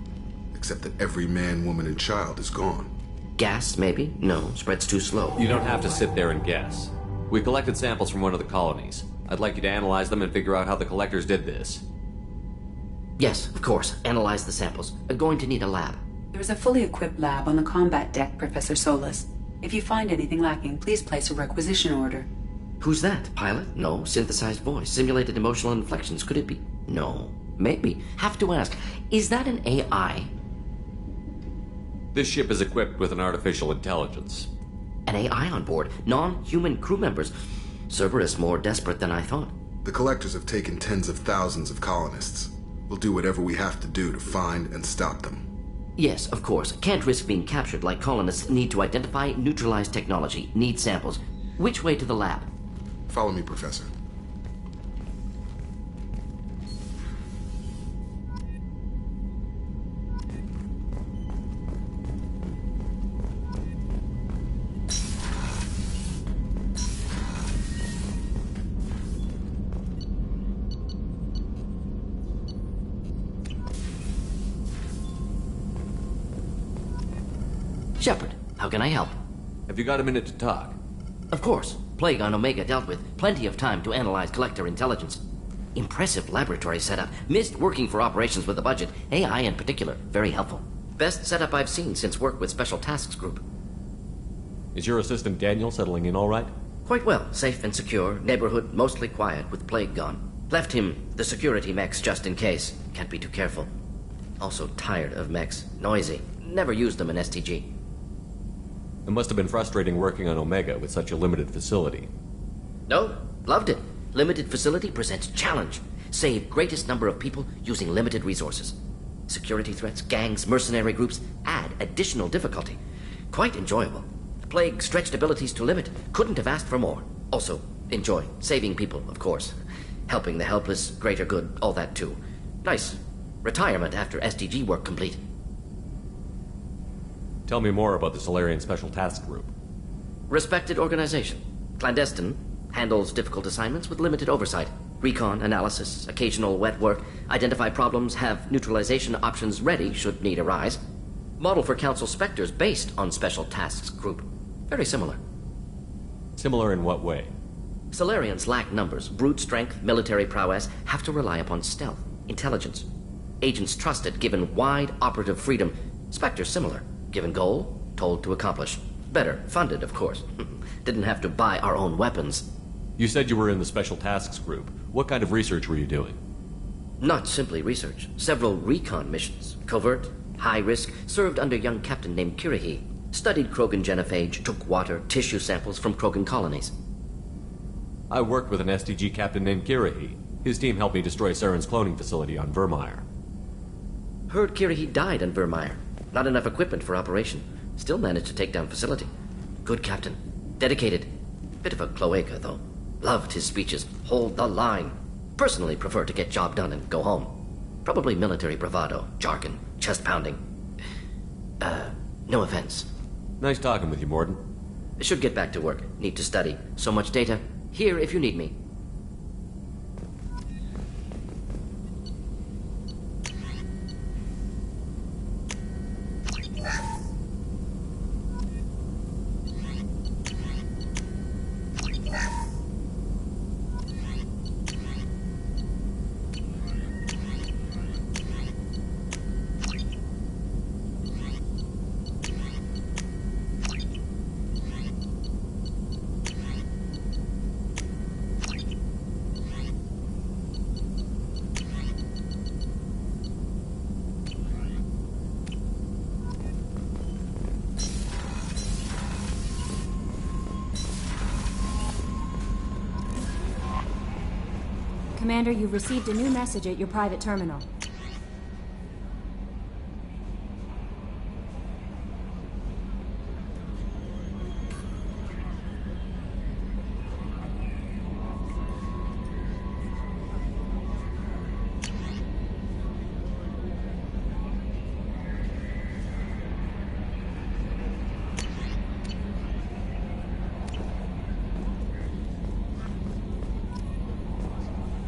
Except that every man, woman, and child is gone. Gas, maybe? No, spreads too slow. You don't have to sit there and guess. We collected samples from one of the colonies. I'd like you to analyze them and figure out how the Collectors did this. Yes, of course. Analyze the samples. Going to need a lab. There's a fully equipped lab on the combat deck, Professor Solis. If you find anything lacking, please place a requisition order. Who's that? Pilot? No. Synthesized voice. Simulated emotional inflections. Could it be? No. Maybe. Have to ask, is that an AI? This ship is equipped with an artificial intelligence. An AI on board? Non-human crew members? Cerberus more desperate than I thought. The Collectors have taken tens of thousands of colonists. We'll do whatever we have to do to find and stop them. Yes, of course. Can't risk being captured like colonists need to identify, neutralize technology, need samples. Which way to the lab? Follow me, Professor. Shepard, how can I help? Have you got a minute to talk? Of course. Plague on Omega dealt with. Plenty of time to analyze Collector intelligence. Impressive laboratory setup. Missed working for operations with a budget. AI in particular. Very helpful. Best setup I've seen since work with Special Tasks Group. Is your assistant Daniel settling in all right? Quite well. Safe and secure. Neighborhood mostly quiet with Plague gone. Left him the security mechs just in case. Can't be too careful. Also tired of mechs. Noisy. Never used them in STG. It must have been frustrating working on Omega with such a limited facility. No, loved it. Limited facility presents challenge. Save greatest number of people using limited resources. Security threats, gangs, mercenary groups add additional difficulty. Quite enjoyable. Plague stretched abilities to limit. Couldn't have asked for more. Also, enjoy. Saving people, of course. Helping the helpless, greater good, all that too. Nice. Retirement after SDG work complete. Tell me more about the Solarian Special Task Group. Respected organization. Clandestine. Handles difficult assignments with limited oversight. Recon, analysis, occasional wet work. Identify problems, have neutralization options ready should need arise. Model for Council Spectres based on Special Tasks Group. Very similar. Similar in what way? Solarians lack numbers, brute strength, military prowess, have to rely upon stealth, intelligence. Agents trusted, given wide operative freedom. Spectres similar. Given goal, told to accomplish. Better, funded, of course. Didn't have to buy our own weapons. You said you were in the Special Tasks Group. What kind of research were you doing? Not simply research. Several recon missions. Covert, high risk, served under a young captain named Kirihi. Studied Krogan genophage, took water, tissue samples from Krogan colonies. I worked with an STG captain named Kirihi. His team helped me destroy Saren's cloning facility on Vermeer. Heard Kirihi died on Vermeer. Not enough equipment for operation. Still managed to take down facility. Good captain. Dedicated. Bit of a cloaca, though. Loved his speeches. Hold the line. Personally prefer to get job done and go home. Probably military bravado, jargon, chest pounding. No offense. Nice talking with you, Morden. Should get back to work. Need to study. So much data. Here if you need me. Commander, you've received a new message at your private terminal.